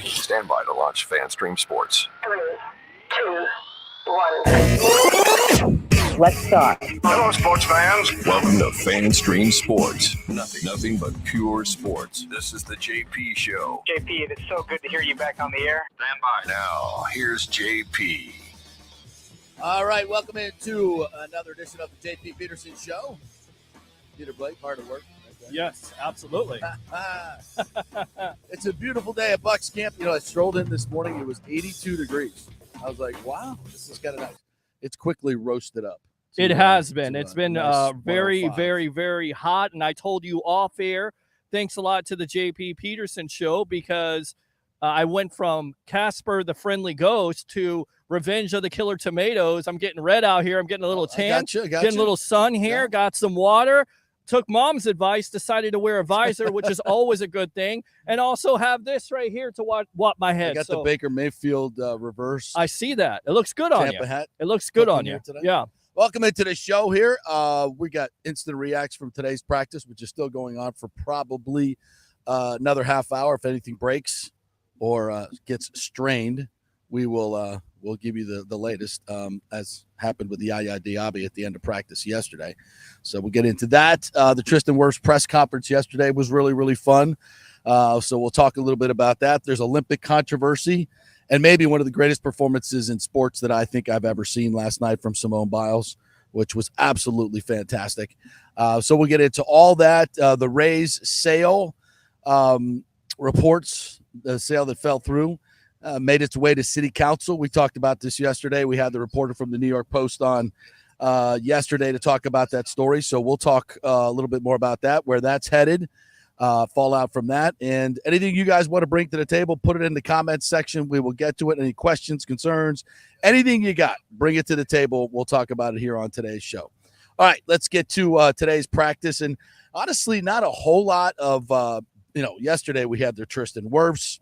Stand by to launch FanStream Sports. 3, 2, 1. Let's start. Hello, sports fans. Welcome to FanStream Sports. Nothing but pure sports. This is the JP Show. JP, it is so good to hear you back on the air. Stand by. Now, here's JP. All right, welcome into another edition of the JP Peterson Show. Peter Blake, hard at work. Yes, absolutely. It's a beautiful day at Bucks Camp. You know, I strolled in this morning. It was 82 degrees. I was like, wow, this is kind of nice. It's quickly roasted up. It has been. It's been nice very, 105. very, very hot. And I told you off air, thanks a lot to the JP Peterson Show, because I went from Casper the Friendly Ghost to Revenge of the Killer Tomatoes. I'm getting red out here. I'm getting a little tan. Getting a little sun here. Yeah. Got some water. Took mom's advice, decided to wear a visor, which is always a good thing, and also have this right here to wash my head. I got the Baker Mayfield reverse. I see that. It looks good on you. Hat. It looks good on you. Today. Yeah. Welcome into the show here. We got instant reacts from today's practice, which is still going on for probably another half hour. If anything breaks or gets strained, we will we'll give you the latest, as happened with the Yaya Diaby at the end of practice yesterday. So we'll get into that. The Tristen Wirfs press conference yesterday was really, really fun. So we'll talk a little bit about that. There's Olympic controversy and maybe one of the greatest performances in sports that I think I've ever seen last night from Simone Biles, which was absolutely fantastic. So we'll get into all that. The Rays sale reports, the sale that fell through, made its way to city council. We talked about this yesterday. We had the reporter from the New York Post on yesterday to talk about that story. So we'll talk a little bit more about that, where that's headed, fallout from that. And anything you guys want to bring to the table, put it in the comments section. We will get to it. Any questions, concerns, anything you got, bring it to the table. We'll talk about it here on today's show. All right, let's get to today's practice. And honestly, not a whole lot of, yesterday we had the Tristen Wirfs.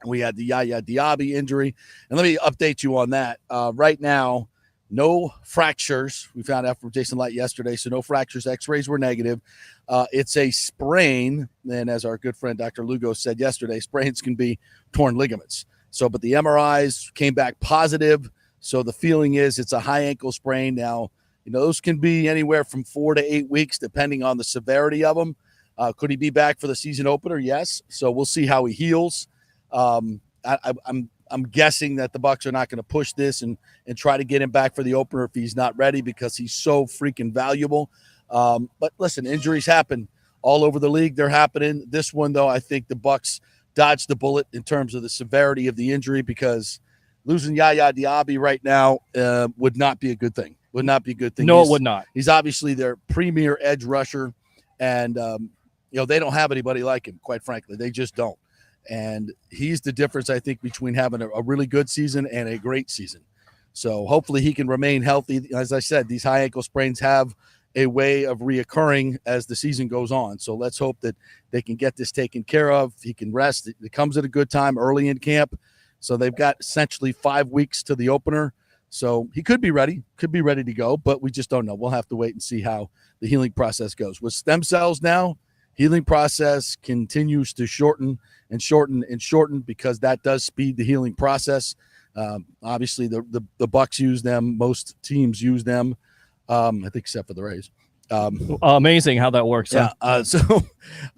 We had the Yaya Diaby injury. And let me update you on that. Right now, no fractures. We found out from Jason Light yesterday, so no fractures. X-rays were negative. It's a sprain. And as our good friend Dr. Lugo said yesterday, sprains can be torn ligaments. So, but the MRIs came back positive. So the feeling is it's a high ankle sprain. Now, those can be anywhere from 4 to 8 weeks, depending on the severity of them. Could he be back for the season opener? Yes. So we'll see how he heals. I'm guessing that the Bucs are not going to push this and try to get him back for the opener if he's not ready, because he's so freaking valuable. But listen, injuries happen all over the league. They're happening. This one, though, I think the Bucs dodged the bullet in terms of the severity of the injury, because losing Yaya Diaby right now would not be a good thing. Would not be a good thing. No, it would not. He's obviously their premier edge rusher, and they don't have anybody like him, quite frankly. They just don't. And he's the difference, I think, between having a really good season and a great season. So hopefully he can remain healthy. As I said, these high ankle sprains have a way of reoccurring as the season goes on. So let's hope that they can get this taken care of. He can rest. It comes at a good time early in camp. So they've got essentially 5 weeks to the opener. So he could be ready to go, but we just don't know. We'll have to wait and see how the healing process goes. With stem cells now, healing process continues to shorten and shorten and shorten, because that does speed the healing process. Obviously, the Bucs use them. Most teams use them, I think, except for the Rays. Amazing how that works. Yeah. So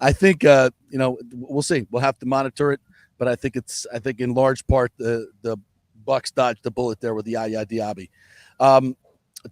I think we'll see. We'll have to monitor it, but I think in large part the Bucs dodged the bullet there with the Yaya Diaby.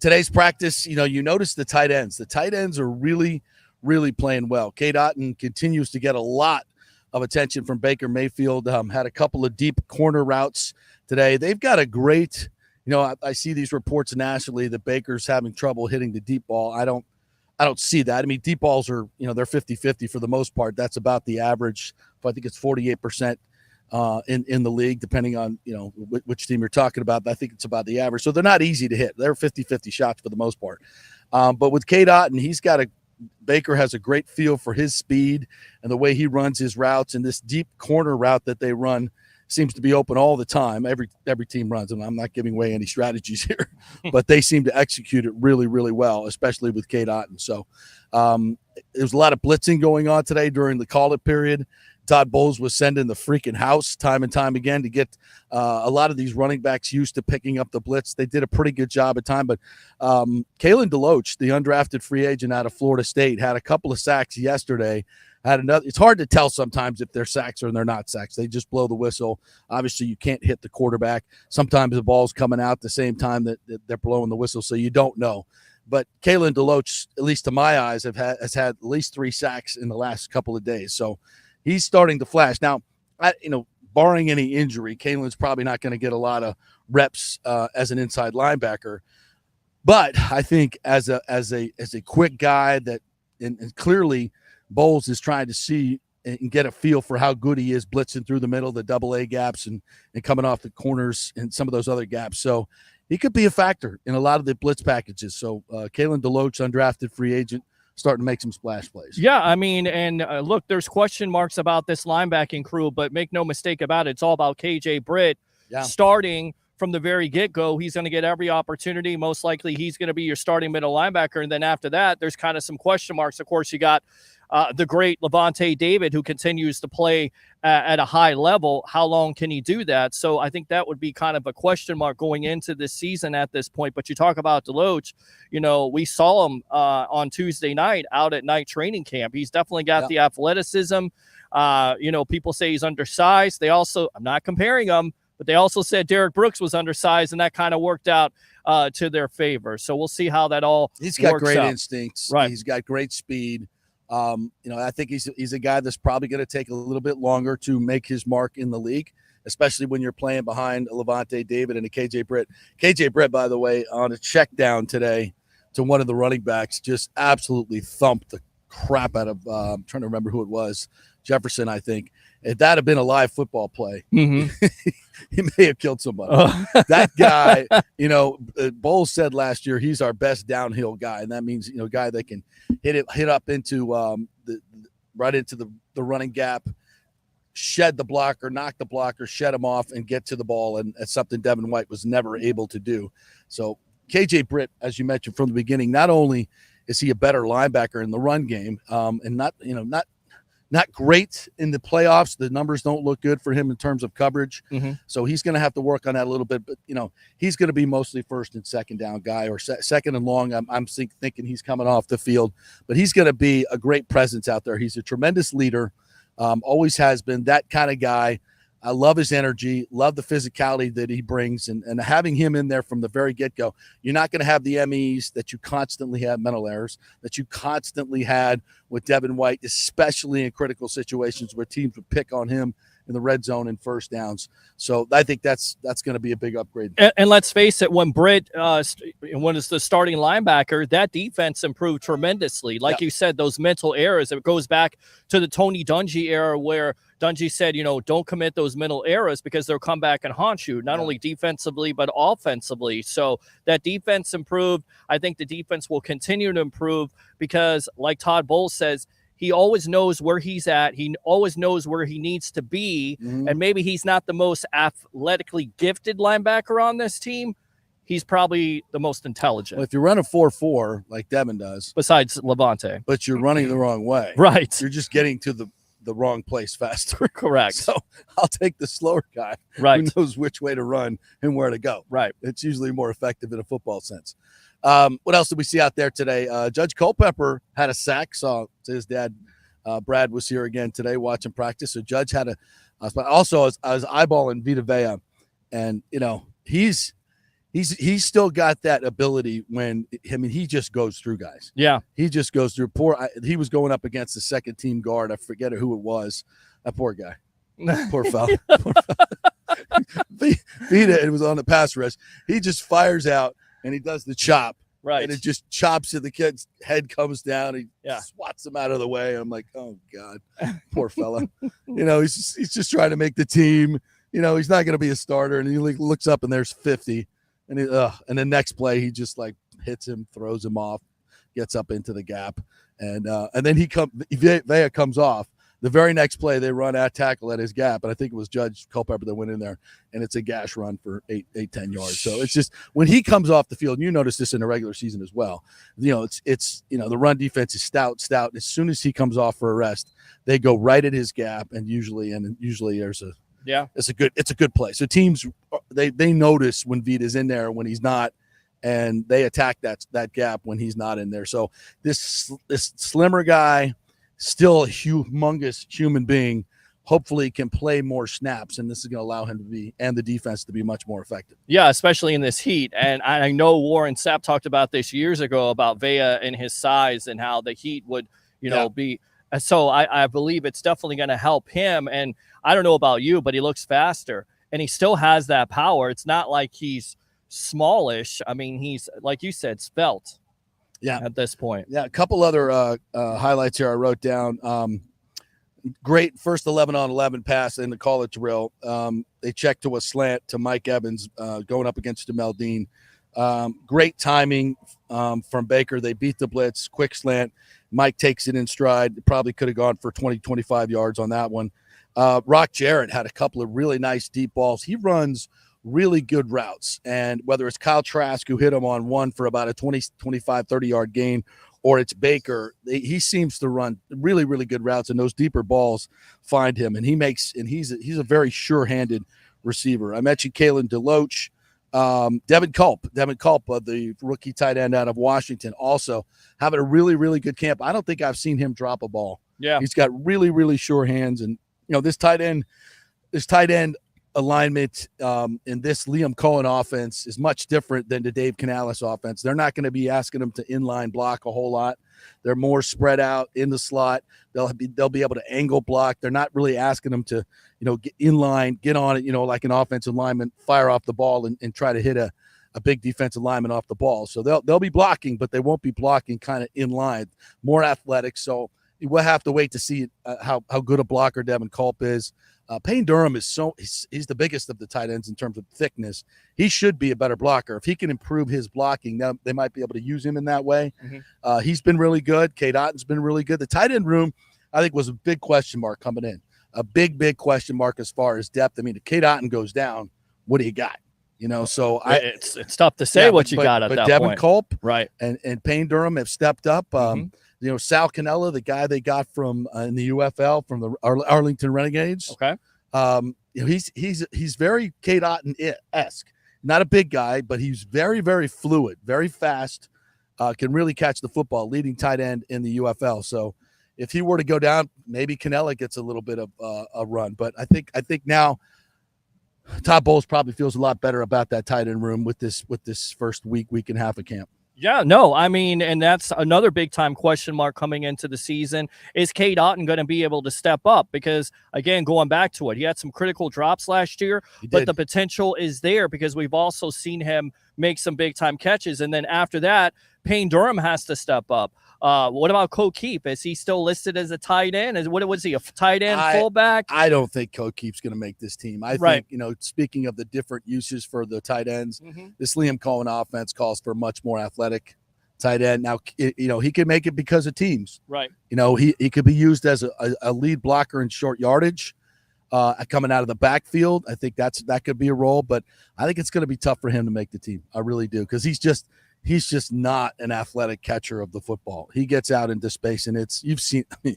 Today's practice, you notice the tight ends. The tight ends are really, really playing well. Cade Otton continues to get a lot of attention from Baker Mayfield. Had a couple of deep corner routes today. They've got a great, I see these reports nationally that Baker's having trouble hitting the deep ball. I don't see that. I mean, deep balls are, they're 50-50 for the most part. That's about the average. I think it's 48% in the league, depending on, which team you're talking about. I think it's about the average. So they're not easy to hit. They're 50-50 shots for the most part. But with Cade Otton, Baker has a great feel for his speed and the way he runs his routes, and this deep corner route that they run seems to be open all the time. Every team runs, and I'm not giving away any strategies here, but they seem to execute it really, really well, especially with Cade Otton. So there was a lot of blitzing going on today during the call-it period. Todd Bowles was sending the freaking house time and time again to get a lot of these running backs used to picking up the blitz. They did a pretty good job at time, but Kalen DeLoach, the undrafted free agent out of Florida State, had a couple of sacks yesterday. Had another. It's hard to tell sometimes if they're sacks or they're not sacks. They just blow the whistle. Obviously, you can't hit the quarterback. Sometimes the ball's coming out at the same time that they're blowing the whistle, so you don't know. But Kalen DeLoach, at least to my eyes, has had at least 3 sacks in the last couple of days. So he's starting to flash. Now, barring any injury, Kalen's probably not going to get a lot of reps as an inside linebacker. But I think as a quick guy that and clearly Bowles is trying to see and get a feel for how good he is blitzing through the middle, the double A gaps and coming off the corners and some of those other gaps. So he could be a factor in a lot of the blitz packages. So Kalen DeLoach, undrafted free agent, starting to make some splash plays. Yeah, I mean, and look, there's question marks about this linebacking crew, but make no mistake about it, it's all about KJ Britt starting from the very get-go. He's going to get every opportunity. Most likely he's going to be your starting middle linebacker, and then after that, there's kind of some question marks. Of course, you got the great Levante David, who continues to play at a high level. How long can he do that? So I think that would be kind of a question mark going into this season at this point. But you talk about DeLoach, we saw him on Tuesday night out at night training camp. He's definitely got the athleticism. People say he's undersized. They also, I'm not comparing him, but they also said Derek Brooks was undersized, and that kind of worked out to their favor. So we'll see how that all He's got works great out. instincts. Right. He's got great speed. I think he's a guy that's probably going to take a little bit longer to make his mark in the league, especially when you're playing behind a Levante David and a KJ Britt. KJ Britt, by the way, on a check down today to one of the running backs, just absolutely thumped the crap out of I'm trying to remember who it was, Jefferson, I think. If that had been a live football play, Mm-hmm. he may have killed somebody. That guy, Bowles said last year he's our best downhill guy, and that means a guy that can hit up into right into the running gap, shed the blocker, knock the blocker, shed him off, and get to the ball, and that's something Devin White was never able to do. So KJ Britt, as you mentioned from the beginning, not only is he a better linebacker in the run game, and not great in the playoffs. The numbers don't look good for him in terms of coverage. Mm-hmm. So he's going to have to work on that a little bit. But, he's going to be mostly first and second down guy or second and long. I'm thinking he's coming off the field. But he's going to be a great presence out there. He's a tremendous leader, always has been that kind of guy. I love his energy, love the physicality that he brings, and having him in there from the very get-go. You're not going to have the MEs that you constantly have, mental errors, that you constantly had with Devin White, especially in critical situations where teams would pick on him in the red zone and first downs. So I think that's going to be a big upgrade. And let's face it, when Britt was the starting linebacker, that defense improved tremendously. Like you said, those mental errors, it goes back to the Tony Dungy era where Dungy said, don't commit those mental errors because they'll come back and haunt you, not only defensively, but offensively. So that defense improved. I think the defense will continue to improve because, like Todd Bowles says, he always knows where he's at. He always knows where he needs to be. Mm-hmm. And maybe he's not the most athletically gifted linebacker on this team. He's probably the most intelligent. Well, if you run a 4-4 like Devin does. Besides Levante. But you're running the wrong way. Right. You're just getting to the wrong place faster. Correct. So I'll take the slower guy who knows which way to run and where to go. Right. It's usually more effective in a football sense. What else did we see out there today? Judge Culpepper had a sack. Saw his dad, Brad, was here again today watching practice. So Judge had also I was eyeballing Vita Vea, and he's still got that ability he just goes through guys. Yeah, he just goes through. He was going up against the second team guard. I forget who it was. That poor guy. Poor fella. Vita, it was on the pass rush. He just fires out. And he does the chop, right? And it just chops to the kid's head, comes down. He swats him out of the way. I'm like, oh God, poor fella. He's just trying to make the team. He's not going to be a starter. And he looks up and there's 50. And and the next play he just hits him, throws him off, gets up into the gap, and then Vea comes off. The very next play, they run at tackle at his gap, and I think it was Judge Culpepper that went in there, and it's a gash run for 10 yards. So it's just when he comes off the field, and you notice this in the regular season as well. It's the run defense is stout. As soon as he comes off for a rest, they go right at his gap, and usually there's a it's a good play. So teams they notice when Vita's in there when he's not, and they attack that gap when he's not in there. So this slimmer guy, still a humongous human being, hopefully can play more snaps, and this is going to allow him to be, and the defense to be, much more effective. Yeah, especially in this heat. And I know Warren Sapp talked about this years ago about Vea and his size and how the heat would, be. So I believe it's definitely going to help him. And I don't know about you, but he looks faster, and he still has that power. It's not like he's smallish. I mean, he's, like you said, svelte. Yeah, at this point. Yeah, a couple other highlights here I wrote down. Great first 11-on-11 pass in the college drill. They checked to a slant to Mike Evans going up against Jamel Dean. Great timing from Baker. They beat the blitz, quick slant. Mike takes it in stride. Probably could have gone for 20, 25 yards on that one. Rock Jarrett had a couple of really nice deep balls. He runs really good routes, and whether it's Kyle Trask who hit him on one for about a 20, 25, 30-yard gain, or it's Baker, he seems to run really, really good routes, and those deeper balls find him, and he's a very sure-handed receiver. I mentioned Kalen DeLoach. Devin Culp, the rookie tight end out of Washington, also having a really, really good camp. I don't think I've seen him drop a ball. Yeah, he's got really, really sure hands, and this tight end alignment in this Liam Cohen offense is much different than the Dave Canales offense. They're not going to be asking them to inline block a whole lot. They're more spread out in the slot. They'll be able to angle block. They're not really asking them to, get inline, get on it, like an offensive lineman, fire off the ball and try to hit a big defensive lineman off the ball. So they'll be blocking, but they won't be blocking kind of in line, more athletic. So we'll have to wait to see how good a blocker Devin Culp is. Payne Durham is he's the biggest of the tight ends in terms of thickness. He should be a better blocker. If he can improve his blocking, now they might be able to use him in that way. Mm-hmm. He's been really good. Cade Otton's been really good. The tight end room, I think, was a big question mark coming in. A big question mark as far as depth. I mean, if Cade Otton goes down, what do you got? So it's tough to say what you got at that Devin point. Culp, right, and Payne Durham have stepped up. Sal Cannella, the guy they got from in the UFL from the Arlington Renegades. Okay. He's very Cade Otton-esque. Not a big guy, but he's very, very fluid, very fast, can really catch the football, leading tight end in the UFL. So if he were to go down, maybe Cannella gets a little bit of a run. But I think now Todd Bowles probably feels a lot better about that tight end room with this first week and a half of camp. Yeah, no, I mean, and that's another big-time question mark coming into the season. Is Cade Otton going to be able to step up? Because, again, going back to it, he had some critical drops last year, but the potential is there because we've also seen him make some big-time catches. And then after that, Payne Durham has to step up. What about Cokeep? Is he still listed as a tight end? What was he, a tight end, fullback? I don't think Cokeep's going to make this team. I think, speaking of the different uses for the tight ends, this Liam Cohen offense calls for much more athletic tight end. Now, he can make it because of teams. Right. He could be used as a lead blocker in short yardage coming out of the backfield. I think that could be a role, but I think it's going to be tough for him to make the team. I really do, because he's just not an athletic catcher of the football. He gets out into space, and you've seen a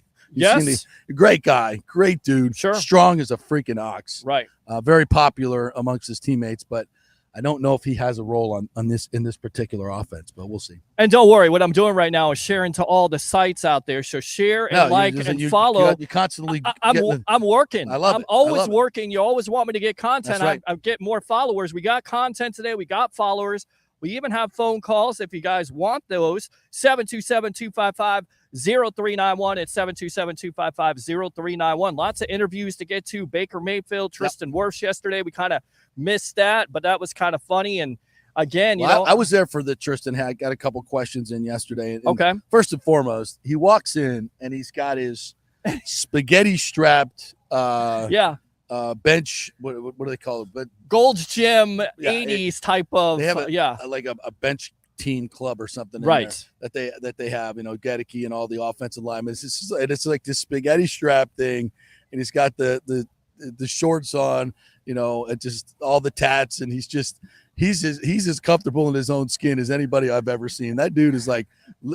great guy, great dude, sure, strong as a freaking ox, right? Very popular amongst his teammates, but I don't know if he has a role in this particular offense, but we'll see. And don't worry, what I'm doing right now is sharing to all the sites out there. So share and follow. You constantly. I'm working. I love it. I'm always working. You always want me to get content. That's right. I get more followers. We got content today. We got followers. We even have phone calls if you guys want those. 727-255-0391. It's 727-255-0391. Lots of interviews to get to. Baker Mayfield, Tristan Wirfs yesterday. We kind of missed that, but that was kind of funny. And again, I was there for the Tristan. I got a couple questions in yesterday. And okay. First and foremost, he walks in and he's got his spaghetti strapped bench, what do they call it? But Gold's Gym 80s type of they have like a bench 13 club or something in Right. there that they have, Gedeke and all the offensive linemen. It's like this spaghetti strap thing, and he's got the shorts on, and just all the tats, and he's as comfortable in his own skin as anybody I've ever seen. That dude is like,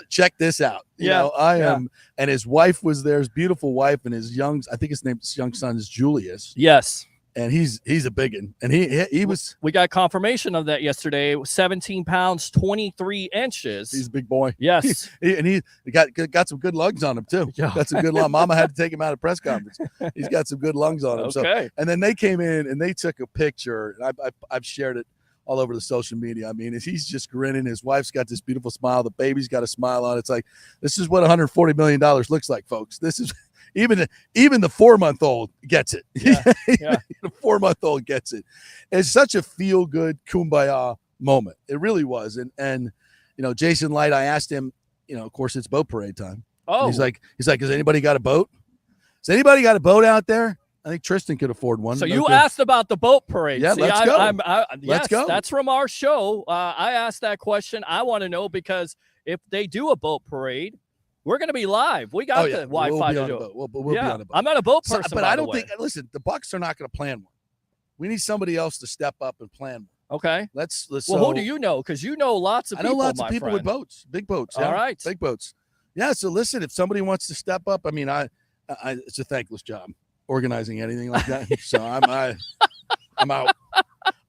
check this out. I am. And his wife was there, his beautiful wife, and his young son is Julius. Yes. And he's a biggin. And he was. We got confirmation of that yesterday. 17 pounds, 23 inches. He's a big boy. Yes. He got some good lungs on him too. Yeah. Got some good lungs. Mama had to take him out of press conference. He's got some good lungs on him. Okay. So, and then they came in and they took a picture. And I've shared it all over the social media. I mean, he's just grinning. His wife's got this beautiful smile. The baby's got a smile on. It's like, this is what $140 million looks like, folks. This is even the 4-month-old gets it. Yeah. The 4-month-old gets it. It's such a feel-good kumbaya moment. It really was. And Jason Light, I asked him, of course it's boat parade time. Oh, And he's like, has anybody got a boat? Has anybody got a boat out there? I think Tristen could afford one. so you asked about the boat parade. Yeah, See, let's go. Let's go. That's from our show. I asked that question. I want to know because if they do a boat parade, we're going to be live. We got the Wi-Fi to do it. We'll be on a boat. I'm not a boat person, but by I the don't way. think. Listen, the Bucs are not going to plan one. We need somebody else to step up and plan one. Okay. Let's. Well, so, who do you know? Because you know lots of I people. know lots my of people friend. with boats, big boats. All right. Big boats. Yeah. So listen, if somebody wants to step up, I mean, it's a thankless job organizing anything like that. So I'm out.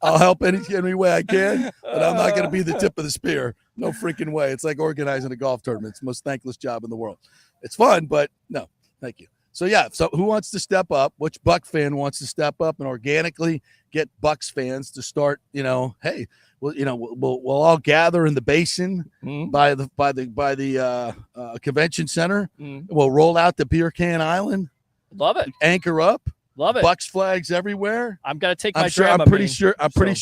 I'll help any way I can, but I'm not going to be the tip of the spear. No freaking way. It's like organizing a golf tournament. It's the most thankless job in the world. It's fun, but no, thank you. So yeah, so who wants to step up? Which Buck fan wants to step up and organically get Bucks fans to start? Hey, we'll all gather in the basin by the convention center. We'll roll out the beer can island. Love it. Anchor up. Love it. Bucks flags everywhere. I'm gonna take my I'm pretty sure. I'm pretty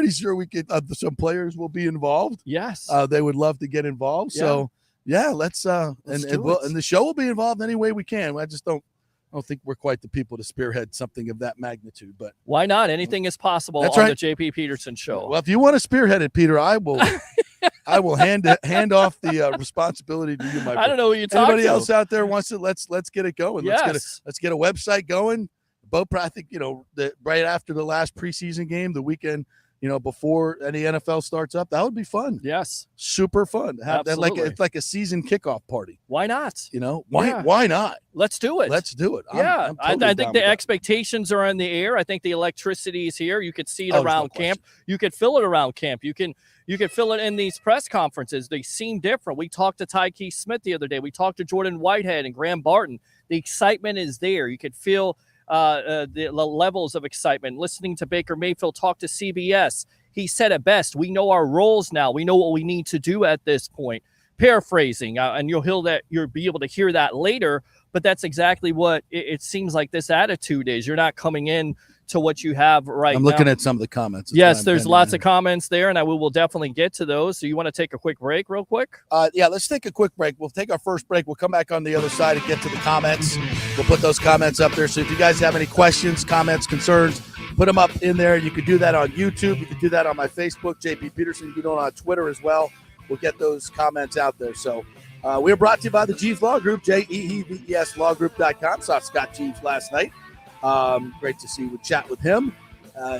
sure we could. Some players will be involved. Yes. They would love to get involved. Yeah. So yeah, let's do it. and the show will be involved any way we can. I just don't think we're quite the people to spearhead something of that magnitude. But why not? Anything is possible That's on right. the JP Peterson show. Well, if you want to spearhead it, Peter, I will. I will hand off the responsibility to you, my friend. I don't know what you're talking Anybody about. else out there wants to let's get it going. Yes. Let's get a website going. I think right after the last preseason game, the weekend, before any NFL starts up, that would be fun. Yes. Super fun. Have that Absolutely. it's like a season kickoff party. Why not? Why not? Let's do it. Let's do it. Yeah, I'm totally I down think with the that. expectations are in the air. I think the electricity is here. You could see it Oh, there's no around camp. You could feel it around camp. You can feel it in these press conferences. They seem different. We talked to Tyke Smith the other day. We talked to Jordan Whitehead and Graham Barton. The excitement is there. You could feel the levels of excitement. Listening to Baker Mayfield talk to CBS, he said it best. We know our roles now. We know what we need to do at this point. Paraphrasing, and you'll be able to hear that later. But that's exactly what it seems like this attitude is. You're not coming in to what you have right now. I'm looking at some of the comments. Yes, there's lots of comments there, and we will definitely get to those. So you want to take a quick break real quick? Yeah, let's take a quick break. We'll take our first break. We'll come back on the other side and get to the comments. We'll put those comments up there. So if you guys have any questions, comments, concerns, put them up in there. You can do that on YouTube. You can do that on my Facebook, JP Peterson. You can do it on Twitter as well. We'll get those comments out there. So we're brought to you by the Jeeves Law Group, JEEVES lawgroup.com. Saw Scott Jeeves last night. Great to see you chat with him.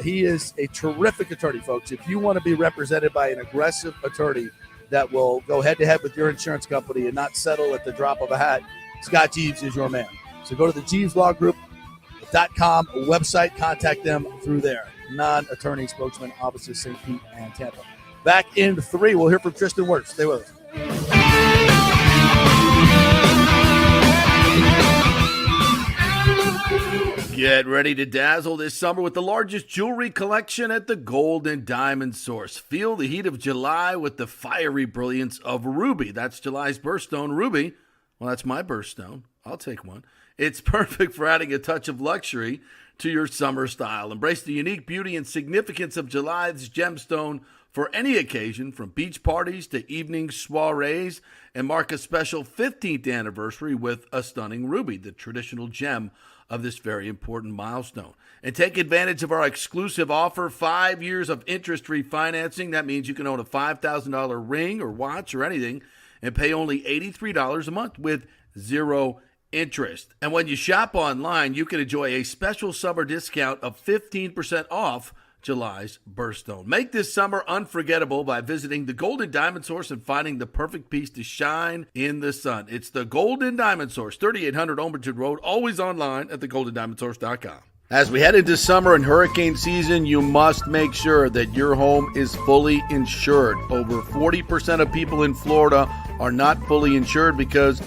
He is a terrific attorney, folks. If you want to be represented by an aggressive attorney that will go head-to-head with your insurance company and not settle at the drop of a hat, Scott Jeeves is your man. So go to the JeevesLawGroup.com website. Contact them through there. Non-attorney spokesman, offices St. Pete and Tampa. Back in 3. We'll hear from Tristen Wirtz. Stay with us. Get ready to dazzle this summer with the largest jewelry collection at the Gold and Diamond Source. Feel the heat of July with the fiery brilliance of ruby. That's July's birthstone, ruby. Well, that's my birthstone. I'll take one. It's perfect for adding a touch of luxury to your summer style. Embrace the unique beauty and significance of July's gemstone for any occasion, from beach parties to evening soirees, and mark a special 15th anniversary with a stunning ruby, the traditional gem of this very important milestone. And take advantage of our exclusive offer, 5 years of interest-free financing. That means you can own a $5,000 ring or watch or anything and pay only $83 a month with zero interest. And when you shop online, you can enjoy a special summer discount of 15% off July's birthstone. Make this summer unforgettable by visiting the Golden Diamond Source and finding the perfect piece to shine in the sun. It's the Golden Diamond Source, 3800 Omerton Road, always online at thegoldendiamondsource.com. As we head into summer and hurricane season, you must make sure that your home is fully insured. Over 40% of people in Florida are not fully insured because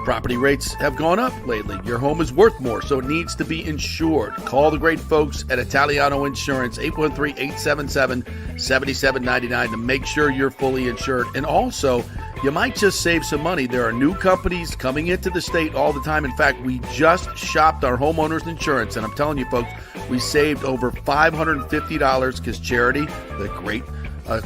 property rates have gone up lately. Your home is worth more, so it needs to be insured. Call the great folks at Italiano Insurance, 813-877-7799 to make sure you're fully insured. And also, you might just save some money. There are new companies coming into the state all the time. In fact, we just shopped our homeowners insurance, and I'm telling you, folks, we saved over $550 because Charity, the great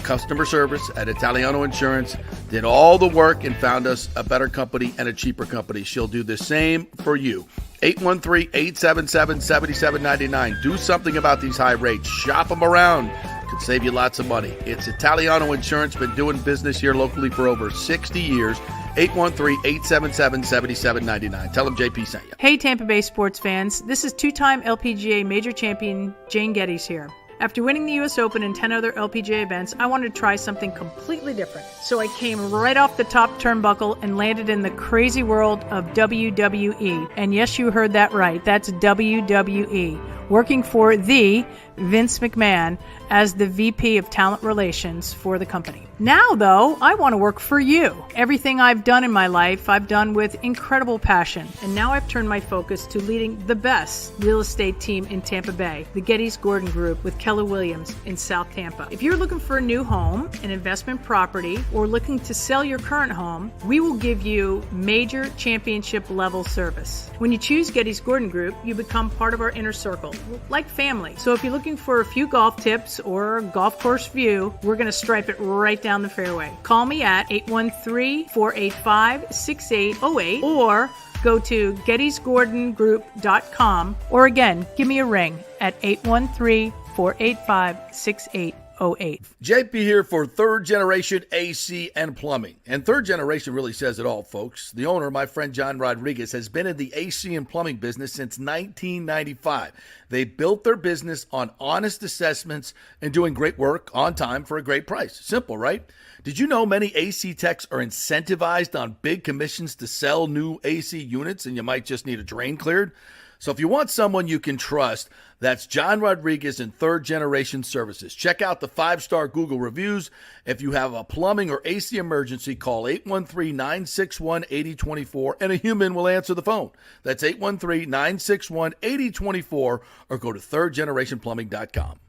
customer service at Italiano Insurance, did all the work and found us a better company and a cheaper company. She'll do the same for you. 813-877-7799. Do something about these high rates. Shop them around. Could save you lots of money. It's Italiano Insurance. Been doing business here locally for over 60 years. 813-877-7799. Tell them JP sent you. Hey, Tampa Bay sports fans. This is two-time LPGA major champion Jane Geddes here. After winning the U.S. Open and 10 other LPGA events, I wanted to try something completely different. So I came right off the top turnbuckle and landed in the crazy world of WWE. And yes, you heard that right. That's WWE. Working for the Vince McMahon as the VP of Talent Relations for the company. Now, though, I want to work for you. Everything I've done in my life, I've done with incredible passion. And now I've turned my focus to leading the best real estate team in Tampa Bay, the Geddes Gordon Group with Keller Williams in South Tampa. If you're looking for a new home, an investment property, or looking to sell your current home, we will give you major championship level service. When you choose Geddes Gordon Group, you become part of our inner circle, like family. So if you're looking for a few golf tips or a golf course view, we're going to stripe it right down the fairway. Call me at 813-485-6808 or go to gettysgordongroup.com, or again, give me a ring at 813-485-6808. JP here for Third Generation AC and Plumbing. And Third Generation really says it all, folks. The owner, my friend John Rodriguez, has been in the AC and plumbing business since 1995. They built their business on honest assessments and doing great work on time for a great price. Simple, right? Did you know many AC techs are incentivized on big commissions to sell new AC units, and you might just need a drain cleared? So if you want someone you can trust, that's John Rodriguez and Third Generation Services. Check out the 5-star Google reviews. If you have a plumbing or AC emergency, call 813-961-8024 and a human will answer the phone. That's 813-961-8024 or go to thirdgenerationplumbing.com.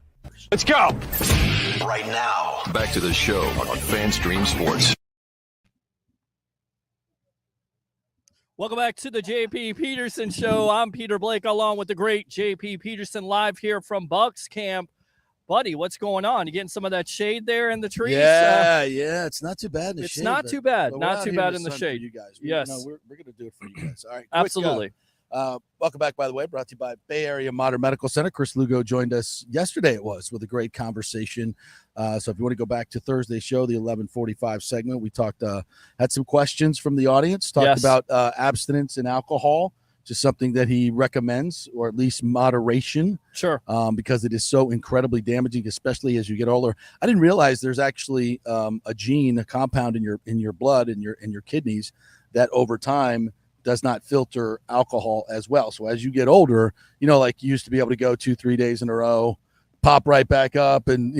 Let's go. Right now, back to the show on FanStream Sports. Welcome back to the JP Peterson Show. I'm Peter Blake along with the great JP Peterson live here from Bucks Camp. Buddy, what's going on? You getting some of that shade there in the trees? Yeah, it's not too bad in the it's shade. not too bad. But Not too bad in the sun shade. for you guys. Yes. We're going to do it for you guys. All right. Absolutely. Welcome back, by the way, brought to you by Bay Area Modern Medical Center. Chris Lugo joined us yesterday, with a great conversation. So if you want to go back to Thursday's show, the 11:45 segment, we talked, had some questions from the audience, talked about abstinence and alcohol, just something that he recommends, or at least moderation. Sure. Because it is so incredibly damaging, especially as you get older. I didn't realize there's actually a gene, a compound in your blood, in your kidneys, that over time does not filter alcohol as well. So as you get older, like you used to be able to go 2-3 days in a row, pop right back up, and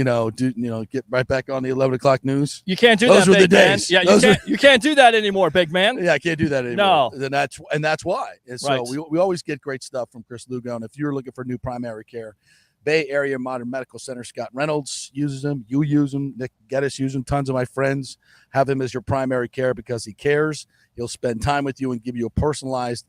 get right back on the 11 o'clock news. You can't do Those that. were the days. days. Yeah, you can't do that anymore, big man. Yeah, I can't do that anymore. No. And that's why. And so Right. we always get great stuff from Chris Lugo. And if you're looking for new primary care, Bay Area Modern Medical Center, Scott Reynolds uses them. You use them. Nick Geddes uses them. Tons of my friends have him as your primary care because he cares. He'll spend time with you and give you a personalized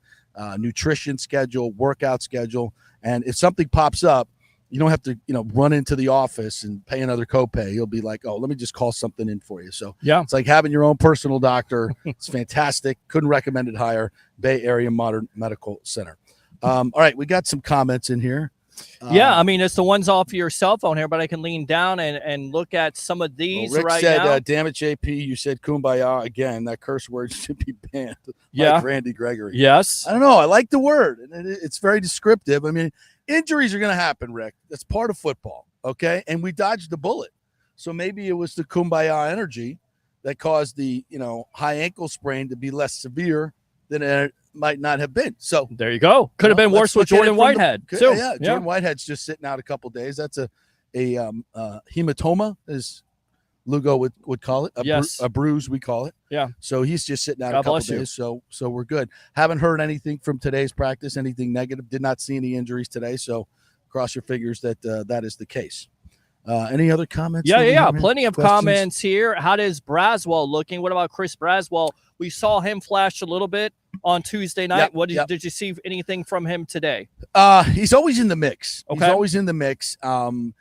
nutrition schedule, workout schedule. And if something pops up, You don't have to, run into the office and pay another copay. You'll be like, oh, let me just call something in for you. So yeah, it's like having your own personal doctor. It's fantastic. Couldn't recommend it higher. Bay Area Modern Medical Center. All right, we got some comments in here. Yeah, I mean, it's the ones off your cell phone here, but I can lean down and look at some of these Rick right said, now. damn it, JP, you said kumbaya again. That curse word should be banned. Yeah. Like Randy Gregory. Yes. I don't know. I like the word. And it's very descriptive. I mean, injuries are going to happen, Rick. That's part of football, okay? And we dodged the bullet. So maybe it was the kumbaya energy that caused the, high ankle sprain to be less severe than it might not have been. So there you go. Could have been worse with Jordan Whitehead, too. Yeah, Jordan Whitehead's just sitting out a couple of days. That's a hematoma, as Lugo would call it. A bruise, we call it. Yeah. So he's just sitting out a couple of days. So we're good. Haven't heard anything from today's practice, anything negative. Did not see any injuries today. So cross your fingers that that is the case. Any other comments? Yeah. Plenty of comments here. How does Braswell looking? What about Chris Braswell? We saw him flash a little bit on Tuesday night. Did you see anything from him today? He's always in the mix. Okay. He's always in the mix. And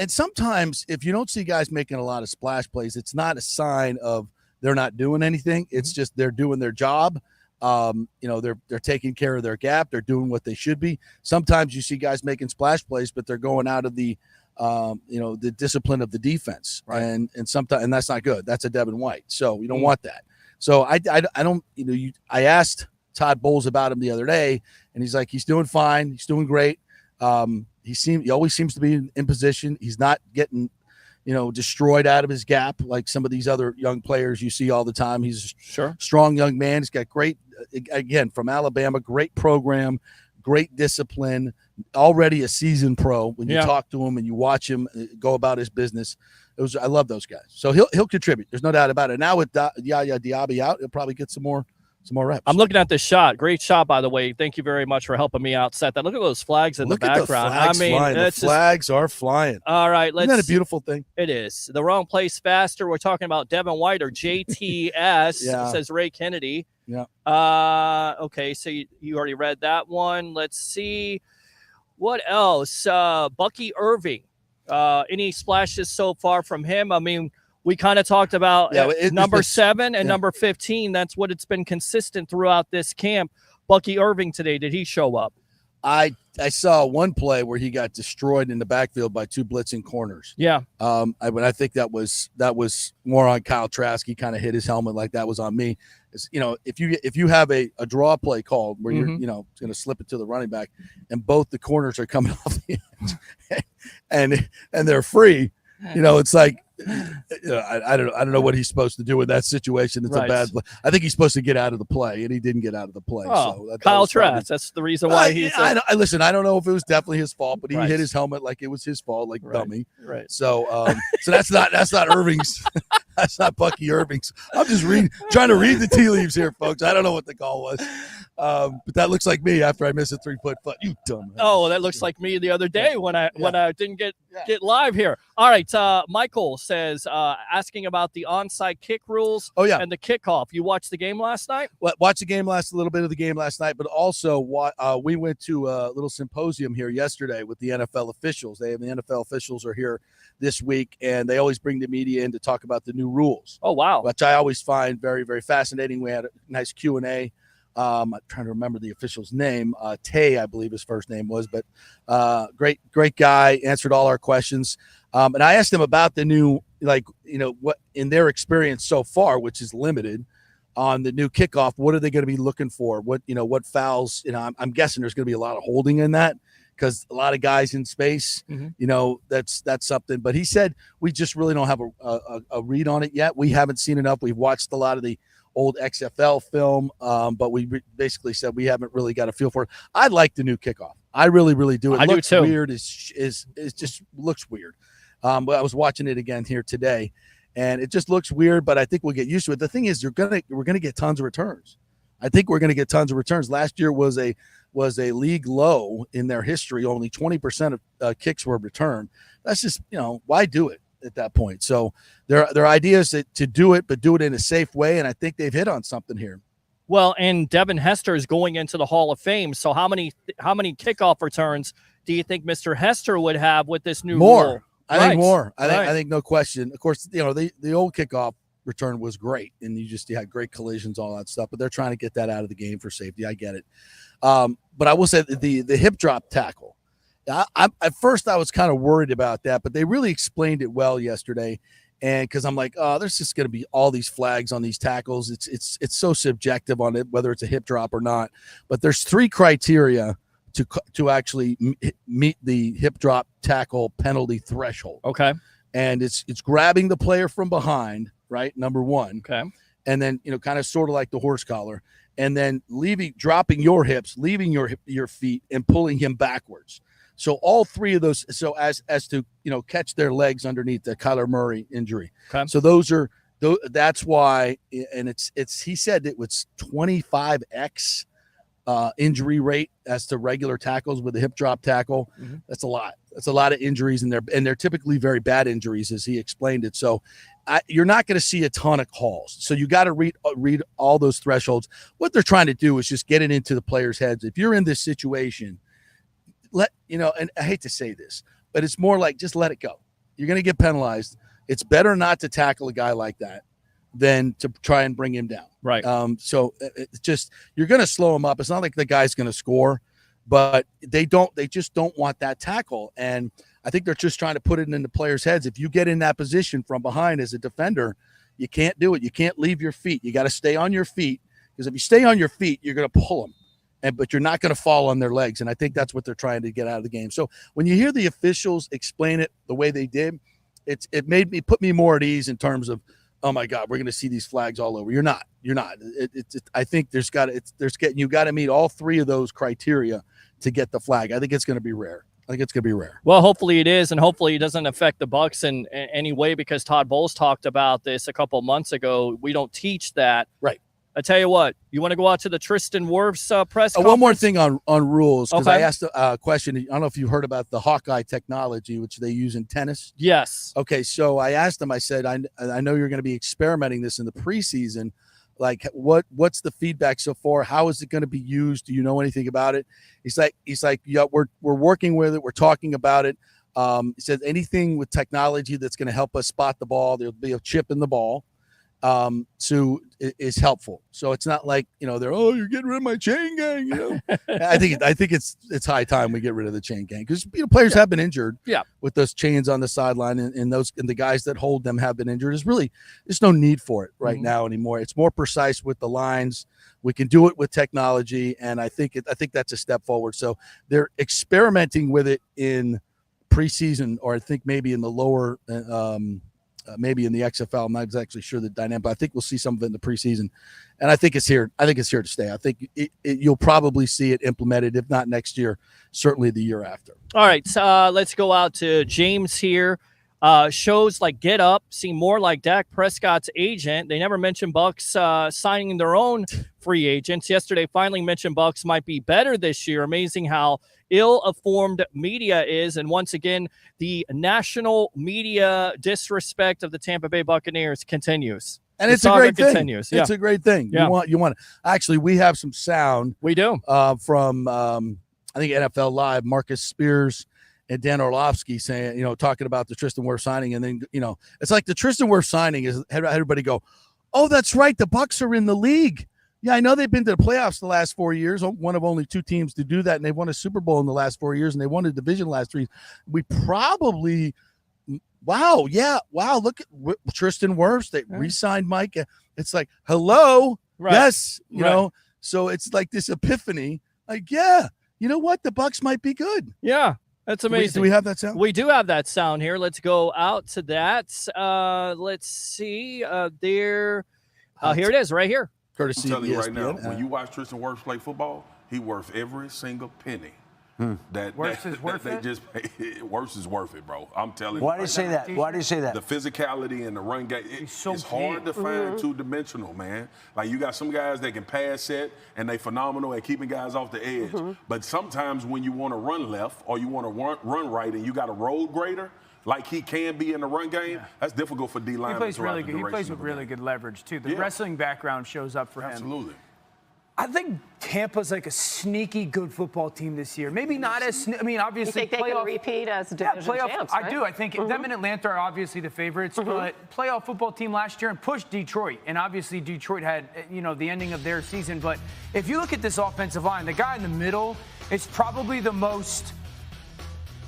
sometimes if you don't see guys making a lot of splash plays, it's not a sign of they're not doing anything. It's just they're doing their job. They're taking care of their gap. They're doing what they should be. Sometimes you see guys making splash plays, but they're going out of the the discipline of the defense, right? And sometimes, and that's not good. That's a Devin White. So you don't want that. So I don't, I asked Todd Bowles about him the other day, and he's like, he's doing fine. He's doing great. He always seems to be in position. He's not getting, destroyed out of his gap like some of these other young players you see all the time. He's a strong young man. He's got great, again, from Alabama, great program, great discipline, already a seasoned pro. When you talk to him and you watch him go about his business, I love those guys. So he'll contribute. There's no doubt about it. Now with Yaya Diaby out, he'll probably get some more reps. I'm looking at this shot. Great shot, by the way. Thank you very much for helping me out set that. Look at those flags in the background. The flags are flying. All right, isn't that a beautiful thing? It is. The wrong place faster. We're talking about Devin White or JTS. Says Ray Kennedy. Yeah. Okay, so you already read that one. Let's see. What else? Bucky Irving. Any splashes so far from him? I mean, we kind of talked about number 7 and number 15. That's what it's been consistent throughout this camp. Bucky Irving today, did he show up? I saw one play where he got destroyed in the backfield by 2 blitzing corners. Yeah. I think that was more on Kyle Trask. He kind of hit his helmet like that was on me. It's, if you have a draw play called where you're going to slip it to the running back and both the corners are coming off the edge and they're free, it's like I don't know what he's supposed to do in that situation. It's a bad play. I think he's supposed to get out of the play, and he didn't get out of the play. So Kyle Trask, that's the reason why he's. Listen, I don't know if it was definitely his fault, but he hit his helmet like it was his fault, like dummy. Right. So, so that's not Irving's. That's not Bucky Irving's. I'm just trying to read the tea leaves here, folks. I don't know what the call was. But that looks like me after I missed a 3-foot putt. You dumb. Oh, well, that looks like me the other day when I didn't get live here. All right, Michael says asking about the onside kick rules. And the kickoff. You watched the game last night? Watched the game a little bit of the game last night, but also we went to a little symposium here yesterday with the NFL officials. The NFL officials are here this week, and they always bring the media in to talk about the new rules. Oh, wow. Which I always find very, very fascinating. We had a nice Q&A. I'm trying to remember the official's name. Tay, I believe his first name was, but great guy, answered all our questions. And I asked him about the new, what in their experience so far, which is limited, on the new kickoff, what are they going to be looking for? What fouls, I'm guessing there's going to be a lot of holding in that because a lot of guys in space, that's something. But he said we just really don't have a read on it yet. We haven't seen enough. We've watched a lot of the old XFL film, but we basically said we haven't really got a feel for it. I like the new kickoff. I really, really do. It looks weird. It just looks weird. But I was watching it again here today, and it just looks weird. But I think we'll get used to it. The thing is, we're gonna get tons of returns. I think we're gonna get tons of returns. Last year was a league low in their history. Only 20% of kicks were returned. That's just why do it at that point? So there are ideas to do it, but do it in a safe way. And I think they've hit on something here. Well, and Devin Hester is going into the Hall of Fame. So how many kickoff returns do you think Mr. Hester would have with this new rule? I think more. I think no question. Of course, the old kickoff return was great, and you had great collisions, all that stuff. But they're trying to get that out of the game for safety. I get it. But I will say the hip drop tackle. At first, I was kind of worried about that, but they really explained it well yesterday. And because I'm like, oh, there's just going to be all these flags on these tackles. It's so subjective on it, whether it's a hip drop or not. But there's 3 criteria to actually meet the hip drop tackle penalty threshold. Okay. And it's grabbing the player from behind, right? Number 1. Okay. And then, kind of sort of like the horse collar. And then dropping your hips, leaving your feet, and pulling him backwards. So all 3 of those, so as to catch their legs underneath the Kyler Murray injury. Okay. So that's why, and it's he said it was 25x injury rate as to regular tackles with a hip drop tackle. Mm-hmm. That's a lot. That's a lot of injuries, and they're typically very bad injuries, as he explained it. So you're not going to see a ton of calls. So you got to read all those thresholds. What they're trying to do is just get it into the players' heads. If you're in this situation, and I hate to say this, but it's more like just let it go. You're going to get penalized. It's better not to tackle a guy like that than to try and bring him down. Right. So it's just, you're going to slow him up. It's not like the guy's going to score, but they just don't want that tackle. And I think they're just trying to put it in the players' heads. If you get in that position from behind as a defender, you can't do it. You can't leave your feet. You got to stay on your feet, because if you stay on your feet, you're going to pull them. But you're not going to fall on their legs. And I think that's what they're trying to get out of the game. So when you hear the officials explain it the way they did, it put me more at ease in terms of, oh my God, we're going to see these flags all over. You're not. I think you got to meet all 3 of those criteria to get the flag. I think it's going to be rare. Well, hopefully it is, and hopefully it doesn't affect the Bucs in any way, because Todd Bowles talked about this a couple months ago. We don't teach that. Right. I tell you what, you want to go out to the Tristen Wirfs press conference? One more thing on rules, because Okay. I asked a question. I don't know if you heard about the Hawkeye technology, which they use in tennis. Yes. Okay, so I asked him, I said, I know you're going to be experimenting this in the preseason. Like, what's the feedback so far? How is it going to be used? Do you know anything about it? He's like, yeah, we're working with it. We're talking about it. He said anything with technology that's going to help us spot the ball, there'll be a chip in the ball. So is helpful. So it's not like, you're getting rid of my chain gang. I think it's high time we get rid of the chain gang, because players have been injured. Yeah. With those chains on the sideline, and the guys that hold them have been injured. There's no need for it right now anymore. It's more precise with the lines. We can do it with technology, and I think that's a step forward. So they're experimenting with it in preseason, or I think maybe in the lower. Maybe in the XFL. I'm not exactly sure the dynamic, but I think we'll see some of it in the preseason. And I think it's here. I think it's here to stay. I think you'll probably see it implemented, if not next year, certainly the year after. All right. So let's go out to James here. Shows like Get Up seem more like Dak Prescott's agent. They never mentioned Bucs signing their own free agents. Yesterday finally mentioned Bucs might be better this year. Amazing how ill-informed media is. And once again, the national media disrespect of the Tampa Bay Buccaneers continues. And it's a great thing. Continues. Yeah. It's a great thing. Yeah. You want actually, we have some sound. We do. From I think NFL Live, Marcus Spears and Dan Orlovsky saying, talking about the Tristen Wirfs signing. And then, it's like the Tristen Wirfs signing is everybody go, oh, that's right, the Bucs are in the league. Yeah, I know they've been to the playoffs the last 4 years, one of only 2 teams to do that, and they've won a Super Bowl in the last 4 years, and they won a division last 3. We probably wow, look at Tristen Wirfs. They re-signed Mike. It's like, hello, right. Yes, you know. So it's like this epiphany. Like, yeah, you know what? The Bucs might be good. Yeah, that's amazing. Do we have that sound? We do have that sound here. Let's go out to that. Let's see. Here it is, right here. Courtesy I'm telling you right now, ESPN. when you watch Tristen Wirfs play football, he worth every single penny. Wirfs is worth it? Wirfs is worth it, bro. I'm telling you. Why do you say that? Why do you say that? The physicality and the run game, it's so hard to find two-dimensional, man. Like, you got some guys that can pass set, and they phenomenal at keeping guys off the edge. But sometimes when you want to run left or you want to run right and you got a road grader, like he can be in the run game, that's difficult for D-linemen. He plays really good. He plays with really good leverage, too. The wrestling background shows up for him. Absolutely. I think Tampa's like a sneaky good football team this year. Maybe not as, obviously. You think they can repeat as division champs, right? I do. I think them and Atlanta are obviously the favorites, but playoff football team last year and pushed Detroit. And obviously Detroit had, the ending of their season. But if you look at this offensive line, the guy in the middle is probably the most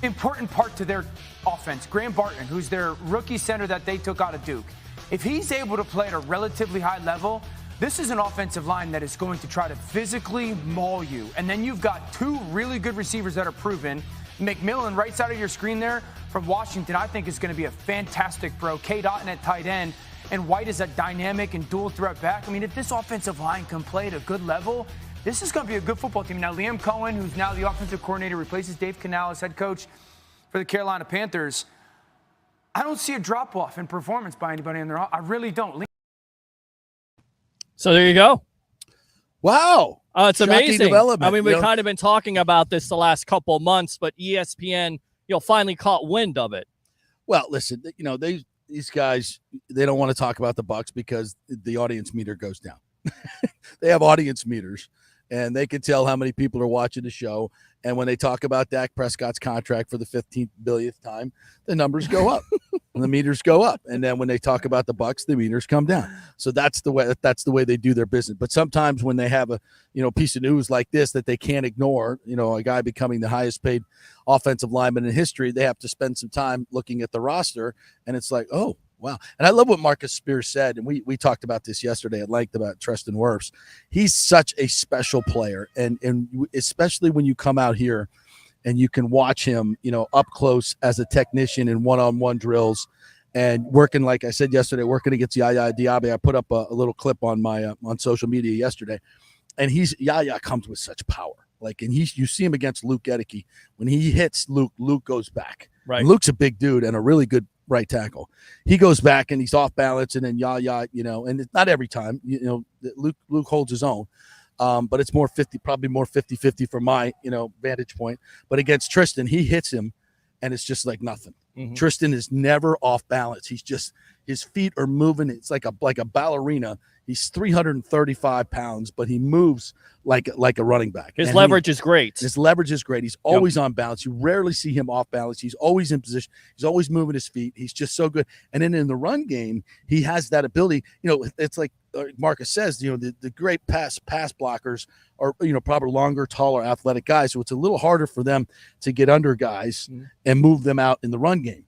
important part to their offense. Graham Barton, who's their rookie center that they took out of Duke. If he's able to play at a relatively high level, this is an offensive line that is going to try to physically maul you. And then you've got two really good receivers that are proven. McMillan, right side of your screen there from Washington, I think is going to be a fantastic pro. K. Dotton at tight end, and White is a dynamic and dual threat back. If this offensive line can play at a good level, this is going to be a good football team. Now, Liam Cohen, who's now the offensive coordinator, replaces Dave Canales, head coach for the Carolina Panthers. I don't see a drop-off in performance by anybody in there. I really don't. So there you go. Wow. It's Shocking amazing. Development. We've kind of been talking about this the last couple of months, but ESPN, finally caught wind of it. Well, listen, these guys, they don't want to talk about the Bucs because the audience meter goes down. They have audience meters, and they can tell how many people are watching the show. And when they talk about Dak Prescott's contract for the 15th billionth time, the numbers go up. And the meters go up, and then when they talk about the Bucs, the meters come down. So that's the way they do their business. But sometimes when they have a piece of news like this that they can't ignore, a guy becoming the highest paid offensive lineman in history, they have to spend some time looking at the roster, and it's like, oh wow. And I love what Marcus Spears said, and we talked about this yesterday at length about Tristen Wirfs. He's such a special player, and especially when you come out here and you can watch him, up close as a technician in one-on-one drills and working, like I said yesterday, working against Yaya Diaby. I put up a little clip on my on social media yesterday, and Yaya comes with such power. And you see him against Luke Gedeke. When he hits Luke goes back. Right. And Luke's a big dude and a really good right tackle. He goes back and he's off balance, and then Yaya, and it's not every time, Luke holds his own. But it's probably more 50-50 from my, vantage point. But against Tristen, he hits him, and it's just like nothing. Mm-hmm. Tristen is never off balance. He's just, his feet are moving. It's like a ballerina. He's 335 pounds, but he moves like a running back. His leverage is great. His leverage is great. He's always on balance. You rarely see him off balance. He's always in position. He's always moving his feet. He's just so good. And then in the run game, he has that ability. It's like Marcus says, the great pass blockers are, probably longer, taller, athletic guys. So it's a little harder for them to get under guys and move them out in the run game.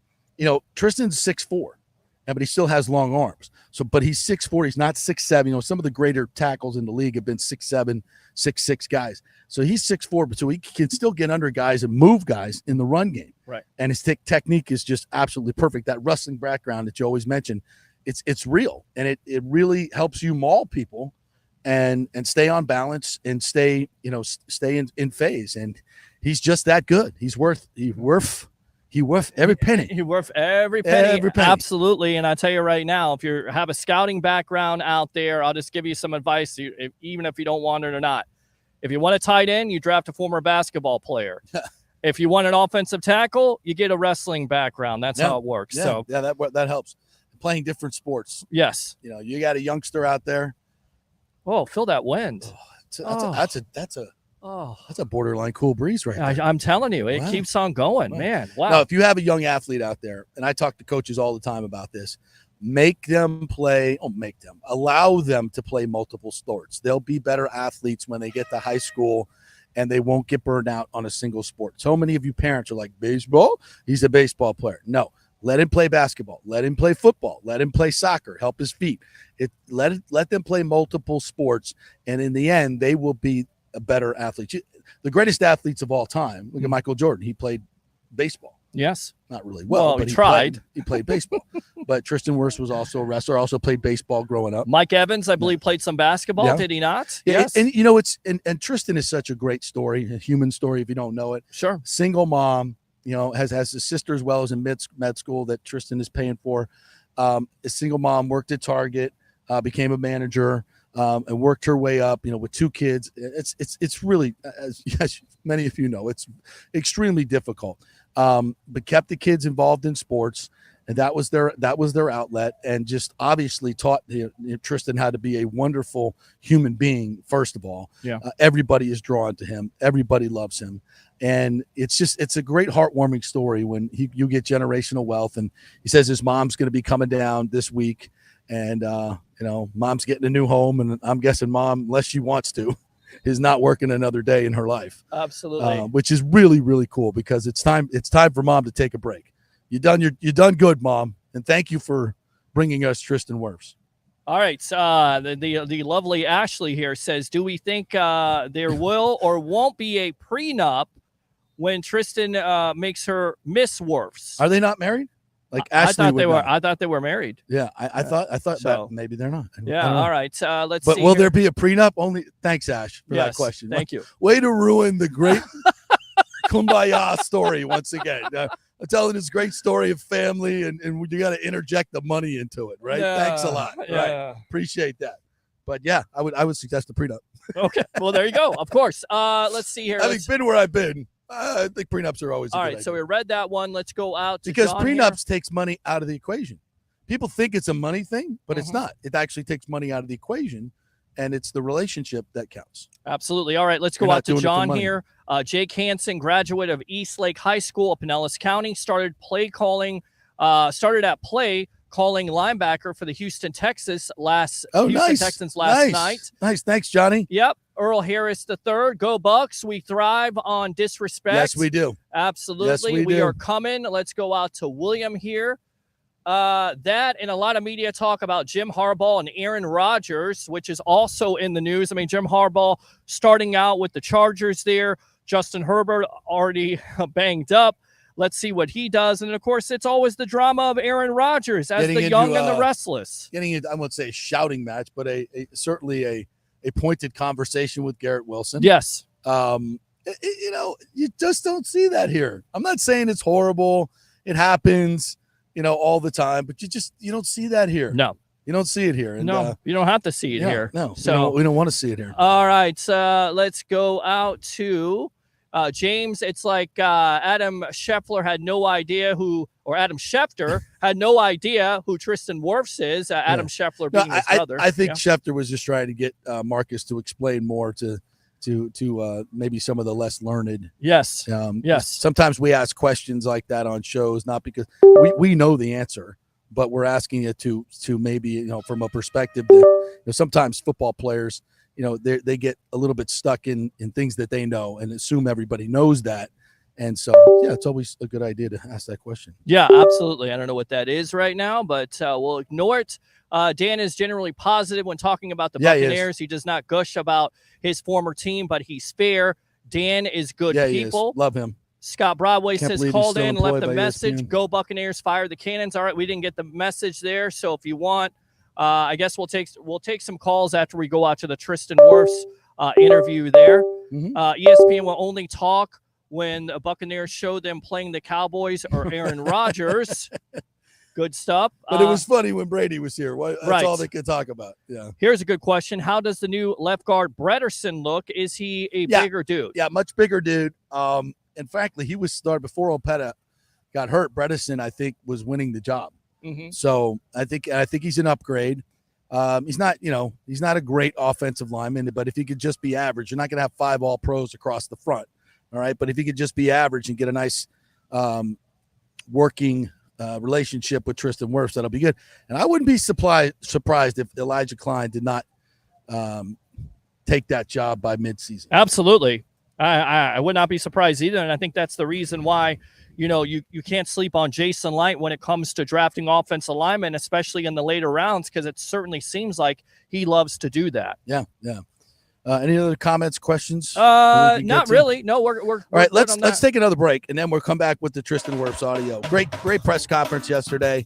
Tristan's 6'4". But he still has long arms. But he's 6'4". He's not 6'7". Some of the greater tackles in the league have been 6'7", 6'6" guys. So he's 6'4", but so he can still get under guys and move guys in the run game. Right. And his technique is just absolutely perfect. That wrestling background that you always mention, it's real, and it really helps you maul people and stay on balance and stay in phase. And he's just that good. He's worth every penny. He worth every penny. Absolutely. And I tell you right now, if you have a scouting background out there, I'll just give you some advice, even if you don't want it or not. If you want a tight end, you draft a former basketball player. If you want an offensive tackle, you get a wrestling background. That's how it works. So that helps. Playing different sports. Yes. You got a youngster out there. Oh, feel that wind. That's a borderline cool breeze right there. I'm telling you, it keeps on going, man. Wow. Now, if you have a young athlete out there, and I talk to coaches all the time about this, allow them to play multiple sports. They'll be better athletes when they get to high school, and they won't get burned out on a single sport. So many of you parents are like, baseball? He's a baseball player. No. Let him play basketball. Let him play football. Let him play soccer. Help his feet. Let them play multiple sports, and in the end, they will be a better athlete. The greatest athletes of all time. Look at Michael Jordan. He played baseball. Yes. Not really well, but he tried. He played baseball. But Tristen Wirfs was also a wrestler, also played baseball growing up. Mike Evans, I believe, played some basketball. Yeah. Did he not? Yeah, yes. And Tristen is such a great story, a human story if you don't know it. Sure. Single mom, has a sister as well as in med school that Tristen is paying for. A single mom, worked at Target, became a manager, and worked her way up, with 2 kids. It's really, as many of you know, it's extremely difficult. But kept the kids involved in sports and that was their outlet, and just obviously taught Tristen how to be a wonderful human being. First of all, everybody is drawn to him, everybody loves him, and it's a great heartwarming story when you get generational wealth. And he says his mom's going to be coming down this week, and mom's getting a new home, and I'm guessing mom, unless she wants to, is not working another day in her life. Absolutely, which is really, really cool, because it's time for mom to take a break. You done good, Mom, and thank you for bringing us Tristen Wirfs. All right, the lovely Ashley here says, do we think there will or won't be a prenup when Tristen makes her Miss Wirfs? Are they not married? Like Ashley, I thought they were married. Yeah, I thought so. That maybe they're not. All right. Let's. But see will here. there be a prenup? Only. Thanks, Ash, for that question. Thank you. Way to ruin the great kumbaya story once again. I'm telling this great story of family, and you got to interject the money into it, right? Thanks a lot. Right, appreciate that. But yeah, I would suggest a prenup. Okay, well there you go. Of course. Let's see here. Having been where I've been, I think prenups are always a all good right. idea. So we read that one. Let's go out to because John prenups takes money out of the equation. People think it's a money thing, but it's not. It actually takes money out of the equation, and it's the relationship that counts. Absolutely. All right, let's go out to John here. Jake Hansen, graduate of East Lake High School up in Ellis County, started at play calling linebacker for the Houston Texans last night. Nice. Thanks, Johnny. Yep. Earl Harris III. Go Bucks. We thrive on disrespect. Yes, we do. Absolutely. Yes, we we do. are coming. Let's go out to William here. That and a lot of media talk about Jim Harbaugh and Aaron Rodgers, which is also in the news. I mean, Jim Harbaugh starting out with the Chargers there. Justin Herbert already banged up. Let's see what he does. And, of course, it's always the drama of Aaron Rodgers as the young and the restless. Getting into, I won't say a shouting match, but certainly a pointed conversation with Garrett Wilson. Yes. You just don't see that here. I'm not saying it's horrible. It happens, all the time, but you don't see that here. No. You don't see it here. And, no, you don't have to see it here. No, so we don't want to see it here. All right, let's go out to James. It's like Adam Schefter had no idea who Tristen Wirfs is. Adam Schefter being his brother. I think Schefter was just trying to get Marcus to explain more to maybe some of the less learned. Yes. Yes. Sometimes we ask questions like that on shows, not because we know the answer, but we're asking it to maybe, from a perspective that sometimes football players, they get a little bit stuck in things that they know and assume everybody knows that. And so, it's always a good idea to ask that question. Yeah, absolutely. I don't know what that is right now, but we'll ignore it. Dan is generally positive when talking about the Buccaneers. He does not gush about his former team, but he's fair. Dan is good people. Love him. Scott Broadway says called in and left a message. ESPN. Go Buccaneers, fire the cannons. All right, we didn't get the message there, so if you want, I guess we'll take some calls after we go out to the Tristen Wirfs interview there. ESPN will only talk when the Buccaneers show them playing the Cowboys or Aaron Rodgers. Good stuff. But it was funny when Brady was here. That's all they could talk about. Yeah. Here's a good question. How does the new left guard Bredesen look? Is he a bigger dude? Yeah, much bigger dude. And frankly, he was started before Opeta got hurt. Bredesen, I think, was winning the job. So I think he's an upgrade. He's not a great offensive lineman, but if he could just be average, you're not going to have 5 All-Pros across the front. All right. But if he could just be average and get a nice working relationship with Tristen Wirfs, that'll be good. And I wouldn't be surprised if Elijah Klein did not take that job by midseason. Absolutely. I would not be surprised either. And I think that's the reason why, you can't sleep on Jason Light when it comes to drafting offensive linemen, especially in the later rounds, because it certainly seems like he loves to do that. Yeah. Any other comments, questions? Not really. No, we're all right. Let's take another break, and then we'll come back with the Tristen Wirfs audio. Great press conference yesterday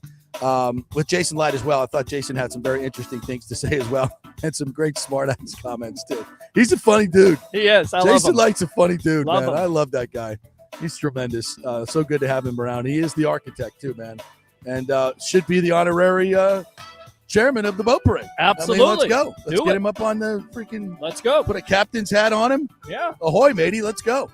with Jason Light as well. I thought Jason had some very interesting things to say as well, and some great smart-ass comments too. He's a funny dude. He is. Jason Light's a funny dude, man. I love that guy. He's tremendous. So good to have him around. He is the architect too, man, and should be the honorary chairman of the boat parade. Absolutely. I mean, let's go. Let's Do get it. him up on the freaking. Let's go. Put a captain's hat on him. Yeah. Ahoy, matey. Let's go.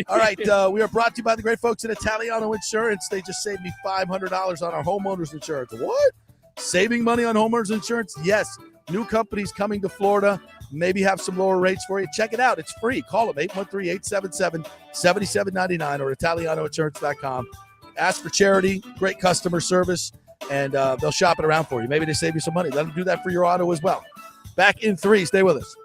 All right. We are brought to you by the great folks at Italiano Insurance. They just saved me $500 on our homeowners insurance. What? Saving money on homeowners insurance? Yes. New companies coming to Florida. Maybe have some lower rates for you. Check it out. It's free. Call them 813-877-7799 or ItalianoInsurance.com. Ask for charity. Great customer service. And they'll shop it around for you. Maybe they save you some money. Let them do that for your auto as well. Back in 3. Stay with us.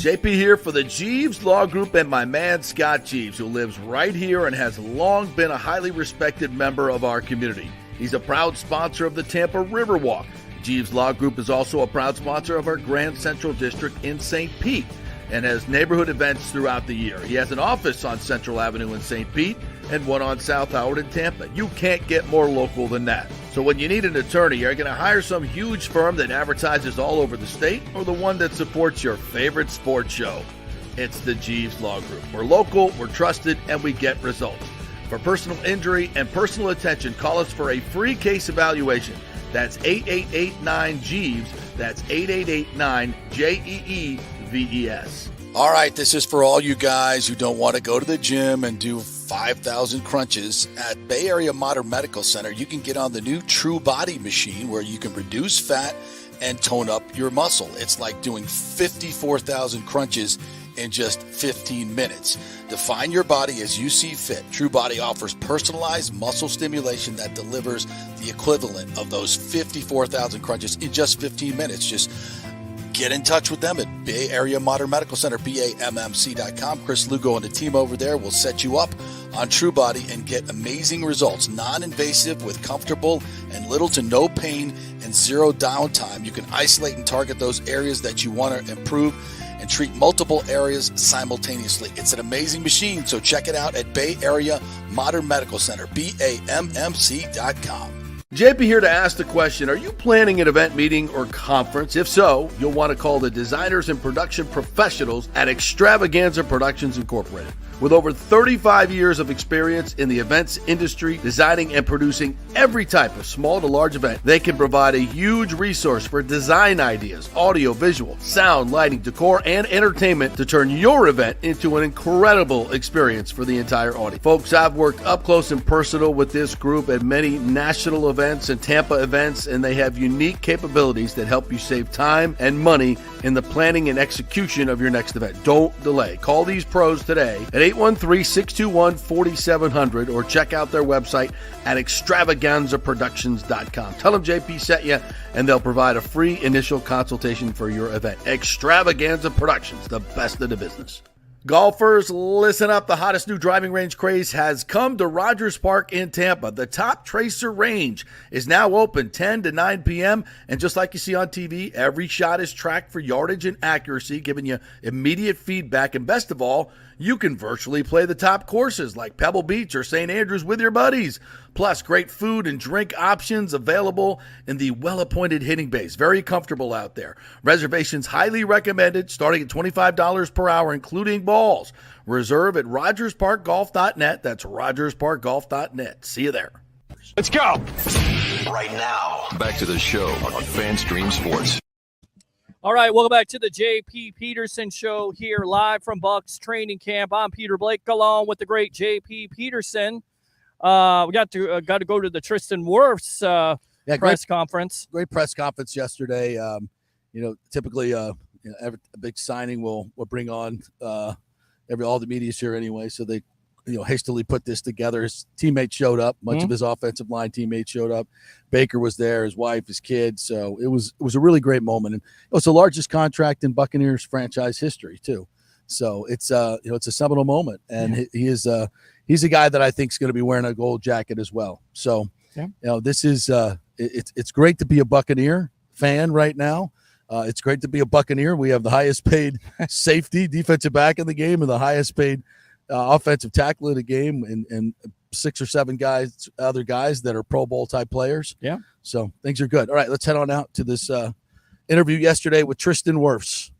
JP here for the Jeeves Law Group and my man Scott Jeeves, who lives right here and has long been a highly respected member of our community. He's a proud sponsor of the Tampa Riverwalk. Jeeves Law Group is also a proud sponsor of our Grand Central District in St. Pete and has neighborhood events throughout the year. He has an office on Central Avenue in St. Pete and one on South Howard in Tampa. You can't get more local than that. So when you need an attorney, you're going to hire some huge firm that advertises all over the state or the one that supports your favorite sports show. It's the Jeeves Law Group. We're local, we're trusted, and we get results. For personal injury and personal attention, call us for a free case evaluation. That's 8889-JEEVES. That's 8889-JEEVES. All right, this is for all you guys who don't want to go to the gym and do 5,000 crunches. At Bay Area Modern Medical Center, you can get on the new True Body machine where you can reduce fat and tone up your muscle. It's like doing 54,000 crunches in just 15 minutes. Define your body as you see fit. True Body offers personalized muscle stimulation that delivers the equivalent of those 54,000 crunches in just 15 minutes. Just get in touch with them at Bay Area Modern Medical Center, BAMMC.com. Chris Lugo and the team over there will set you up on True Body and get amazing results. Non-invasive with comfortable and little to no pain and zero downtime. You can isolate and target those areas that you want to improve and treat multiple areas simultaneously. It's an amazing machine, so check it out at Bay Area Modern Medical Center, BAMMC.com. JP here to ask the question, are you planning an event, meeting, or conference? If so, you'll want to call the designers and production professionals at Extravaganza Productions Incorporated. With over 35 years of experience in the events industry, designing and producing every type of small to large event, they can provide a huge resource for design ideas, audio, visual, sound, lighting, decor, and entertainment to turn your event into an incredible experience for the entire audience. Folks, I've worked up close and personal with this group at many national events and Tampa events, and they have unique capabilities that help you save time and money in the planning and execution of your next event. Don't delay. Call these pros today at 813-621-4700 or check out their website at extravaganzaproductions.com. Tell them JP sent you, and they'll provide a free initial consultation for your event. Extravaganza Productions, the best of the business. Golfers, listen up. The hottest new driving range craze has come to Rogers Park in Tampa. The Top Tracer range is now open 10 to 9 p.m. And just like you see on TV, every shot is tracked for yardage and accuracy, giving you immediate feedback. And best of all, you can virtually play the top courses like Pebble Beach or St. Andrews with your buddies. Plus, great food and drink options available in the well-appointed hitting bays. Very comfortable out there. Reservations highly recommended, starting at $25 per hour, including balls. Reserve at RogersParkGolf.net. That's RogersParkGolf.net. See you there. Let's go. Right now, back to the show on FanStream Sports. All right, welcome back to the JP Peterson Show here live from Bucks Training Camp. I'm Peter Blake, along with the great JP Peterson. We got to go to the Tristen Wirfs press conference. Great press conference yesterday. Typically, every big signing will bring on all the media's here anyway, so they hastily put this together. His teammates showed up. Much of his offensive line teammates showed up. Baker was there, his wife, his kids. So it was a really great moment. And it was the largest contract in Buccaneers franchise history too. So it's a seminal moment. And he's a guy that I think is going to be wearing a gold jacket as well. So, this is it's great to be a Buccaneer fan right now. It's great to be a Buccaneer. We have the highest paid safety defensive back in the game and the highest paid offensive tackle in the game, and 6 or 7 other guys that are Pro Bowl type players. Yeah. So things are good. All right, let's head on out to this interview yesterday with Tristen Wirfs.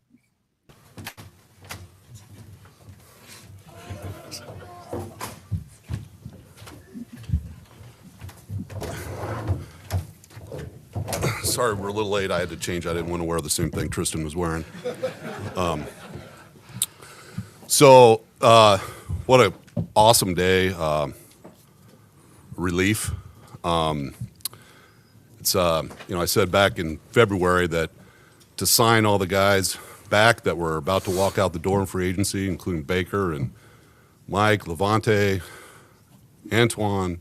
Sorry, we're a little late. I had to change. I didn't want to wear the same thing Tristen was wearing. What an awesome day. Relief. It's I said back in February that to sign all the guys back that were about to walk out the door in free agency, including Baker and Mike, Levante, Antoine,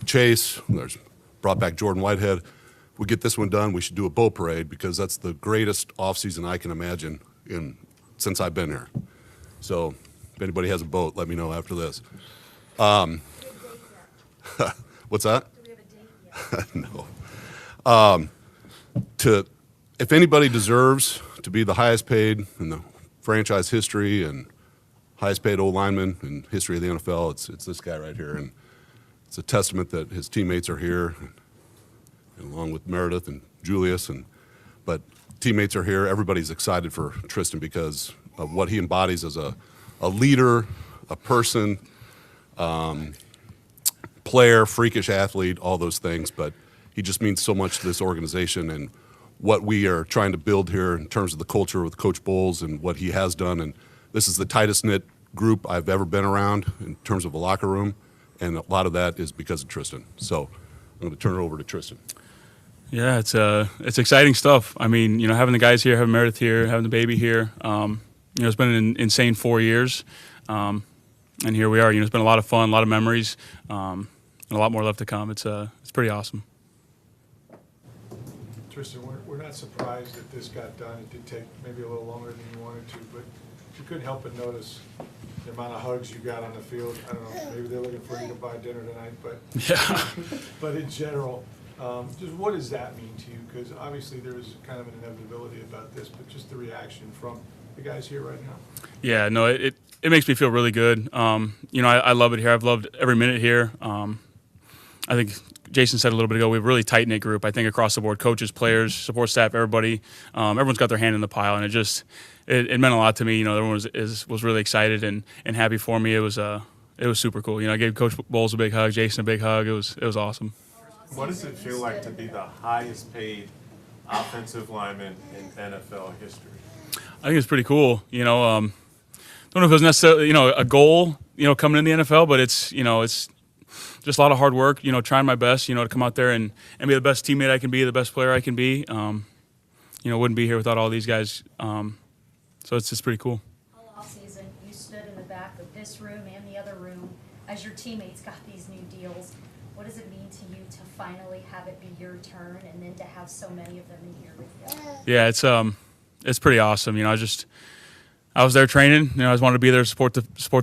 Chase. There's brought back Jordan Whitehead. We get this one done, we should do a boat parade because that's the greatest offseason I can imagine since I've been here. So if anybody has a boat, let me know after this. What's that? Do we have a date yet? No. If anybody deserves to be the highest paid in the franchise history and highest paid old lineman in history of the NFL, it's this guy right here. And it's a testament that his teammates are here, and along with Meredith and Julius. But teammates are here. Everybody's excited for Tristen because of what he embodies as a leader, a person, player, freakish athlete, all those things. But he just means so much to this organization and what we are trying to build here in terms of the culture with Coach Bowles and what he has done. And this is the tightest knit group I've ever been around in terms of a locker room. And a lot of that is because of Tristen. So I'm going to turn it over to Tristen. Yeah, it's exciting stuff. I mean, having the guys here, having Meredith here, having the baby here, it's been an insane 4 years. And here we are. It's been a lot of fun, a lot of memories, and a lot more left to come. It's pretty awesome. Tristen, we're not surprised that this got done. It did take maybe a little longer than you wanted to, but you couldn't help but notice the amount of hugs you got on the field. I don't know, maybe they're looking for you to buy dinner tonight, but yeah. But in general, just what does that mean to you? Because obviously there is kind of an inevitability about this, but just the reaction from the guys here right now. Yeah, no, it makes me feel really good. I love it here. I've loved every minute here. I think Jason said a little bit ago, we have a really tight-knit group, I think, across the board, coaches, players, support staff, everybody. Everyone's got their hand in the pile, and it meant a lot to me. Everyone was really excited and happy for me. It was super cool. I gave Coach Bowles a big hug, Jason a big hug. It was awesome. What does it feel like to be the highest paid offensive lineman in NFL history? I think it's pretty cool. Don't know if it was necessarily, a goal, coming in the NFL, but it's just a lot of hard work, trying my best, to come out there and be the best teammate I can be, the best player I can be. Wouldn't be here without all these guys. So it's just pretty cool. All offseason, you stood in the back of this room and the other room as your teammates got these new deals. What does it mean to you to finally have it be your turn and then to have so many of them in here with you? Yeah, it's pretty awesome. I was there training. I just wanted to be there to support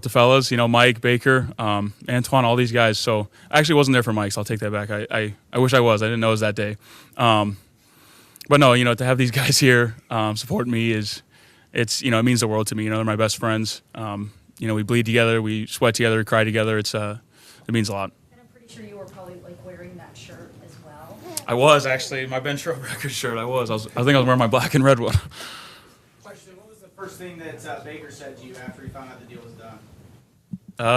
the fellas. Mike, Baker, Antoine, all these guys. So I actually wasn't there for Mike, so I'll take that back. I wish I was. I didn't know it was that day. But no, to have these guys here support me it means the world to me. They're my best friends. We bleed together, we sweat together, we cry together. It means a lot. And I'm pretty sure you were probably wearing that shirt as well. I was actually my bench row record shirt. I think I was wearing my black and red one. First thing that Baker said to you after he found out the deal was done?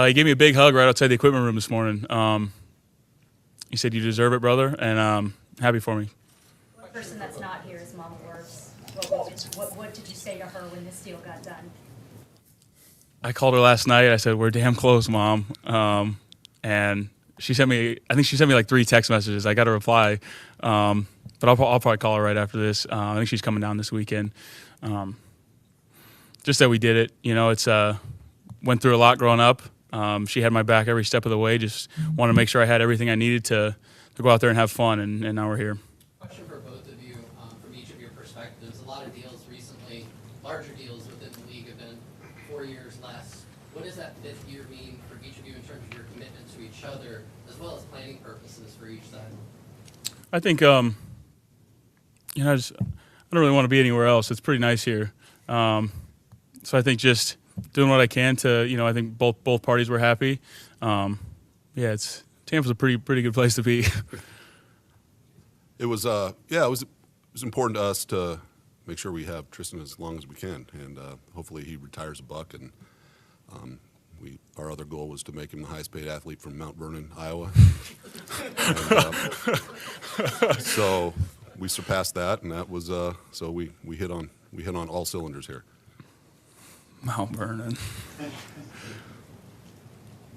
He gave me a big hug right outside the equipment room this morning. He said, "You deserve it, brother," and happy for me. One person that's not here is Mama Works. What did you say to her when this deal got done? I called her last night. I said, "We're damn close, Mom," and she sent me. I think she sent me like 3 text messages. I got a reply, but I'll probably call her right after this. I think she's coming down this weekend. Just that we did it, it's went through a lot growing up. She had my back every step of the way. Just wanted to make sure I had everything I needed to go out there and have fun, and now we're here. Question for both of you, from each of your perspectives. A lot of deals recently, larger deals within the league have been 4 years less. What does that 5th year mean for each of you in terms of your commitment to each other, as well as planning purposes for each side? I think, I don't really want to be anywhere else. It's pretty nice here. So I think just doing what I can to, I think both parties were happy. Tampa's a pretty good place to be. It was important to us to make sure we have Tristen as long as we can, and hopefully he retires a buck. And our other goal was to make him the highest paid athlete from Mount Vernon, Iowa. So we surpassed that, and that was so we hit on all cylinders here. Mount Vernon.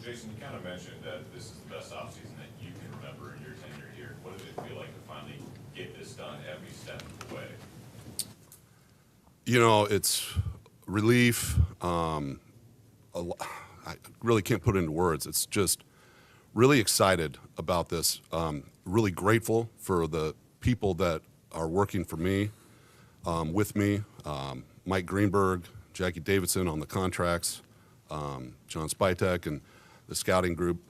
Jason, you kind of mentioned that this is the best offseason that you can remember in your tenure here. What did it feel like to finally get this done every step of the way? You know, it's relief. I really can't put it into words. It's just really excited about this. Really grateful for the people that are working for me, with me. Mike Greenberg, Jackie Davidson on the contracts, John Spytek, and the scouting group.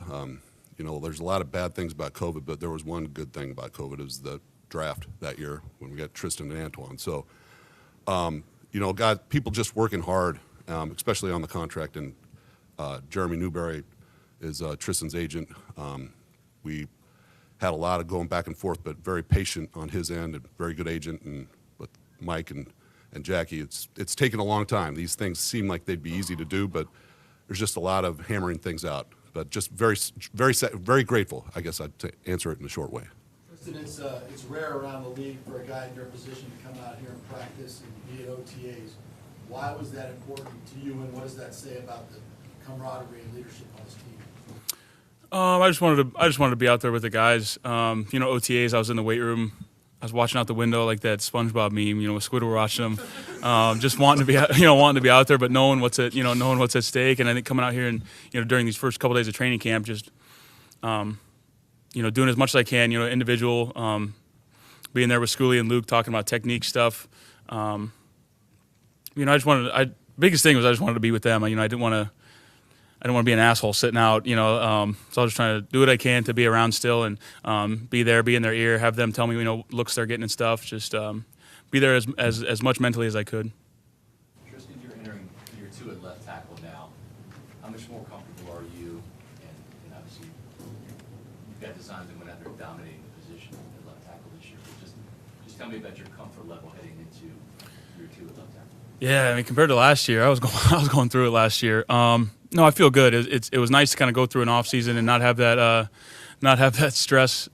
You know, there's a lot of bad things about COVID, but there was one good thing about COVID. It was the draft that year when we got Tristen and Antoine. So, you know, got people just working hard, especially on the contract. And Jeremy Newberry is Tristan's agent. We had a lot of going back and forth, but very patient on his end, and very good agent. And with Mike and Jackie, it's taken a long time. These things seem like they'd be easy to do, but there's just a lot of hammering things out. But just very grateful, I guess, to answer it in a short way. Tristen, it's rare around the league for a guy in your position to come out here and practice and be at OTAs. Why was that important to you, and what does that say about the camaraderie and leadership on this team? I just wanted to be out there with the guys. You know, OTAs. I was in the weight room. I was watching out the window like that SpongeBob meme. You know, with Squidward watching them, just wanting to be, wanting to be out there, but knowing what's at stake. And I think coming out here and during these first couple days of training camp, just doing as much as I can. Individual, being there with Schooley and Luke talking about technique stuff. Biggest thing was I just wanted to be with them. I didn't want to be an asshole sitting out, so I was just trying to do what I can to be around still and be there, be in their ear, have them tell me, looks they're getting and stuff. Just be there as much mentally as I could. Tristen, you're entering year 2 at left tackle now. How much more comfortable are you? And obviously, you've got designs that went out there dominating the position at left tackle this year. But just tell me about your comfort level heading into year 2 at left tackle. Yeah, compared to last year, I was going through it last year. No, I feel good. It was nice to kind of go through an off season and not have that stress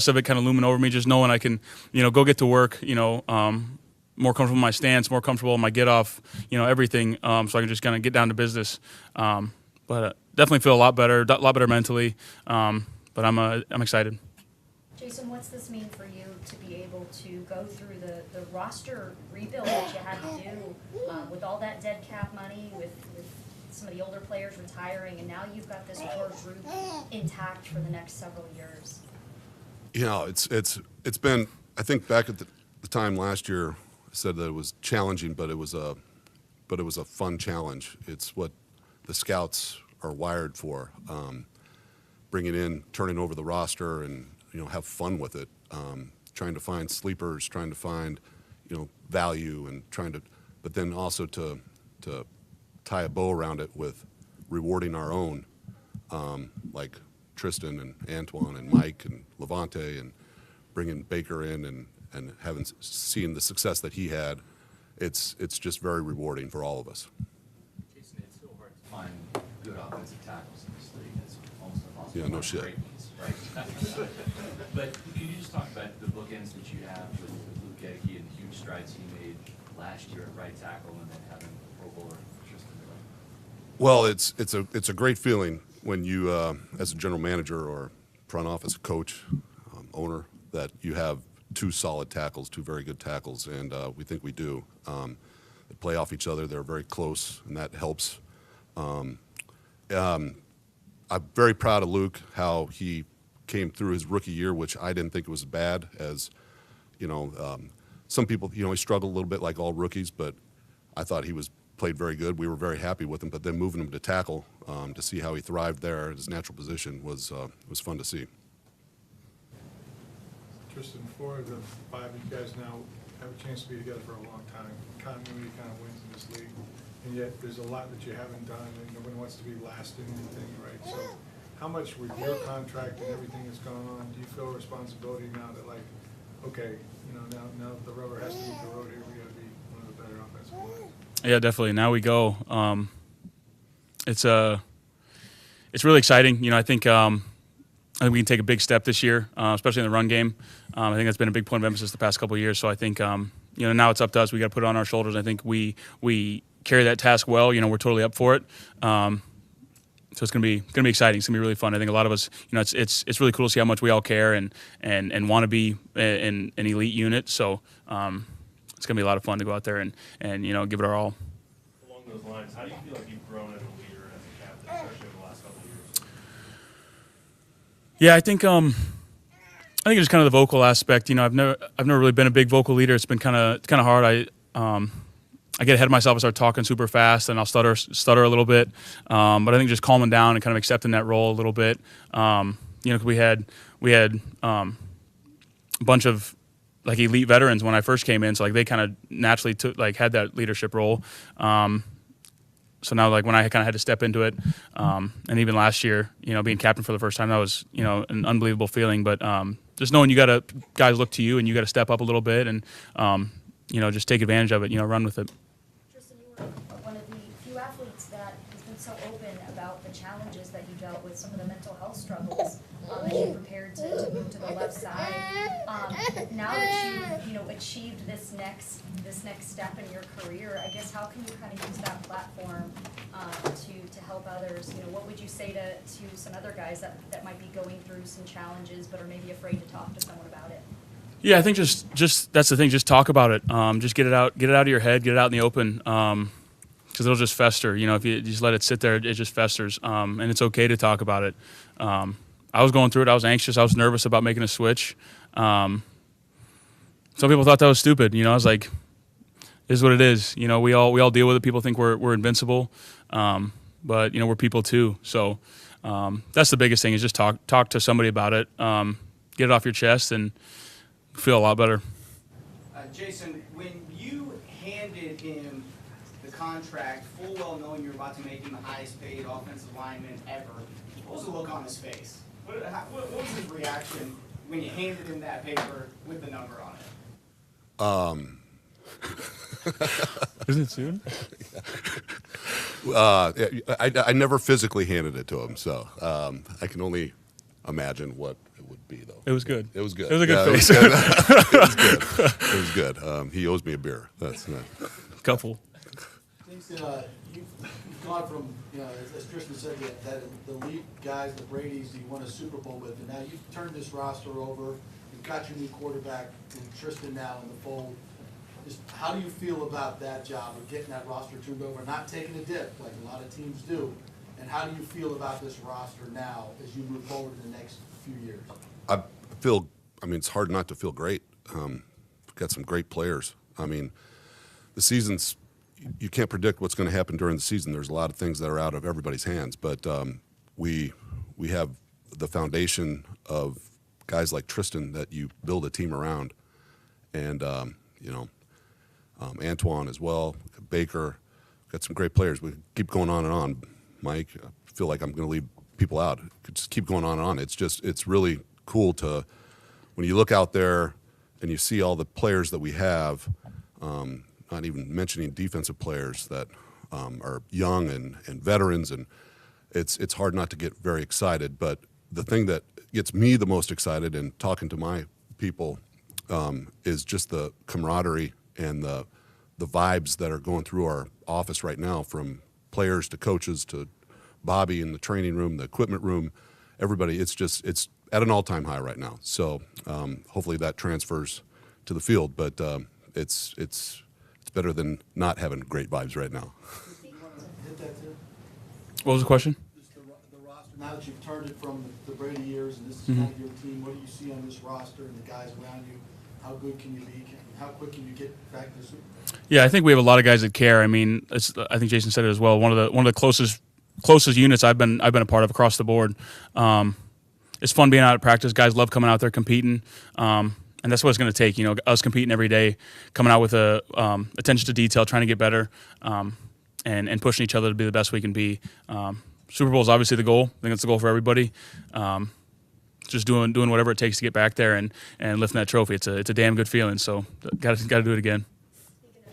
of it kind of looming over me. Just knowing I can, go get to work. More comfortable in my stance, more comfortable in my get off. Everything. So I can just kind of get down to business. But definitely feel a lot better mentally. But I'm excited. Jason, what's this mean for you to be able to go through the roster rebuild that you had to do with all that dead cap money, with some of the older players retiring, and now you've got this core group intact for the next several years? It's been, I think back at the time last year, I said that it was challenging, but it was a fun challenge. It's what the scouts are wired for. Bringing in, turning over the roster, and have fun with it. Trying to find sleepers, trying to find value, and but then also to tie a bow around it with rewarding our own, like Tristen and Antoine and Mike and Levante, and bringing Baker in and having seen the success that he had. It's just very rewarding for all of us. Jason, it's so hard to find good offensive tackles in this league. It's almost impossible. Yeah, no shit. Great ones, right? But can you just talk about the bookends that you have with Luke Gedeke and the huge strides he made last year at right tackle, and then having a Pro Bowler Tristen? Well, it's a great feeling when you, as a general manager or front office coach, owner, that you have 2 solid tackles, 2 very good tackles, and we think we do. They play off each other. They're very close, and that helps. I'm very proud of Luke, how he came through his rookie year, which I didn't think was bad. As some people, he struggled a little bit like all rookies, but I thought he played very good. We were very happy with him, but then moving him to tackle to see how he thrived there at his natural position was fun to see. Tristen, 4 of the 5 of you guys now have a chance to be together for a long time. Continuity kind of wins in this league, and yet there's a lot that you haven't done, and nobody wants to be last in anything, right? So how much with your contract and everything that's going on, do you feel responsibility now that, like, okay, now the rubber has to meet the road here, we got to be one of the better offensive lines? Yeah, definitely. Now we go. It's really exciting. I think we can take a big step this year, especially in the run game. I think that's been a big point of emphasis the past couple of years. So I think now it's up to us. We got to put it on our shoulders. I think we carry that task well. We're totally up for it. So it's gonna be exciting. It's gonna be really fun. I think a lot of us, it's really cool to see how much we all care and want to be an elite unit. So it's gonna be a lot of fun to go out there and give it our all. Along those lines, how do you feel like you've grown as a leader and as a captain, especially over the last couple of years? Yeah, I think it's kind of the vocal aspect. I've never really been a big vocal leader. It's been kind of hard. I get ahead of myself and start talking super fast, and I'll stutter a little bit. But I think just calming down and kind of accepting that role a little bit. 'Cause we had a bunch of like elite veterans when I first came in, so like they kind of naturally had that leadership role. So now like when I kind of had to step into it, and even last year, being captain for the first time, that was an unbelievable feeling. But just knowing guys look to you and you got to step up a little bit and just take advantage of it, run with it. Tristen, you were one of the few athletes that has been so open about the challenges that you dealt with, some of the mental health struggles as you prepared to move to the left side. Now that you've achieved this next step in your career, I guess how can you kind of use that platform to help others? What would you say to some other guys that might be going through some challenges but are maybe afraid to talk to someone about it? Yeah, I think just that's the thing. Just talk about it. Just get it out of your head. Get it out in the open. Because it'll just fester. If you just let it sit there, it just festers. And it's okay to talk about it. I was going through it. I was anxious. I was nervous about making a switch. Some people thought that was stupid. I was like, "This is what it is." We all deal with it. People think we're invincible, but we're people too. So that's the biggest thing is just talk to somebody about it. Get it off your chest and feel a lot better. Jason, when you handed him the contract, full well knowing you were about to make him the highest paid offensive lineman ever, what was the look on his face? What was his reaction when you handed him that paper with the number on it? Isn't it soon? I never physically handed it to him, so I can only imagine what it would be, though. It was good. It was good. It was a good face. It was good. It was good. He owes me a beer. That's not. Couple. You've gone from, as Tristen said, that the elite guys, the Bradys, you won a Super Bowl with, and now you've turned this roster over. You've got your new quarterback, and Tristen now in the fold. Just how do you feel about that job of getting that roster turned over, not taking a dip like a lot of teams do? And how do you feel about this roster now as you move forward in the next few years? It's hard not to feel great. We've got some great players. The season's, you can't predict what's going to happen during the season. There's a lot of things that are out of everybody's hands, but we have the foundation of guys like Tristen that you build a team around, and Antoine as well, Baker, got some great players. We keep going on and on. Mike, I feel like I'm going to leave people out. Could just keep going on and on. It's really cool to, when you look out there and you see all the players that we have, not even mentioning defensive players that are young and veterans, and it's hard not to get very excited. But the thing that gets me the most excited in talking to my people is just the camaraderie and the vibes that are going through our office right now, from players to coaches to Bobby in the training room, the equipment room, everybody. It's at an all-time high right now. So hopefully that transfers to the field, but it's better than not having great vibes right now. Hit that too? What was the question? Just the roster. Now that you've turned it from the Brady years and this is kind of your team, what do you see on this roster and the guys around you? How good can you be? How quick can you get back to the Super Bowl? Yeah, I think we have a lot of guys that care. I think Jason said it as well. One of the closest units I've been a part of across the board. It's fun being out at practice. Guys love coming out there competing, and that's what it's going to take. Us competing every day, coming out with attention to detail, trying to get better, and pushing each other to be the best we can be. Super Bowl is obviously the goal. I think that's the goal for everybody. Just doing whatever it takes to get back there and lifting that trophy. It's a damn good feeling. So got to do it again.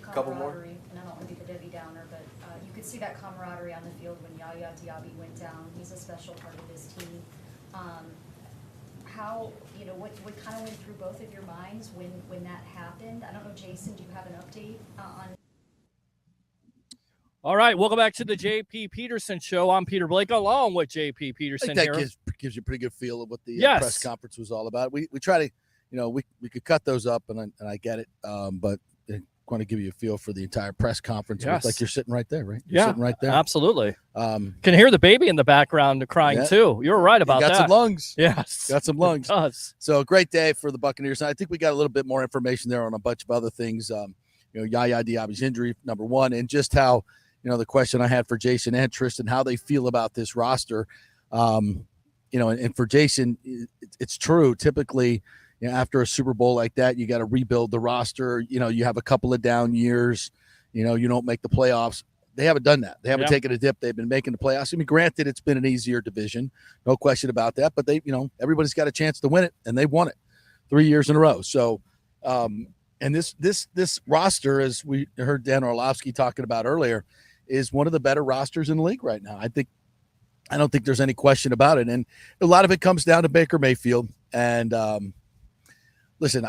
A couple more. And I don't want to be the Debbie Downer, but you could see that camaraderie on the field when Yaya Diaby went down. He's a special part of this team. how, what kind of went through both of your minds when that happened? I don't know, Jason, do you have an update on? All right, welcome back to the JP Peterson Show. I'm Peter Blake, along with JP Peterson. I think here. that gives you a pretty good feel of what the Yes. press conference was all about. We try to, we could cut those up, and I get it, but I want to give you a feel for the entire press conference. Yes. Like you're sitting right there, right? You're sitting right there. Absolutely. Can hear the baby in the background crying too. You're right about got that. Some lungs. Yes, got some lungs. It does. So a great day for the Buccaneers. I think we got a little bit more information there on a bunch of other things. Yaya Diaby's injury, number one, and just how, the question I had for Jason and Tristen, how they feel about this roster. And for Jason, it's true. Typically, after a Super Bowl like that, you got to rebuild the roster. You have a couple of down years. You don't make the playoffs. They haven't done that. They haven't taken a dip. They've been making the playoffs. I mean, granted, it's been an easier division, no question about that. But they, everybody's got a chance to win it, and they've won it 3 years in a row. So, and this roster, as we heard Dan Orlovsky talking about earlier, is one of the better rosters in the league right now. I don't think there's any question about it. And a lot of it comes down to Baker Mayfield. And listen,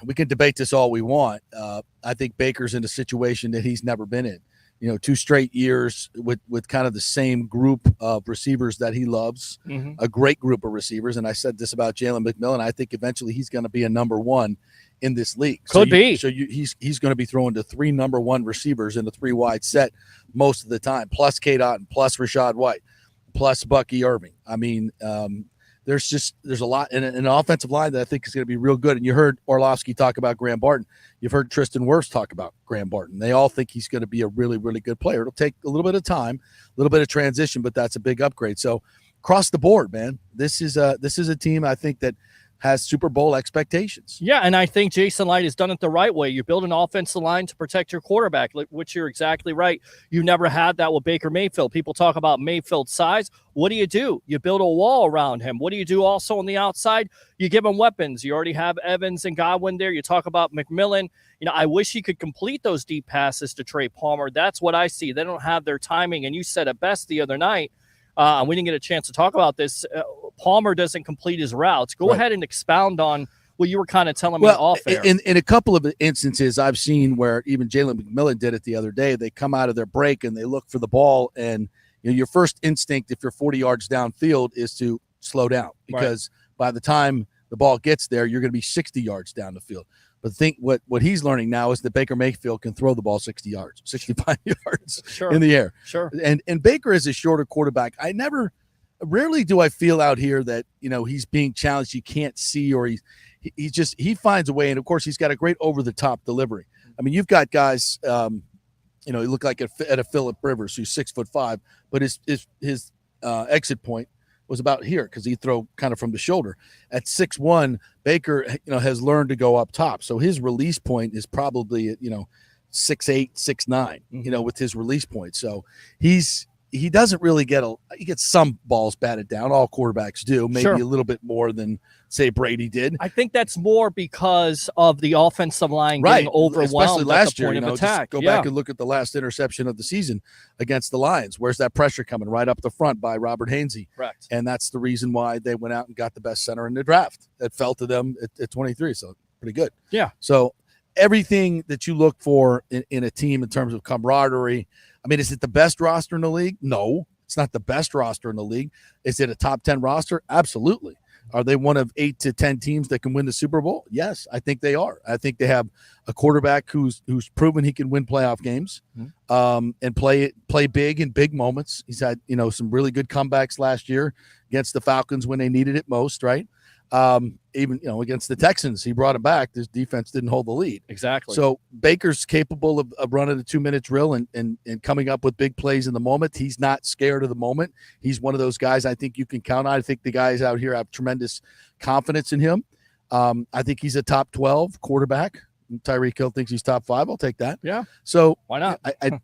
we can debate this all we want. I think Baker's in a situation that he's never been in. 2 straight years with kind of the same group of receivers that he loves, a great group of receivers. And I said this about Jalen McMillan. I think eventually he's going to be a number one in this league. Could be. He's going to be throwing to 3 number 1 receivers in a 3-wide set most of the time, plus Kate Otten, plus Rashad White, plus Bucky Irving. I mean, there's a lot in an offensive line that I think is going to be real good. And you heard Orlovsky talk about Graham Barton. You've heard Tristan Wirfs talk about Graham Barton. They all think he's going to be a really, really good player. It'll take a little bit of time, a little bit of transition, but that's a big upgrade. So across the board, man, this is a team I think that has Super Bowl expectations. Yeah, and I think Jason Light has done it the right way. You build an offensive line to protect your quarterback, which you're exactly right. You never had that with Baker Mayfield. People talk about Mayfield's size. What do? You build a wall around him. What do you do also on the outside? You give him weapons. You already have Evans and Godwin there. You talk about McMillan. I wish he could complete those deep passes to Trey Palmer. That's what I see. They don't have their timing, and you said it best the other night. We didn't get a chance to talk about this. Palmer doesn't complete his routes. Go ahead and expound on what you were kind of telling me off air. In a couple of instances I've seen where even Jalen McMillan did it the other day, they come out of their break and they look for the ball, and your first instinct if you're 40 yards downfield is to slow down, because by the time the ball gets there, you're going to be 60 yards down the field. But think what he's learning now is that Baker Mayfield can throw the ball 60 yards, 65 yards in the air. Sure. And Baker is a shorter quarterback. Rarely do I feel out here that, he's being challenged. You can't see, or he finds a way. And of course he's got a great over the top delivery. I mean, you've got guys, he looked like at a Phillip Rivers, who's 6'5", but his exit point was about here because he throw kind of from the shoulder. At 6'1", Baker, has learned to go up top. So his release point is probably, 6'8", 6'9", with his release point. So he doesn't really he gets some balls batted down. All quarterbacks do, maybe a little bit more than, say, Brady did. I think that's more because of the offensive line getting overwhelmed, especially last year. Point of attack. Just go back and look at the last interception of the season against the Lions. Where's that pressure coming? Right up the front by Robert Hainsey. Correct. And that's the reason why they went out and got the best center in the draft. That fell to them at 23, so pretty good. Yeah. So everything that you look for in a team in terms of camaraderie. I mean, is it the best roster in the league? No, it's not the best roster in the league. Is it a top 10 roster? Absolutely. Are they one of 8 to 10 teams that can win the Super Bowl? Yes, I think they are. I think they have a quarterback who's proven he can win playoff games, and play big in big moments. He's had, some really good comebacks last year against the Falcons when they needed it most, right? Even, against the Texans, he brought him back. This defense didn't hold the lead. Exactly. So Baker's capable of running a 2-minute drill and coming up with big plays in the moment. He's not scared of the moment. He's one of those guys I think you can count on. I think the guys out here have tremendous confidence in him. I think he's a top 12 quarterback. Tyreek Hill thinks he's top 5. I'll take that. Yeah. So why not?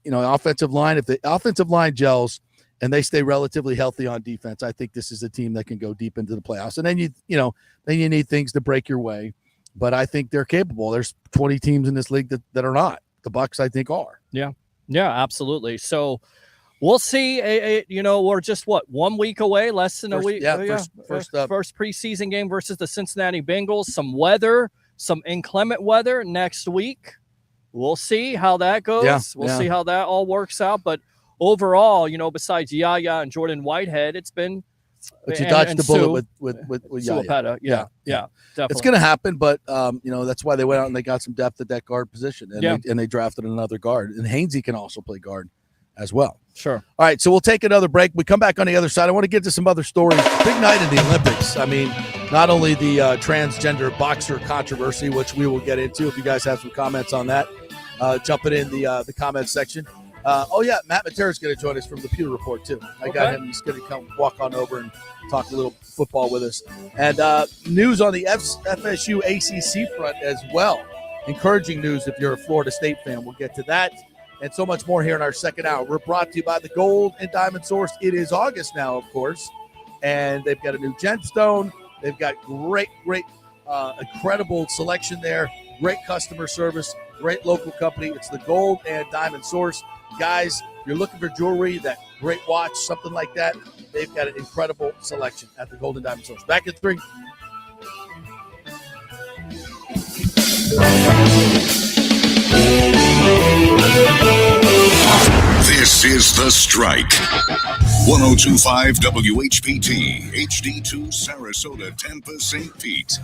Offensive line, if the offensive line gels and they stay relatively healthy on defense, I think this is a team that can go deep into the playoffs. And then you need things to break your way. But I think they're capable. There's 20 teams in this league that are not. The Bucs, I think, are. Yeah. Yeah, absolutely. So we'll see. We're just 1 week away, less than a week. First preseason game versus the Cincinnati Bengals. Some weather, some inclement weather next week. We'll see how that goes. We'll see how that all works out. But overall, besides Yaya and Jordan Whitehead, it's been. But you dodged the bullet with Yaya. Yeah, definitely. It's going to happen, but that's why they went out and they got some depth at that guard position, and they drafted another guard. And Hainsey can also play guard as well. Sure. All right, so we'll take another break. We come back on the other side. I want to get to some other stories. Big night in the Olympics. I mean, not only the transgender boxer controversy, which we will get into. If you guys have some comments on that, jump it in the comments section. Matt Matera's going to join us from the Pewter Report, too. I got him. He's going to come walk on over and talk a little football with us. And news on the FSU ACC front as well. Encouraging news if you're a Florida State fan. We'll get to that and so much more here in our second hour. We're brought to you by the Gold and Diamond Source. It is August now, of course, and they've got a new gemstone. They've got great, incredible selection there, great customer service, great local company. It's the Gold and Diamond Source. Guys, if you're looking for jewelry, that great watch, something like that, they've got an incredible selection at the Golden Diamond Source. Back at 3. This is The Strike. 102.5 WHPT, HD2 Sarasota, Tampa, St. Pete.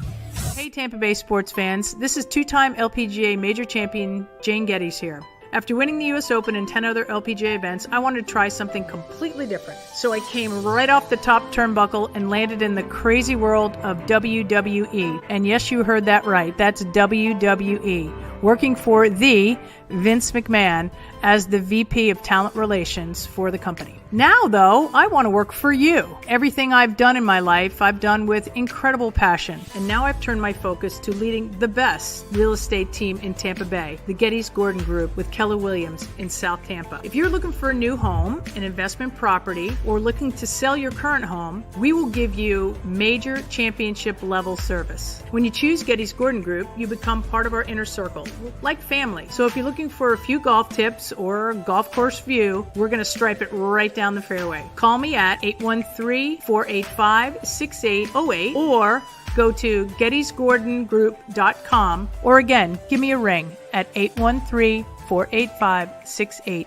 Hey Tampa Bay sports fans, this is two-time LPGA major champion Jane Geddes here. After winning the US Open and 10 other LPGA events, I wanted to try something completely different. So I came right off the top turnbuckle and landed in the crazy world of WWE. And yes, you heard that right. That's WWE. Working for the Vince McMahon as the VP of Talent Relations for the company. Now, though, I want to work for you. Everything I've done in my life, I've done with incredible passion. And now I've turned my focus to leading the best real estate team in Tampa Bay, the Geddes Gordon Group with Keller Williams in South Tampa. If you're looking for a new home, an investment property, or looking to sell your current home, we will give you major championship level service. When you choose Geddes Gordon Group, you become part of our inner circle, like family. So if you're looking for a few golf tips or a golf course view, we're going to stripe it right down the fairway. Call me at 813-485-6808 or go to gettysgordongroup.com, or again, give me a ring at 813-485-6808.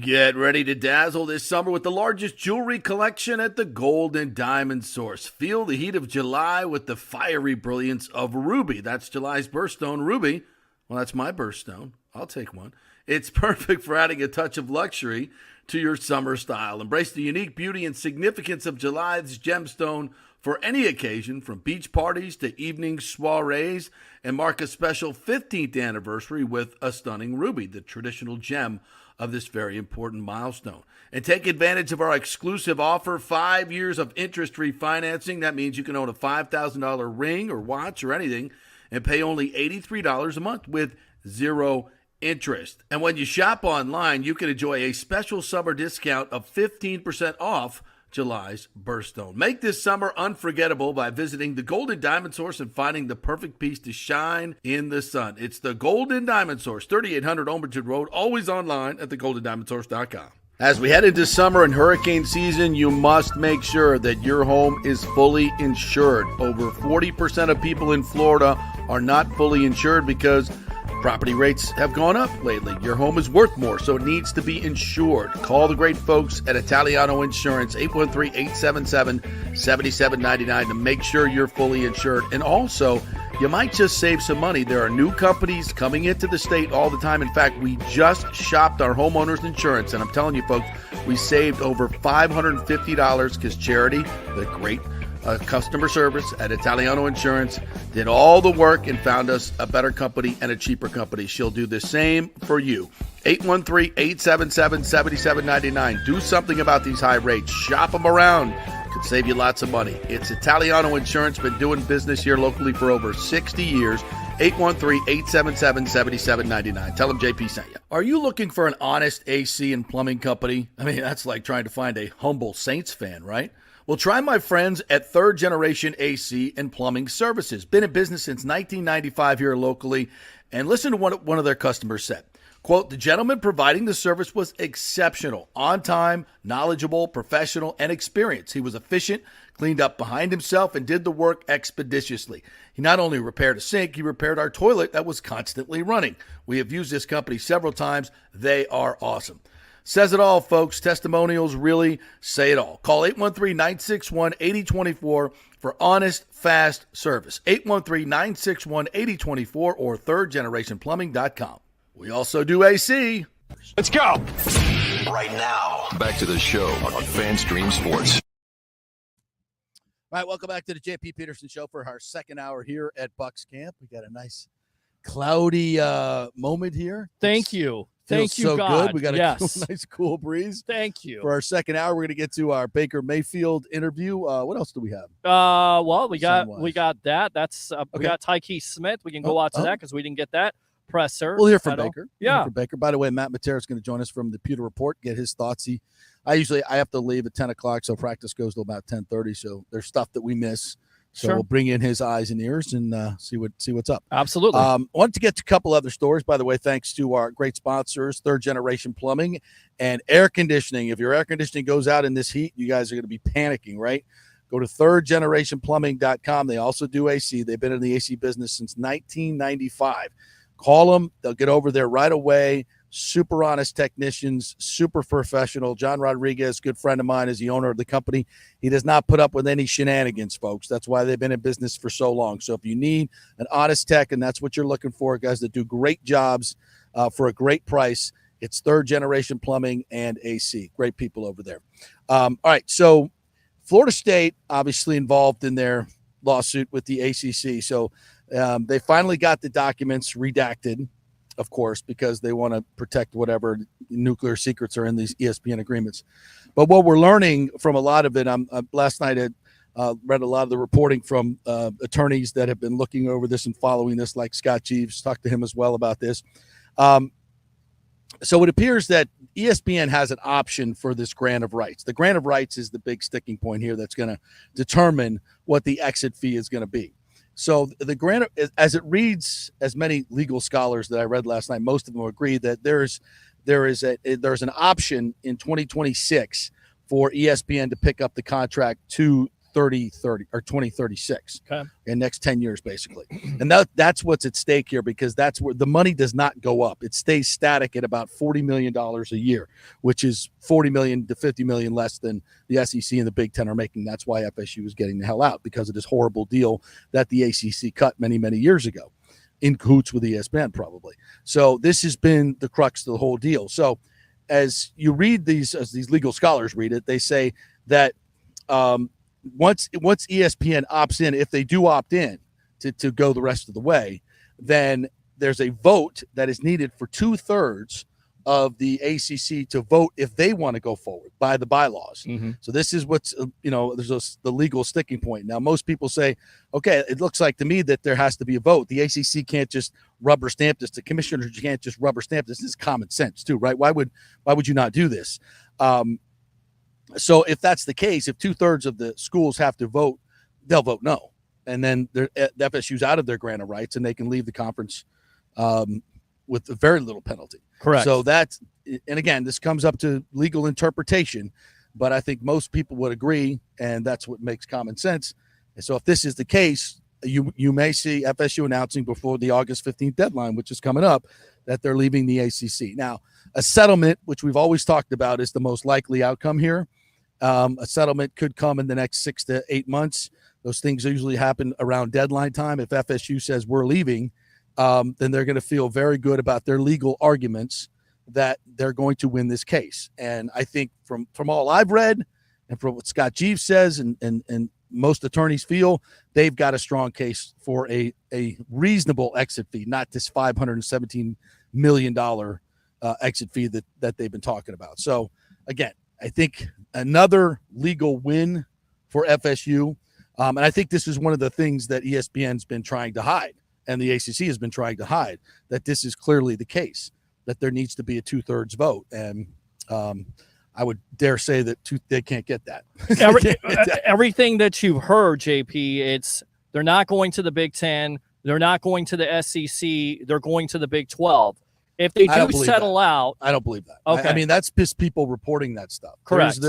Get ready to dazzle this summer with the largest jewelry collection at the Gold and Diamond Source. Feel the heat of July with the fiery brilliance of ruby. That's July's birthstone, ruby. Well, that's my birthstone. I'll take one. It's perfect for adding a touch of luxury to your summer style. Embrace the unique beauty and significance of July's gemstone for any occasion, from beach parties to evening soirees, and mark a special 15th anniversary with a stunning ruby, the traditional gem of this very important milestone. And take advantage of our exclusive offer, 5 years of interest-free financing. That means you can own a $5,000 ring or watch or anything and pay only $83 a month with zero interest. And when you shop online, you can enjoy a special summer discount of 15% off July's birthstone. Make this summer unforgettable by visiting the Golden Diamond Source and finding the perfect piece to shine in the sun. It's the Golden Diamond Source, 3800 Omerton Road, always online at thegoldendiamondsource.com. As we head into summer and hurricane season, you must make sure that your home is fully insured. Over 40% of people in Florida are not fully insured because property rates have gone up lately. Your home is worth more, so it needs to be insured. Call the great folks at Italiano Insurance, 813-877-7799 to make sure you're fully insured. And also, you might just save some money. There are new companies coming into the state all the time. In fact, we just shopped our homeowners insurance, and I'm telling you, folks, we saved over $550 because Charity, the great customer service at Italiano Insurance, did all the work and found us a better company and a cheaper company. She'll do the same for you. 813-877-7799. Do something about these high rates. Shop them around. Could save you lots of money. It's Italiano Insurance. Been doing business here locally for over 60 years. 813-877-7799. Tell them JP sent you. Are you looking for an honest AC and plumbing company? I mean, that's like trying to find a humble Saints fan, right? Well, try my friends at Third Generation AC and Plumbing Services. Been in business since 1995 here locally. And listen to what one of their customers said. Quote, the gentleman providing the service was exceptional, on time, knowledgeable, professional, and experienced. He was efficient, cleaned up behind himself, and did the work expeditiously. He not only repaired a sink, he repaired our toilet that was constantly running. We have used this company several times. They are awesome. Says it all, folks. Testimonials really say it all. Call 813-961-8024 for honest, fast service. 813-961-8024 or thirdgenerationplumbing.com. We also do AC. Let's go. Right now, back to the show on FanStream Sports. All right, welcome back to the JP Peterson Show for our second hour here at Bucks Camp. We got a nice cloudy moment here. Thank you. Feels Thank you, so God. good. We got a nice cool breeze. Thank you. For our second hour, we're going to get to our Baker Mayfield interview. What else do we have? Well, we got that. That's we Okay. got Tyke Smith. We can go out to that because we didn't get that presser. We'll hear from We'll Baker. Yeah. We'll hear from Baker. By the way, Matt Matera is going to join us from the Pewter Report, get his thoughts. I have to leave at 10 o'clock, so practice goes till about 10:30. So there's stuff that we miss. So Sure. we'll bring in his eyes and ears and see what's up. Absolutely. Wanted to get to a couple other stories, by the way, thanks to our great sponsors, Third Generation Plumbing and Air Conditioning. If your air conditioning goes out in this heat, you guys are going to be panicking, right? Go to thirdgenerationplumbing.com. They also do AC. They've been in the AC business since 1995. Call them. They'll get over there right away. Super honest technicians, super professional. John Rodriguez, good friend of mine, is the owner of the company. He does not put up with any shenanigans, folks. That's why they've been in business for so long. So if you need an honest tech, and that's what you're looking for, guys that do great jobs for a great price, it's Third Generation Plumbing and AC. Great people over there. All right, so Florida State obviously involved in their lawsuit with the ACC. So they finally got the documents redacted, of course, because they want to protect whatever nuclear secrets are in these ESPN agreements. But what we're learning from a lot of it, last night I read a lot of the reporting from attorneys that have been looking over this and following this, like Scott Jeeves, talked to him as well about this. So it appears that ESPN has an option for this grant of rights. The grant of rights is the big sticking point here that's going to determine what the exit fee is going to be. So the grant, as it reads, as many legal scholars that I read last night, most of them agree that there's an option in 2026 for ESPN to pick up the contract to 2036. Okay. In next 10 years, basically. And that's what's at stake here, because that's where the money does not go up. It stays static at about $40 million a year, which is $40 million to $50 million less than the SEC and the Big Ten are making. That's why FSU is getting the hell out, because of this horrible deal that the ACC cut many, many years ago, in cahoots with ESPN probably. So this has been the crux of the whole deal. So as you read these, as these legal scholars read it, they say that once ESPN opts in, if they do opt in to go the rest of the way, then there's a vote that is needed for 2/3 of the ACC to vote if they want to go forward by the bylaws. Mm-hmm. So this is what's, there's the legal sticking point. Now, most people say, okay, it looks like to me that there has to be a vote. The ACC can't just rubber stamp this. The commissioners can't just rubber stamp this. This is common sense too, right? Why would you not do this? So if that's the case, if 2/3 of the schools have to vote, they'll vote no. And then the FSU's out of their grant of rights and they can leave the conference with very little penalty. Correct. So that's, and again, this comes up to legal interpretation, but I think most people would agree, and that's what makes common sense. And so if this is the case, you may see FSU announcing before the August 15th deadline, which is coming up, that they're leaving the ACC. Now, a settlement, which we've always talked about, is the most likely outcome here. A settlement could come in the next 6 to 8 months. Those things usually happen around deadline time. If FSU says we're leaving, then they're going to feel very good about their legal arguments that they're going to win this case. And I think from all I've read and from what Scott Jeeves says and most attorneys feel, they've got a strong case for a reasonable exit fee, not this $517 million exit fee that they've been talking about. So again, I think another legal win for FSU. And I think this is one of the things that ESPN's been trying to hide and the ACC has been trying to hide, that this is clearly the case, that there needs to be a 2/3 vote. And I would dare say that they can't get that. Everything that you've heard, JP, they're not going to the Big Ten. They're not going to the SEC. They're going to the Big 12. If they do settle out, I don't believe that. Okay. I mean, that's just people reporting that stuff. Correct.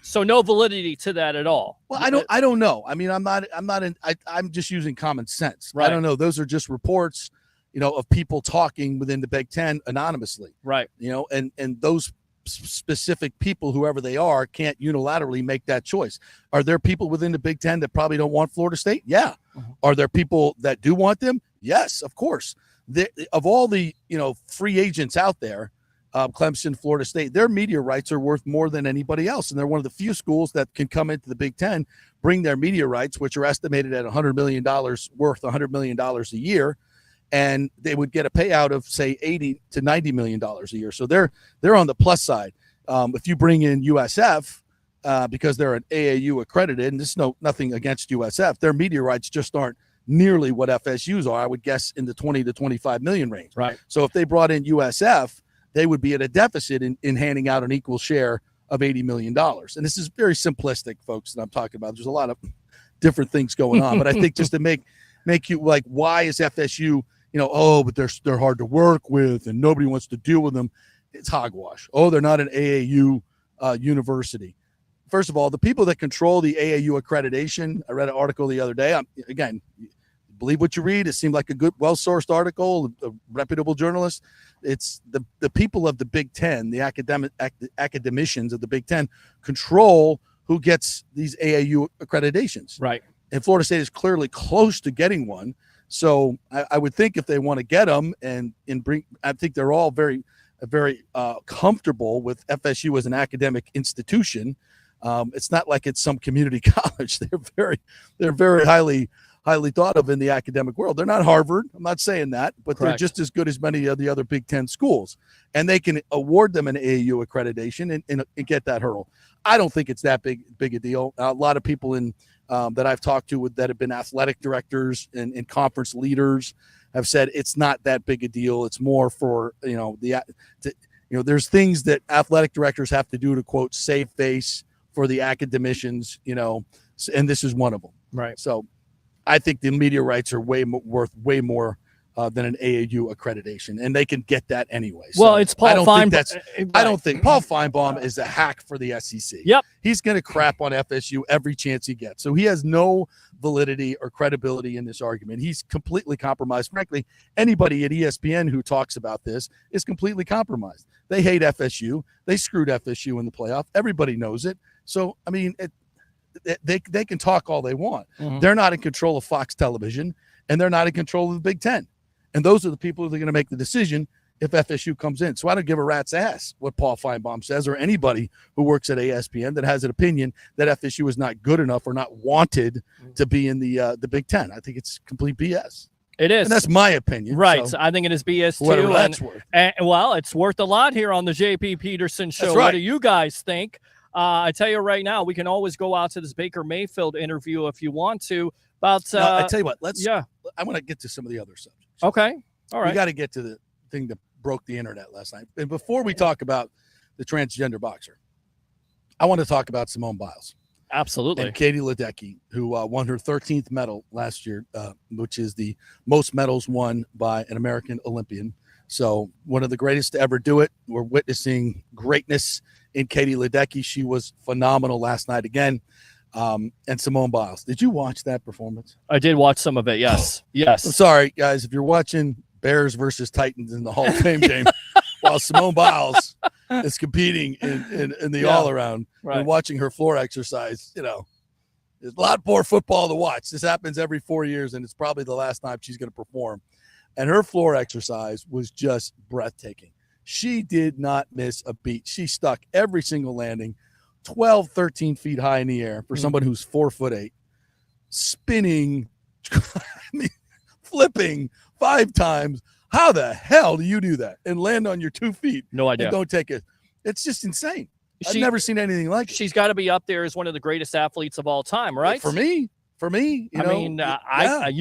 So no validity to that at all. Well, I don't know. I mean, I'm just using common sense. Right. I don't know. Those are just reports, of people talking within the Big Ten anonymously. Right. And those specific people, whoever they are, can't unilaterally make that choice. Are there people within the Big Ten that probably don't want Florida State? Yeah. Are there people that do want them? Yes, of course. Of all the free agents out there, Clemson, Florida State, their media rights are worth more than anybody else, and they're one of the few schools that can come into the Big Ten, bring their media rights, which are estimated at $100 million worth $100 million a year, and they would get a payout of say $80 to $90 million a year. So they're on the plus side. If you bring in USF, because they're an AAU accredited, and this is nothing against USF, their media rights just aren't nearly what FSU's are. I would guess in the 20 to 25 million range. Right. So if they brought in USF, they would be at a deficit in handing out an equal share of $80 million. And this is very simplistic, folks, that I'm talking about. There's a lot of different things going on, but I think just to make you like, why is FSU, but they're hard to work with and nobody wants to deal with them. It's hogwash. Oh, they're not an AAU university. First of all, the people that control the AAU accreditation, I read an article the other day. Again, believe what you read. It seemed like a good, well-sourced article, a reputable journalist. It's the people of the Big Ten, the academicians of the Big Ten, control who gets these AAU accreditations. Right. And Florida State is clearly close to getting one. So I would think if they want to get them and bring, I think they're all very comfortable with FSU as an academic institution. It's not like it's some community college. They're very highly thought of in the academic world. They're not Harvard. I'm not saying that, but Correct. They're just as good as many of the other Big Ten schools. And they can award them an AAU accreditation and get that hurdle. I don't think it's that big a deal. A lot of people that I've talked to that have been athletic directors and conference leaders have said it's not that big a deal. It's more for, there's things that athletic directors have to do to, quote, save face for the academicians, and this is one of them. Right. So I think the media rights are worth way more than an AAU accreditation, and they can get that anyway. Well, so it's Paul Feinbaum. I don't think Paul Feinbaum is a hack for the SEC. Yep. He's going to crap on FSU every chance he gets. So he has no validity or credibility in this argument. He's completely compromised. Frankly, anybody at ESPN who talks about this is completely compromised. They hate FSU. They screwed FSU in the playoff. Everybody knows it. So, I mean, they can talk all they want. Mm-hmm. They're not in control of Fox Television, and they're not in control of the Big Ten. And those are the people that are going to make the decision if FSU comes in. So I don't give a rat's ass what Paul Feinbaum says or anybody who works at ESPN that has an opinion that FSU is not good enough or not wanted to be in the Big Ten. I think it's complete BS. It is. And that's my opinion. Right. So I think it is BS too. Whatever that's worth. And, well, it's worth a lot here on the JP Peterson Show. That's right. What do you guys think? I tell you right now, we can always go out to this Baker Mayfield interview if you want to. But I tell you what, I want to get to some of the other subjects. Okay. All right. We got to get to the thing that broke the internet last night. And before we talk about the transgender boxer, I want to talk about Simone Biles. Absolutely. And Katie Ledecky, who won her 13th medal last year, which is the most medals won by an American Olympian. So one of the greatest to ever do it. We're witnessing greatness in Katie Ledecky. She was phenomenal last night again. And Simone Biles. Did you watch that performance? I did watch some of it, yes. Yes. I'm sorry, guys, if you're watching Bears versus Titans in the Hall of Fame game while Simone Biles is competing in the all-around and watching her floor exercise, there's a lot more football to watch. This happens every 4 years, and it's probably the last time she's going to perform. And her floor exercise was just breathtaking. She did not miss a beat. She stuck every single landing, 12, 13 feet high in the air for someone who's 4'8", spinning, flipping 5 times. How the hell do you do that and land on your 2 feet? No idea. And don't take it. It's just insane. I've never seen anything like it. She's got to be up there as one of the greatest athletes of all time, right? For me, you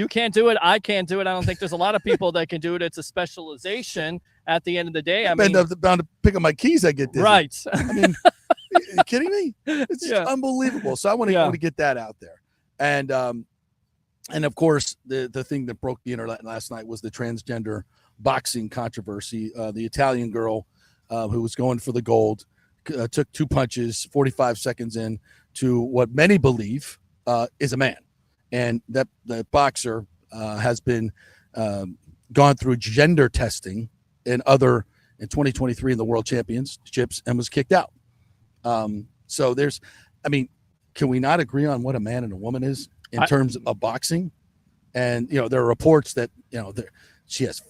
can't do it. I can't do it. I don't think there's a lot of people that can do it. It's a specialization at the end of the day. I'm bound to pick up my keys. I get dizzy. Right. I mean, are you kidding me? It's just unbelievable. So I want to get that out there. And of course, the thing that broke the internet last night was the transgender boxing controversy. The Italian girl who was going for the gold took 2 punches 45 seconds in to what many believe is a man. And that the boxer has been gone through gender testing in 2023 in the World Championships and was kicked out. So can we not agree on what a man and a woman is in terms of boxing? And, there are reports that, she has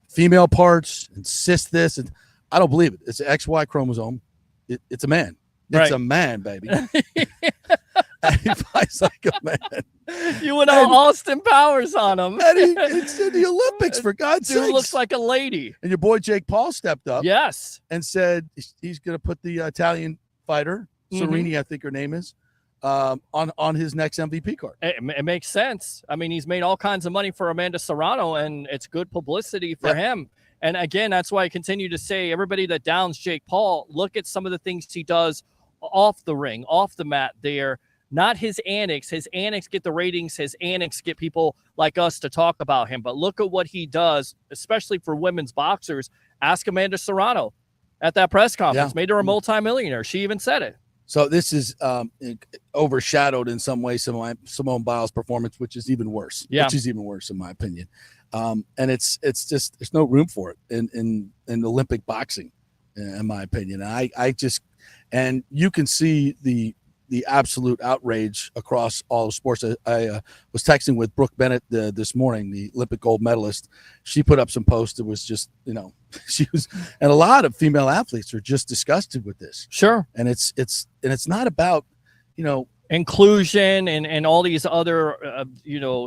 female parts and cyst this. And I don't believe it. It's an XY chromosome. It's a man. It's a man, baby. He fights like a man. You went all Austin Powers on him. And it's in the Olympics, for God's sake. Dude looks like a lady. And your boy Jake Paul stepped up. Yes. And said he's going to put the Italian fighter, Serini, I think her name is, on his next MVP card. It makes sense. I mean, he's made all kinds of money for Amanda Serrano, and it's good publicity for him. And again, that's why I continue to say, everybody that downs Jake Paul, look at some of the things he does off the ring, off the mat there. Not his antics. His antics get the ratings. His antics get people like us to talk about him. But look at what he does, especially for women's boxers. Ask Amanda Serrano at that press conference. Made her a multimillionaire. She even said it. So this is overshadowed in some way Simone Biles' performance, which is even worse. Yeah. Which is even worse, in my opinion. And it's just there's no room for it in Olympic boxing, in my opinion. And you can see the absolute outrage across all of sports. I was texting with Brooke Bennett this morning, the Olympic gold medalist. She put up some posts. It was just, she was, and a lot of female athletes are just disgusted with this. Sure. And it's not about, inclusion and all these other,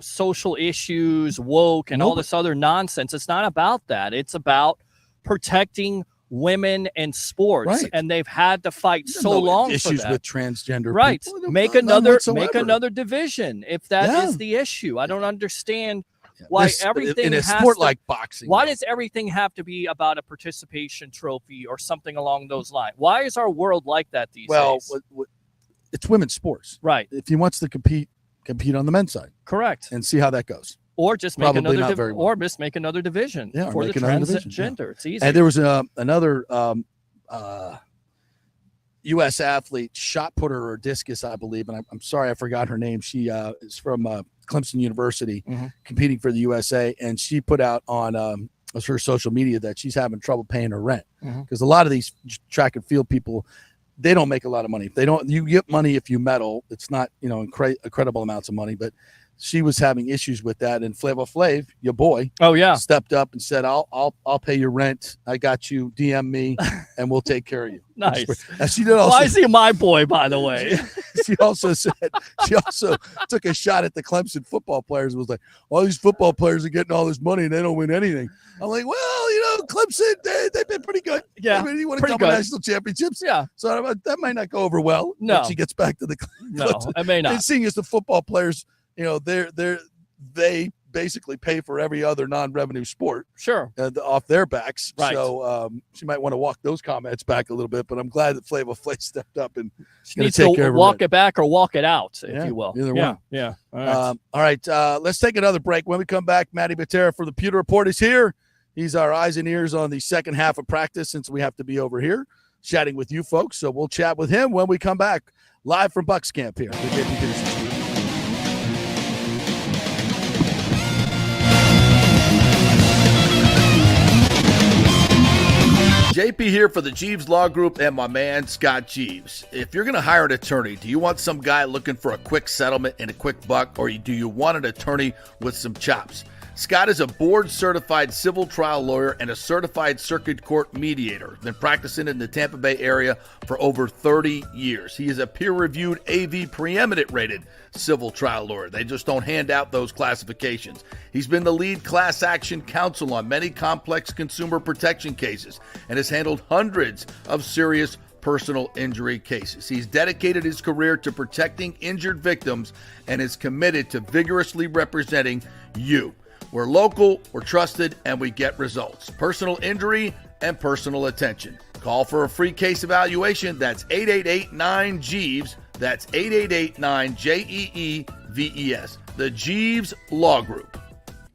social issues, woke and all this other nonsense. It's not about that. It's about protecting women and sports, right. And they've had to fight so long for issues that. with transgender right people. Make another division if that is the issue. I don't understand why everything in a has sport to, like boxing, why does everything have to be about a participation trophy or something along those lines? Why is our world like that these days? It's women's sports, right? If he wants to compete on the men's side, correct, and see how that goes. Or just make Probably another make another division for the transgender. Yeah. It's easy. And there was another U.S. athlete, shot putter or discus, I believe, and I'm sorry I forgot her name. She is from Clemson University, competing for the USA, and she put out on her social media that she's having trouble paying her rent because a lot of these track and field people, they don't make a lot of money. If they don't, you get money if you medal. It's not incredible amounts of money, but she was having issues with that, and Flavor Flav, your boy, stepped up and said, "I'll pay your rent. I got you. DM me, and we'll take care of you." Nice. And she did also. Why is he my boy, by the way? She also took a shot at the Clemson football players. And was like, all these football players are getting all this money and they don't win anything. I'm like, well, Clemson, they've been pretty good. Yeah, I mean, you want a couple national championships. Yeah. So that might not go over well. No. When she gets back to the no, it may not. And seeing as the football players, they basically pay for every other non-revenue sport, off their backs. Right. So she might want to walk those comments back a little bit. But I'm glad that Flavor Flav stepped up and she needs to walk it back or walk it out, if you will. Either one. Yeah. All right. Let's take another break. When we come back, Matty Butera from the Pewter Report is here. He's our eyes and ears on the second half of practice since we have to be over here chatting with you folks. So we'll chat with him when we come back live from Bucks Camp here. JP here for the Jeeves Law Group and my man Scott Jeeves. If you're going to hire an attorney, do you want some guy looking for a quick settlement and a quick buck, or do you want an attorney with some chops? Scott is a board-certified civil trial lawyer and a certified circuit court mediator. Been practicing in the Tampa Bay area for over 30 years. He is a peer-reviewed AV preeminent-rated civil trial lawyer. They just don't hand out those classifications. He's been the lead class action counsel on many complex consumer protection cases and has handled hundreds of serious personal injury cases. He's dedicated his career to protecting injured victims and is committed to vigorously representing you. We're local, we're trusted, and we get results. Personal injury and personal attention. Call for a free case evaluation. That's 888-9-JEEVES. That's 888-9-JEEVES. The Jeeves Law Group.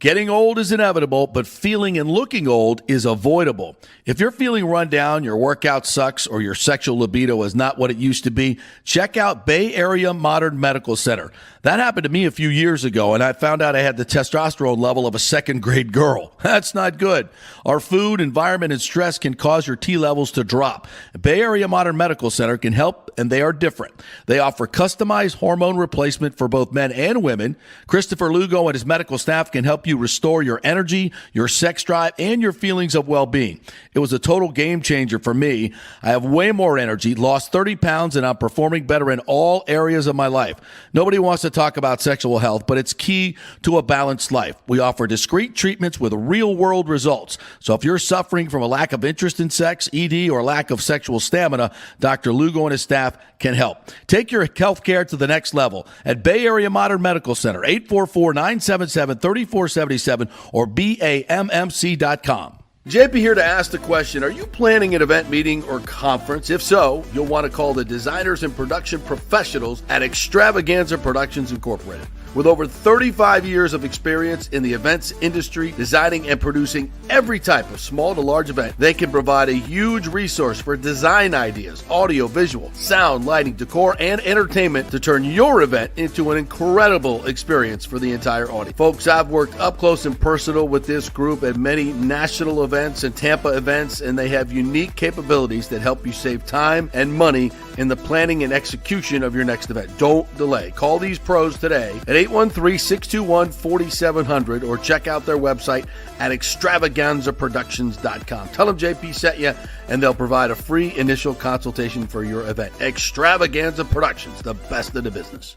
Getting old is inevitable, but feeling and looking old is avoidable. If you're feeling run down, your workout sucks, or your sexual libido is not what it used to be, check out Bay Area Modern Medical Center. That happened to me a few years ago, and I found out I had the testosterone level of a second-grade girl. That's not good. Our food, environment, and stress can cause your T levels to drop. Bay Area Modern Medical Center can help, and they are different. They offer customized hormone replacement for both men and women. Christopher Lugo and his medical staff can help you restore your energy, your sex drive, and your feelings of well-being. It was a total game changer for me. I have way more energy, lost 30 pounds, and I'm performing better in all areas of my life. Nobody wants to talk about sexual health, but it's key to a balanced life. We offer discreet treatments with real-world results. So if you're suffering from a lack of interest in sex, ED, or lack of sexual stamina, Dr. Lugo and his staff can help. Take your health care to the next level at Bay Area Modern Medical Center, 844-977-3477 or BAMMC.com. JP here to ask the question, are you planning an event, meeting, or conference? If so, you'll want to call the designers and production professionals at Extravaganza Productions Incorporated. With over 35 years of experience in the events industry, designing and producing every type of small to large event, they can provide a huge resource for design ideas, audio, visual, sound, lighting, decor, and entertainment to turn your event into an incredible experience for the entire audience. Folks, I've worked up close and personal with this group at many national events and Tampa events, and they have unique capabilities that help you save time and money in the planning and execution of your next event. Don't delay. Call these pros today at 813-621-4700 or check out their website at extravaganzaproductions.com. Tell them JP sent you, and they'll provide a free initial consultation for your event. Extravaganza Productions, the best in the business.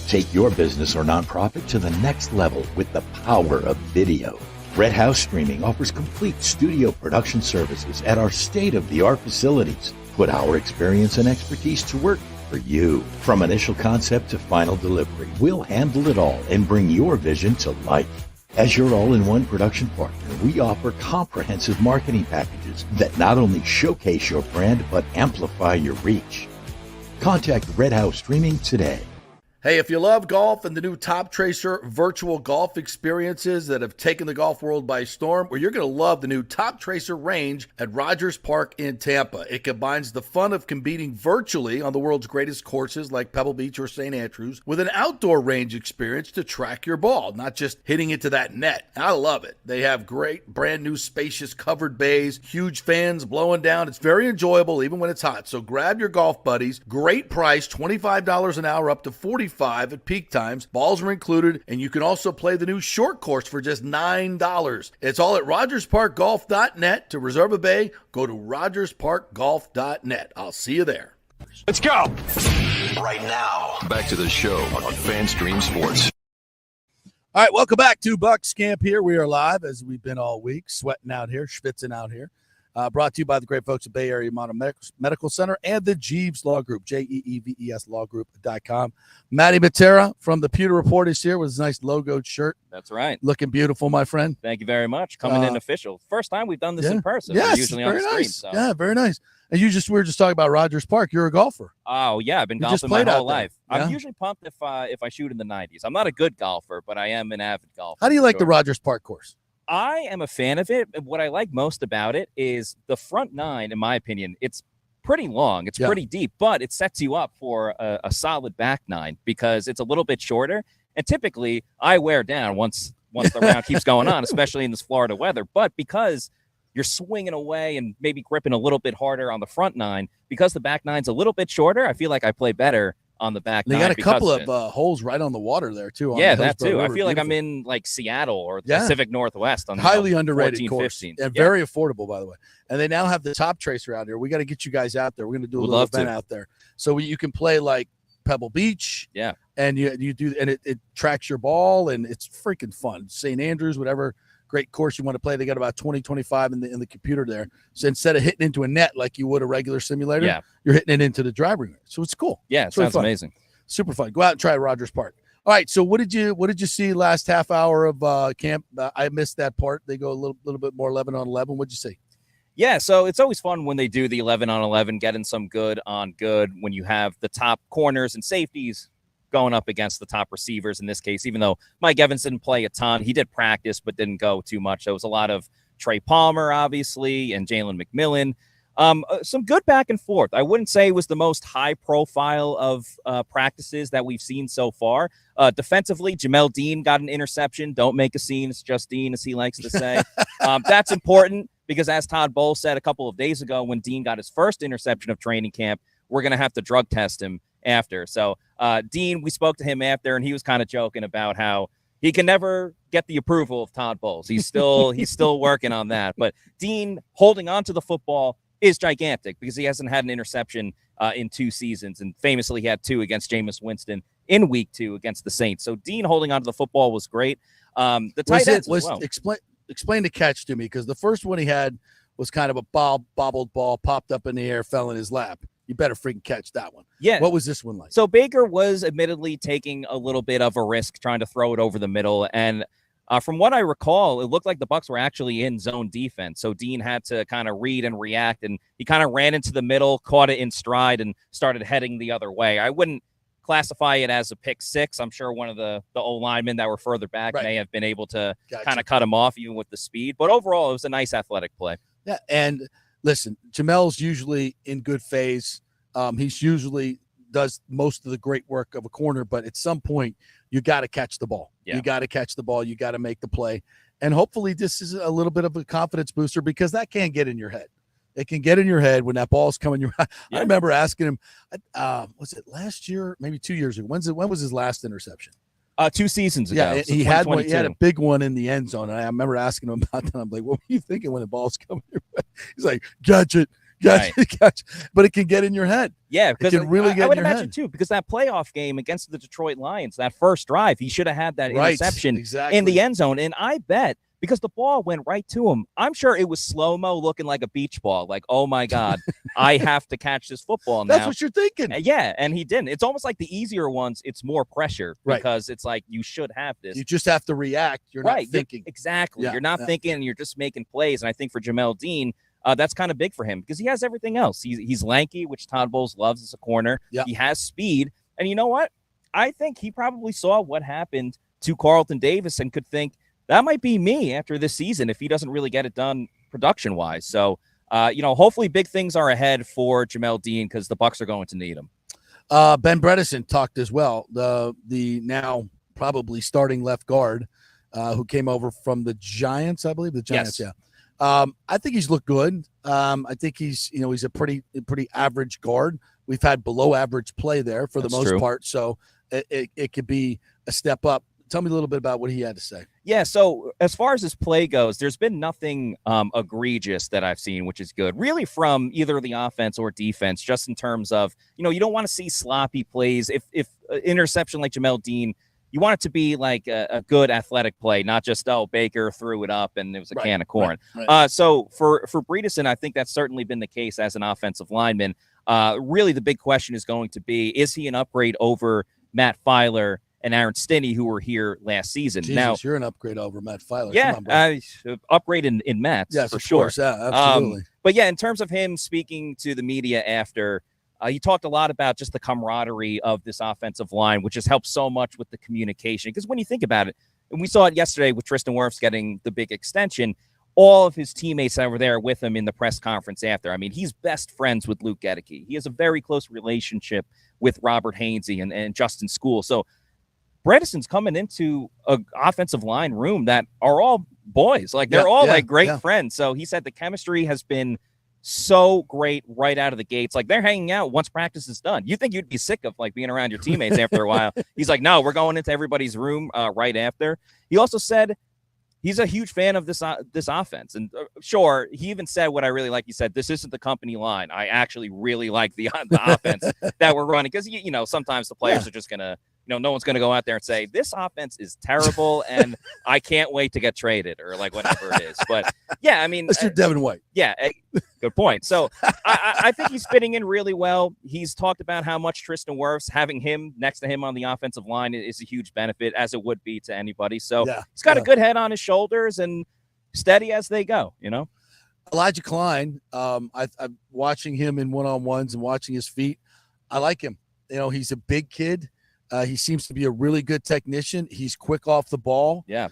Take your business or nonprofit to the next level with the power of video. Red House Streaming offers complete studio production services at our state-of-the-art facilities. Put our experience and expertise to work for you. From initial concept to final delivery, we'll handle it all and bring your vision to life. As your all-in-one production partner, we offer comprehensive marketing packages that not only showcase your brand, but amplify your reach. Contact Red House Streaming today. Hey, if you love golf and the new Top Tracer virtual golf experiences that have taken the golf world by storm, well, you're going to love the new Top Tracer range at Rogers Park in Tampa. It combines the fun of competing virtually on the world's greatest courses like Pebble Beach or St. Andrews with an outdoor range experience to track your ball, not just hitting it to that net. I love it. They have great brand new spacious covered bays, huge fans blowing down. It's very enjoyable even when it's hot. So grab your golf buddies. Great price, $25 an hour up to $45 at peak times. Balls are included, and you can also play the new short course for just $9. It's all at rogersparkgolf.net. To reserve a bay, go to rogersparkgolf.net. I'll see you there. Let's go. Right now, back to the show on FanStream Sports. All right, welcome back to Bucks Camp here. We are live as we've been all week, sweating out here, schwitzing out here. Brought to you by the great folks at Bay Area Modern Medical Center and the Jeeves Law Group, JEEVES lawgroup.com. Matty Matera from the Pewter Report is here with his nice logoed shirt. That's right. Looking beautiful, my friend. Thank you very much. Coming in official. First time we've done this in person. Yes, We're usually very on the nice. stream. So. Yeah, very nice. And we were just talking about Rogers Park. You're a golfer. Oh, yeah. I've been You just golfing my played out whole there. life. Yeah? I'm usually pumped if I shoot in the 90s. I'm not a good golfer, but I am an avid golfer. How do you like the Rogers Park course? I am a fan of it. What I like most about it is the front nine, in my opinion, it's pretty long. It's pretty deep, but it sets you up for a solid back nine because it's a little bit shorter. And typically, I wear down once the round keeps going on, especially in this Florida weather. But because you're swinging away and maybe gripping a little bit harder on the front nine, because the back nine's a little bit shorter, I feel like I play better on the back. They got a couple of holes right on the water there too. Yeah, that too. I feel like I'm in like Seattle or the Pacific Northwest on highly the underrated 14, course 15. and very affordable, by the way. And they now have the Top Tracer out here. We got to get you guys out there. We're going to do a little event out there, so you can play like Pebble Beach. Yeah, and you do, and it tracks your ball, and it's freaking fun. St. Andrews, whatever great course you want to play, they got about 20, 25 in the computer there. So instead of hitting into a net like you would a regular simulator, you're hitting it into the driving range. So it's cool. Yeah, it sounds amazing. Super fun. Go out and try Rogers Park. All right. So what did you see last half hour of camp? I missed that part. They go a little bit more 11 on 11. What'd you see? Yeah, so it's always fun when they do the 11 on 11, getting some good on good when you have the top corners and safeties going up against the top receivers in this case, even though Mike Evans didn't play a ton. He did practice, but didn't go too much. There was a lot of Trey Palmer, obviously, and Jalen McMillan. Some good back and forth. I wouldn't say it was the most high profile of practices that we've seen so far. Defensively, Jamel Dean got an interception. Don't make a scene. It's just Dean, as he likes to say. That's important because, as Todd Bowles said a couple of days ago, when Dean got his first interception of training camp, we're going to have to drug test him after. So Dean, we spoke to him after, and he was kind of joking about how he can never get the approval of Todd Bowles. He's still working on that. But Dean holding on to the football is gigantic because he hasn't had an interception in 2 seasons, and famously he had 2 against Jameis Winston in week 2 against the Saints. So Dean holding on to the football was great. The tight ends as well. Explain the catch to me, because the first one he had was kind of a bobbled ball, popped up in the air, fell in his lap. You better freaking catch that one. Yeah. What was this one like? So Baker was admittedly taking a little bit of a risk trying to throw it over the middle. And from what I recall, it looked like the Bucs were actually in zone defense. So Dean had to kind of read and react, and he kind of ran into the middle, caught it in stride, and started heading the other way. I wouldn't classify it as a pick six. I'm sure one of the O linemen that were further back may have been able to kind of cut him off even with the speed. But overall, it was a nice athletic play. Yeah, and listen, Jamel's usually in good phase. He's usually does most of the great work of a corner, but at some point you got to catch the ball. Yeah. You got to catch the ball. You got to make the play. And hopefully this is a little bit of a confidence booster, because that can get in your head. It can get in your head when that ball's coming your. I remember asking him, was it last year, maybe 2 years ago? When was his last interception? 2 seasons ago. Yeah, so he had one. He had a big one in the end zone. And I remember asking him about that. I'm like, what were you thinking when the ball's coming your way? He's like, catch it. Catch. But it can get in your head. Yeah, because it can really get I would in your imagine head. too, because that playoff game against the Detroit Lions, that first drive, he should have had that interception in the end zone. And I bet, because the ball went right to him, I'm sure it was slow-mo looking like a beach ball. Like, oh my God, I have to catch this football now. That's what you're thinking. Yeah, and he didn't. It's almost like the easier ones, it's more pressure because it's like you should have this. You just have to react. You're not thinking. Exactly. Yeah, You're not thinking, and you're just making plays. And I think for Jamel Dean, that's kind of big for him because he has everything else. He's lanky, which Todd Bowles loves as a corner. Yeah. He has speed. And you know what? I think he probably saw what happened to Carlton Davis and could think, that might be me after this season if he doesn't really get it done production-wise. So, hopefully big things are ahead for Jamel Dean because the Bucs are going to need him. Ben Bredesen talked as well, the now probably starting left guard who came over from the Giants, I believe. The Giants, Yes. yeah. I think he's looked good. I think he's a pretty average guard. We've had below average play there for the most part, so it could be a step up. Tell me a little bit about what he had to say. Yeah, so as far as his play goes, there's been nothing egregious that I've seen, which is good, really, from either the offense or defense, just in terms of, you don't want to see sloppy plays. If interception like Jamel Dean, you want it to be like a good athletic play, not just, Baker threw it up and it was a can of corn. Right. So for Bredesen, I think that's certainly been the case as an offensive lineman. Really, the big question is going to be, is he an upgrade over Matt Filer and Aaron Stinney, who were here last season? Jesus, now, you're an upgrade over Matt Filer. yeah, Come on, upgrade in Matt's, yes, for of sure. course. Yeah, absolutely. But yeah, in terms of him speaking to the media after, he talked a lot about just the camaraderie of this offensive line, which has helped so much with the communication. Because when you think about it, and we saw it yesterday with Tristan Wirfs getting the big extension, all of his teammates that were there with him in the press conference after. I mean, he's best friends with Luke Gedeke. He has a very close relationship with Robert Hainsey and Justin School. So Bredesen's coming into an offensive line room that are all boys. Like, they're all like great friends. So he said the chemistry has been so great right out of the gates. Like, they're hanging out once practice is done. You think you'd be sick of like being around your teammates after a while. He's like, no, we're going into everybody's room right after. He also said he's a huge fan of this offense. And sure, he even said what I really like. He said, this isn't the company line. I actually really like the offense that we're running. Because, sometimes the players are just going to, no one's going to go out there and say, this offense is terrible and I can't wait to get traded or like whatever it is. But yeah, I mean, Mr. Devin White. Yeah, good point. So I think he's fitting in really well. He's talked about how much Tristan Wirfs, having him next to him on the offensive line is a huge benefit, as it would be to anybody. So he's got a good head on his shoulders and steady as they go, Elijah Klein, I'm watching him in one-on-ones and watching his feet. I like him. He's a big kid. He seems to be a really good technician. He's quick off the ball. Yeah.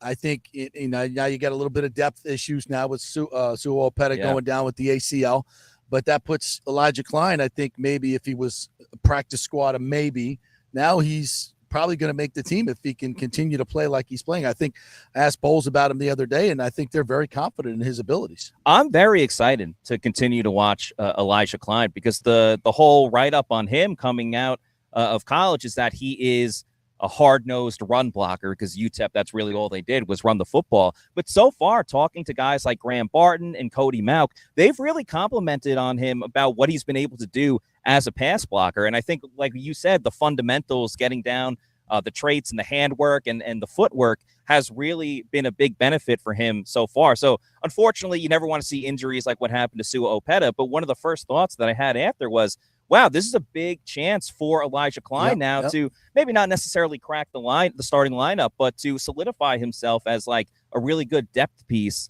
I think now you got a little bit of depth issues now with Suo-Opeta going down with the ACL, but that puts Elijah Klein, I think maybe if he was a practice squad, maybe now he's probably going to make the team if he can continue to play like he's playing. I think I asked Bowles about him the other day, and I think they're very confident in his abilities. I'm very excited to continue to watch Elijah Klein because the whole write-up on him coming out of college is that he is a hard-nosed run blocker because UTEP, that's really all they did was run the football. But so far, talking to guys like Graham Barton and Cody Mauk, they've really complimented on him about what he's been able to do as a pass blocker. And I think, like you said, the fundamentals, getting down the traits and the handwork and the footwork has really been a big benefit for him so far. So, unfortunately, you never want to see injuries like what happened to Suo-Opeta. But one of the first thoughts that I had after was, wow, this is a big chance for Elijah Klein to maybe not necessarily crack the starting lineup, but to solidify himself as like a really good depth piece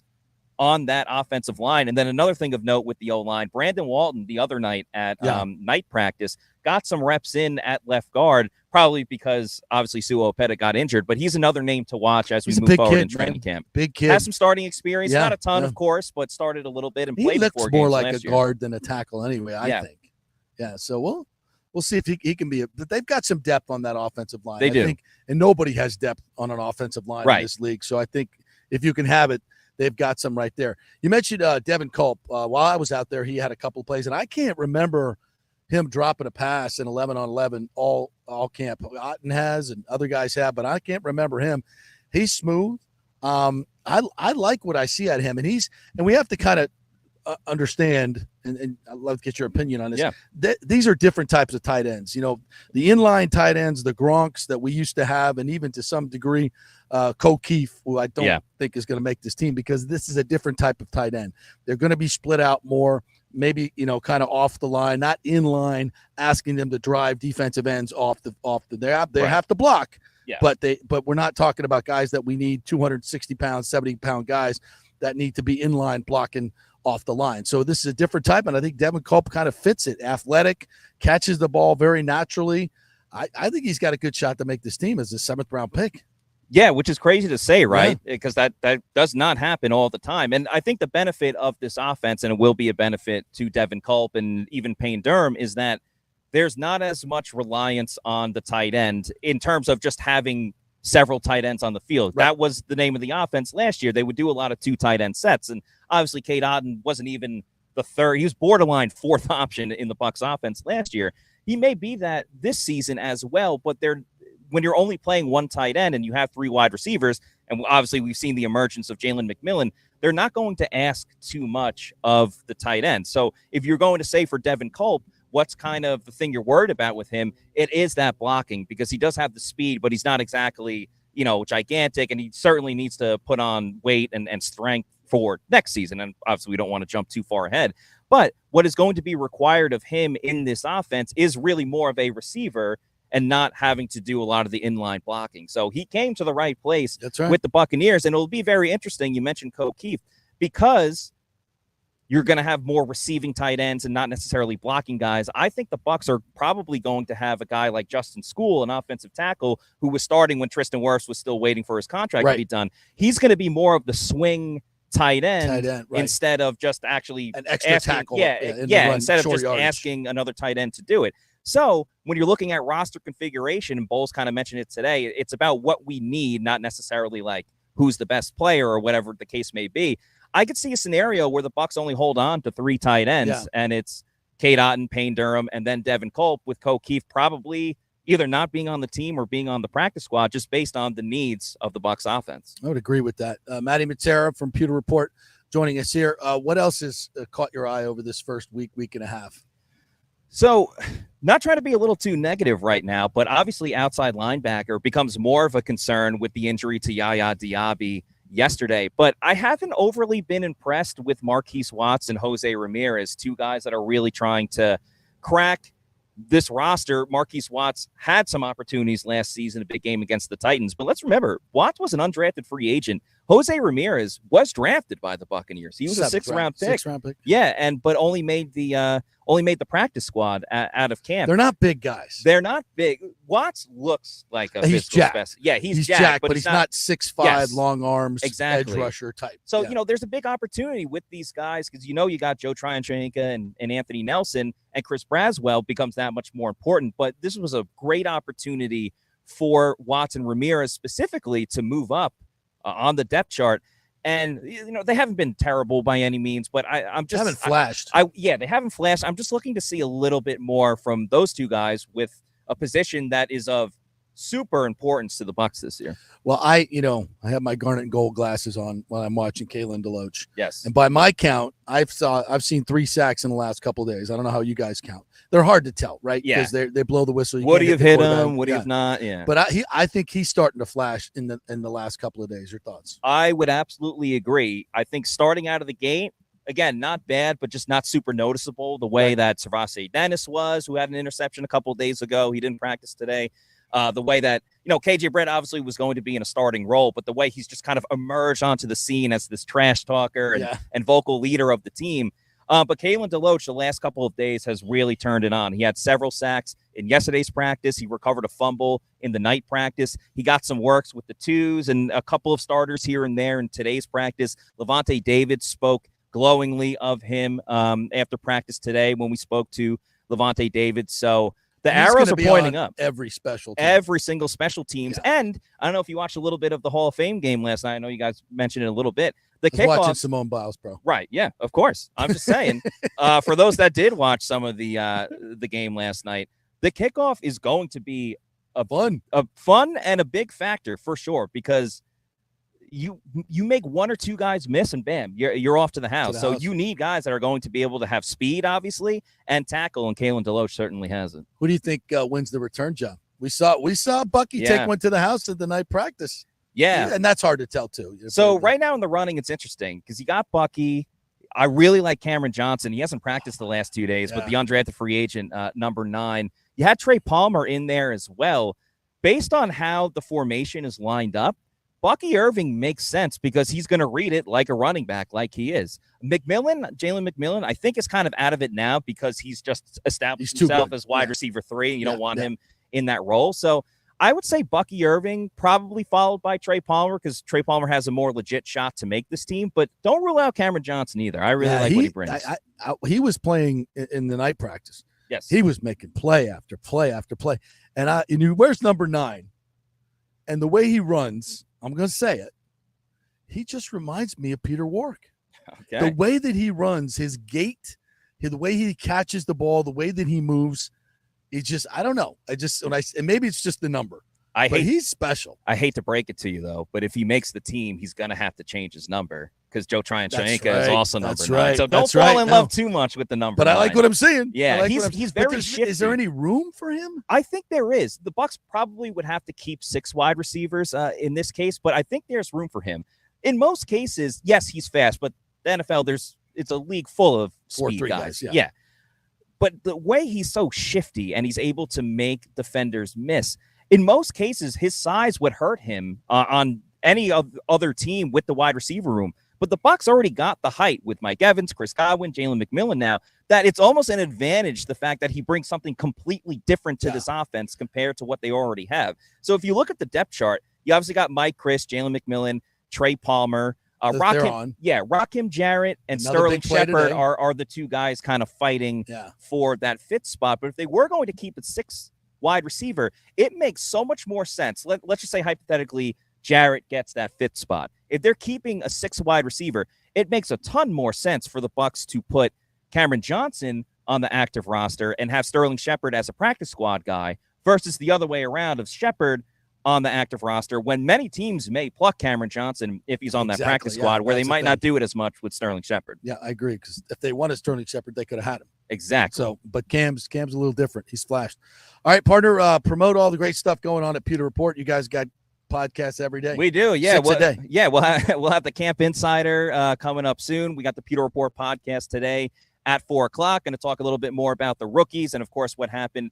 on that offensive line. And then another thing of note with the O-line, Brandon Walton the other night at night practice got some reps in at left guard, probably because obviously Suo-Opeta got injured, but he's another name to watch as we move forward in training camp. Big kid. Has some starting experience, not a ton, of course, but started a little bit and played 4 games last year. He looks more like a guard than a tackle anyway, I think. Yeah, so we'll see if he can be but they've got some depth on that offensive line. They do. Think, and nobody has depth on an offensive line in this league. So I think if you can have it, they've got some right there. You mentioned Devin Culp. While I was out there, he had a couple of plays, and I can't remember him dropping a pass in 11-on-11 all camp. Otten has and other guys have, but I can't remember him. He's smooth. I like what I see at him, and we have to kind of understand, and I'd love to get your opinion on this. Yeah. These are different types of tight ends. You know, the inline tight ends, the Gronks that we used to have, and even to some degree, Keefe, who I don't think is going to make this team because this is a different type of tight end. They're going to be split out more, maybe, kind of off the line, not in line, asking them to drive defensive ends off the. They have to block. Yeah. But we're not talking about guys that we need 260-pound, 70-pound guys that need to be in line blocking off the line. So this is a different type, and I think Devin Culp kind of fits it. Athletic, catches the ball very naturally. I think he's got a good shot to make this team as a 7th-round pick. Yeah, which is crazy to say, right? Because that does not happen all the time. And I think the benefit of this offense, and it will be a benefit to Devin Culp and even Payne Durham, is that there's not as much reliance on the tight end in terms of just having several tight ends on the field. That was the name of the offense last year. They would do a lot of 2 tight end sets. And obviously Cade Otton wasn't even the third. He was borderline 4th option in the Bucs offense last year. He may be that this season as well, but when you're only playing 1 tight end and you have 3 wide receivers, and obviously we've seen the emergence of Jalen McMillan, they're not going to ask too much of the tight end. So if you're going to say for Devin Culp, what's kind of the thing you're worried about with him, it is that blocking, because he does have the speed, but he's not exactly, gigantic, and he certainly needs to put on weight and strength for next season. And obviously we don't want to jump too far ahead. But what is going to be required of him in this offense is really more of a receiver and not having to do a lot of the inline blocking. So he came to the right place with the Buccaneers, and it'll be very interesting. You mentioned Keefe, because you're going to have more receiving tight ends and not necessarily blocking guys. I think the Bucs are probably going to have a guy like Justin School, an offensive tackle, who was starting when Tristan Wirfs was still waiting for his contract to be done. He's going to be more of the swing tight end instead of just actually an extra tackle. Instead of just asking another tight end to do it. So when you're looking at roster configuration, and Bowles kind of mentioned it today, it's about what we need, not necessarily like who's the best player or whatever the case may be. I could see a scenario where the Bucs only hold on to 3 tight ends, and it's Cade Otton, Payne Durham, and then Devin Culp, with Keefe probably either not being on the team or being on the practice squad, just based on the needs of the Bucs offense. I would agree with that. Matty Matera from Pewter Report joining us here. What else has caught your eye over this first week and a half? So, not trying to be a little too negative right now, but obviously outside linebacker becomes more of a concern with the injury to Yaya Diaby yesterday. But I haven't overly been impressed with Marquise Watts and Jose Ramirez, 2 guys that are really trying to crack this roster. Marquise Watts had some opportunities last season, a big game against the Titans. But let's remember, Watts was an undrafted free agent Jose Ramirez was drafted by the Buccaneers. He was a sixth-round pick. Sixth-round pick. Yeah, but only made the practice squad out of camp. They're not big guys. They're not big. Watts looks like a He's physical jacked. specimen. Yeah, he's jacked, but he's not 6'5", Yes. long arms, Exactly. edge rusher type. So, there's a big opportunity with these guys because, you got Joe Tryanchenko and Anthony Nelson, and Chris Braswell becomes that much more important. But this was a great opportunity for Watts and Ramirez specifically to move up on the depth chart. And, they haven't been terrible by any means, but I'm just... They haven't flashed. They haven't flashed. I'm just looking to see a little bit more from those two guys with a position that is of super importance to the Bucs this year. Well, I have my garnet and gold glasses on when I'm watching Kalen DeLoach. Yes. And by my count, I've seen 3 sacks in the last couple of days. I don't know how you guys count. They're hard to tell, right? Yeah. Because they blow the whistle. Would he have hit him? Would he have not? Yeah. But I think he's starting to flash in the last couple of days. Your thoughts? I would absolutely agree. I think starting out of the gate, again, not bad, but just not super noticeable the way that Servase Dennis was, who had an interception a couple of days ago. He didn't practice today. The way that, KJ Brett obviously was going to be in a starting role, but the way he's just kind of emerged onto the scene as this trash talker and vocal leader of the team. But Kalen DeLoach, the last couple of days, has really turned it on. He had several sacks in yesterday's practice. He recovered a fumble in the night practice. He got some works with the twos and a couple of starters here and there in today's practice. Levante David spoke glowingly of him after practice today when we spoke to Levante David. So the arrows are pointing up. Every single special teams. Yeah. And I don't know if you watched a little bit of the Hall of Fame game last night. I know you guys mentioned it a little bit. The kickoff. Watching Simone Biles, bro. Right. Yeah, of course. I'm just saying, for those that did watch some of the game last night, the kickoff is going to be a fun and a big factor for sure, because you make one or two guys miss and bam, you're off to the house. So you need guys that are going to be able to have speed, obviously, and tackle, and Kalen DeLoach certainly has it. Who do you think wins the return job? We saw Bucky take one to the house at the night practice. Yeah. And that's hard to tell, too. So right now in the running, it's interesting because you got Bucky. I really like Cameron Johnson. He hasn't practiced the last 2 days, but the undrafted free agent, number 9. You had Trey Palmer in there as well. Based on how the formation is lined up, Bucky Irving makes sense because he's going to read it like a running back, like he is. Jalen McMillan, I think is kind of out of it now because he's just established himself as wide receiver 3. You don't want him in that role. So I would say Bucky Irving, probably followed by Trey Palmer, because Trey Palmer has a more legit shot to make this team. But don't rule out Cameron Johnson either. I really like what he brings. He was playing in the night practice. Yes. He was making play after play after play. And where's number 9? And the way he runs, I'm going to say it, he just reminds me of Peter Warwick. Okay. The way that he runs, his gait, the way he catches the ball, the way that he moves, it's just, I don't know. And maybe it's just the number. He's special. I hate to break it to you, though, but if he makes the team, he's going to have to change his number because Joe Tryanchenko is also number 9. So don't fall in love too much with the number. But 9. I like what I'm seeing. Yeah, he's very shifty. Is there any room for him? I think there is. The Bucs probably would have to keep 6 wide receivers in this case, but I think there's room for him. In most cases, yes, he's fast, but the NFL, it's a league full of speed 4-3 guys. Yeah. But the way he's so shifty and he's able to make defenders miss, in most cases, his size would hurt him on any other team with the wide receiver room. But the Bucs already got the height with Mike Evans, Chris Godwin, Jalen McMillan now, that it's almost an advantage, the fact that he brings something completely different to this offense compared to what they already have. So if you look at the depth chart, you obviously got Mike Chris, Jalen McMillan, Trey Palmer, Rakim Jarrett and Sterling Shepard are the two guys kind of fighting for that 5th spot. But if they were going to keep it 6 wide receiver, it makes so much more sense. Let's just say hypothetically Jarrett gets that 5th spot. If they're keeping a 6 wide receiver, it makes a ton more sense for the Bucs to put Cameron Johnson on the active roster and have Sterling Shepard as a practice squad guy versus the other way around of Shepard on the active roster, when many teams may pluck Cameron Johnson if he's on that practice squad, where they might not do it as much with Sterling Shepard. Yeah, I agree, because if they wanted Sterling Shepard, they could have had him. Exactly. So, but Cam's a little different. He's flashed. All right, partner, promote all the great stuff going on at Pewter Report. You guys got podcasts every day. We do, yeah. 6 a day. Yeah, we'll have the Camp Insider coming up soon. We got the Pewter Report podcast today at 4:00. Going to talk a little bit more about the rookies and, of course, what happened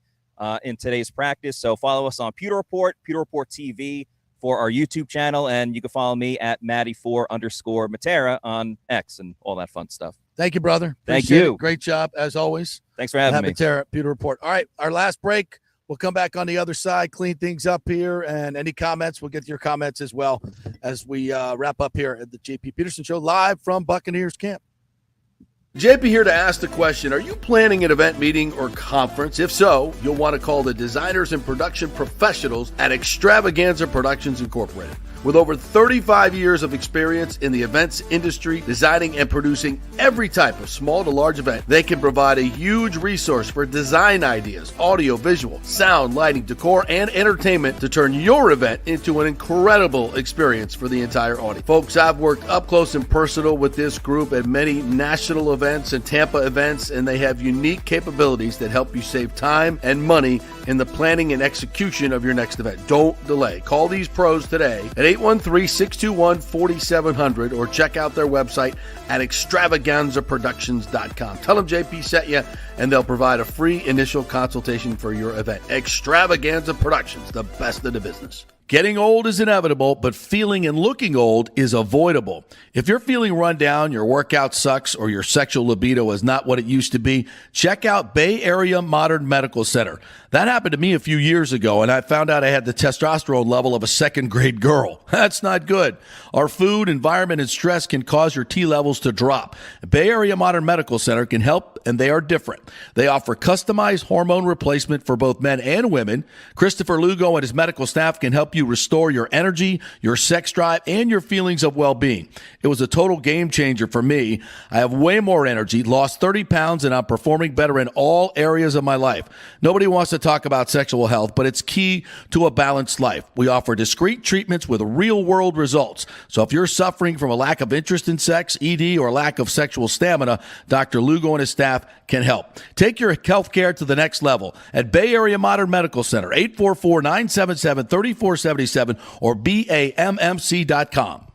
in today's practice. So follow us on Pewter Report TV, for our YouTube channel, and you can follow me at Matty4_Matera on X and all that fun stuff. Thank you, brother. Thank Appreciate you. it. Great job, as always. Thanks for having me. Matera, Pewter Report. All right, our last break. We'll come back on the other side, clean things up here, and any comments, we'll get to your comments as well as we wrap up here at the JP Peterson Show, live from Buccaneers camp. JP here to ask the question, are you planning an event, meeting, or conference? If so, you'll want to call the designers and production professionals at Extravaganza Productions Incorporated. With over 35 years of experience in the events industry, designing and producing every type of small to large event, they can provide a huge resource for design ideas, audio, visual, sound, lighting, decor, and entertainment to turn your event into an incredible experience for the entire audience. Folks, I've worked up close and personal with this group at many national events and Tampa events, and they have unique capabilities that help you save time and money in the planning and execution of your next event. Don't delay. Call these pros today at 813-621-4700 or check out their website at extravaganzaproductions.com. Tell them JP sent you, and they'll provide a free initial consultation for your event. Extravaganza Productions, the best in the business. Getting old is inevitable, but feeling and looking old is avoidable. If you're feeling run down, your workout sucks, or your sexual libido is not what it used to be, check out Bay Area Modern Medical Center. That happened to me a few years ago, and I found out I had the testosterone level of a second-grade girl. That's not good. Our food, environment, and stress can cause your T levels to drop. Bay Area Modern Medical Center can help, and they are different. They offer customized hormone replacement for both men and women. Christopher Lugo and his medical staff can help you restore your energy, your sex drive, and your feelings of well-being. It was a total game changer for me. I have way more energy, lost 30 pounds, and I'm performing better in all areas of my life. Nobody wants to talk about sexual health, but it's key to a balanced life. We offer discrete treatments with real-world results. So if you're suffering from a lack of interest in sex, ED, or lack of sexual stamina, Dr. Lugo and his staff can help. Take your health care to the next level at Bay Area Modern Medical Center, 844-977-3477 or BAMMC.com.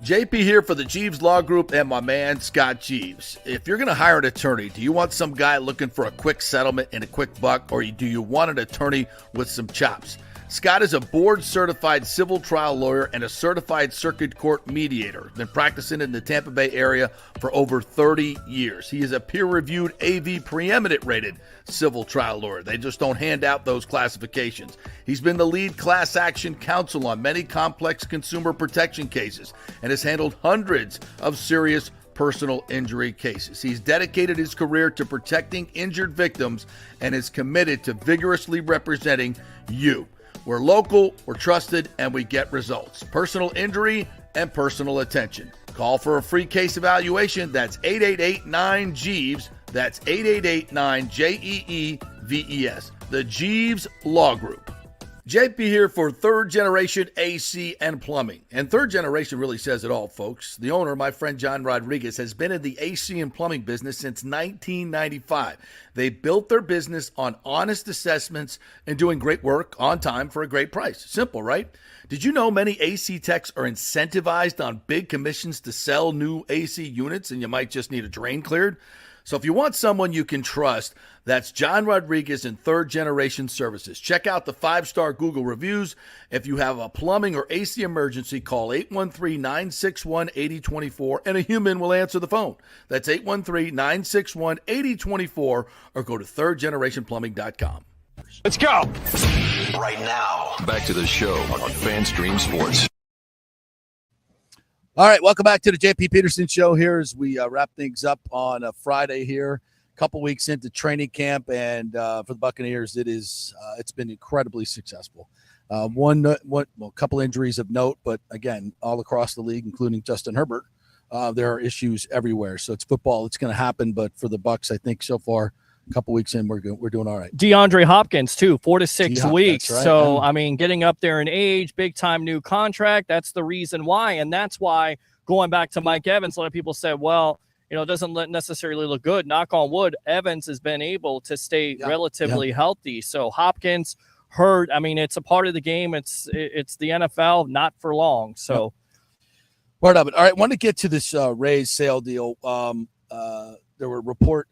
JP here for the Jeeves Law Group and my man, Scott Jeeves. If you're going to hire an attorney, do you want some guy looking for a quick settlement and a quick buck, or do you want an attorney with some chops? Scott is a board-certified civil trial lawyer and a certified circuit court mediator. Been practicing in the Tampa Bay area for over 30 years. He is a peer-reviewed AV preeminent-rated civil trial lawyer. They just don't hand out those classifications. He's been the lead class action counsel on many complex consumer protection cases and has handled hundreds of serious personal injury cases. He's dedicated his career to protecting injured victims and is committed to vigorously representing you. We're local, we're trusted, and we get results. Personal injury and personal attention. Call for a free case evaluation. That's 888-9-JEEVES. That's 888-9-JEEVES. The Jeeves Law Group. JP here for Third Generation AC and Plumbing. And Third Generation really says it all, folks. The owner, my friend John Rodriguez, has been in the AC and plumbing business since 1995. They built their business on honest assessments and doing great work on time for a great price. Simple, right? Did you know many AC techs are incentivized on big commissions to sell new AC units, and you might just need a drain cleared? So if you want someone you can trust, that's John Rodriguez in Third Generation Services. Check out the 5-star Google reviews. If you have a plumbing or AC emergency, call 813-961-8024 and a human will answer the phone. That's 813-961-8024 or go to thirdgenerationplumbing.com. Let's go. Right now, back to the show on FanStream Sports. All right, welcome back to the JP Peterson Show here as we wrap things up on a Friday here. A couple weeks into training camp, and for the Buccaneers, it's been incredibly successful. A couple injuries of note, but again, all across the league, including Justin Herbert, there are issues everywhere. So it's football; it's going to happen. But for the Bucs, I think so far, a couple weeks in, we're doing all right. DeAndre Hopkins too, 4 to 6 weeks. Right. So I mean, getting up there in age, big time new contract. That's the reason why, and that's why going back to Mike Evans, a lot of people said, well, it doesn't necessarily look good. Knock on wood, Evans has been able to stay relatively healthy. So Hopkins hurt. I mean, it's a part of the game. It's the NFL, not for long. So part of it. All right, want to get to this Rays sale deal. There were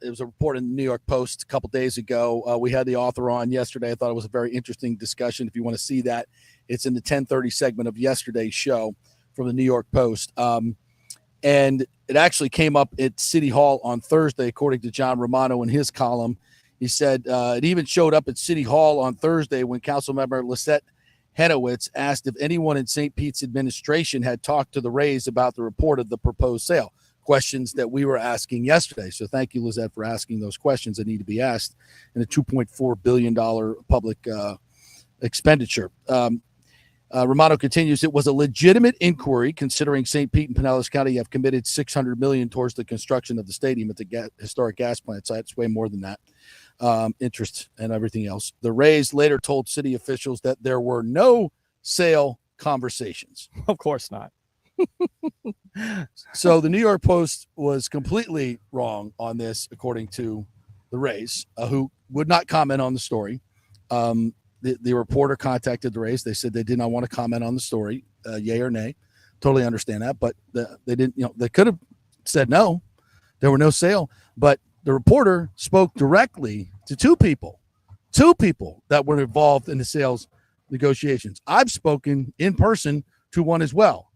it was a report in the New York Post a couple days ago. We had the author on yesterday. I thought it was a very interesting discussion. If you want to see that, it's in the 10:30 segment of yesterday's show from the New York Post. And it actually came up at City Hall on Thursday, according to John Romano in his column. He said it even showed up at City Hall on Thursday when Councilmember Lisette Henowitz asked if anyone in St. Pete's administration had talked to the Rays about the report of the proposed sale. Questions that we were asking yesterday. So thank you, Lisette, for asking those questions that need to be asked in a $2.4 billion public expenditure. Romano continues, it was a legitimate inquiry considering St. Pete and Pinellas County have committed $600 million towards the construction of the stadium at the historic gas plant site. It's way more than that. Interest and everything else. The Rays later told city officials that there were no sale conversations. Of course not. So the New York Post was completely wrong on this, according to the Rays, who would not comment on the story. The reporter contacted the Rays. They said they did not want to comment on the story, yay or nay. Totally understand that, but they didn't. They could have said no. There were no sale, but the reporter spoke directly to two people that were involved in the sales negotiations. I've spoken in person to one as well.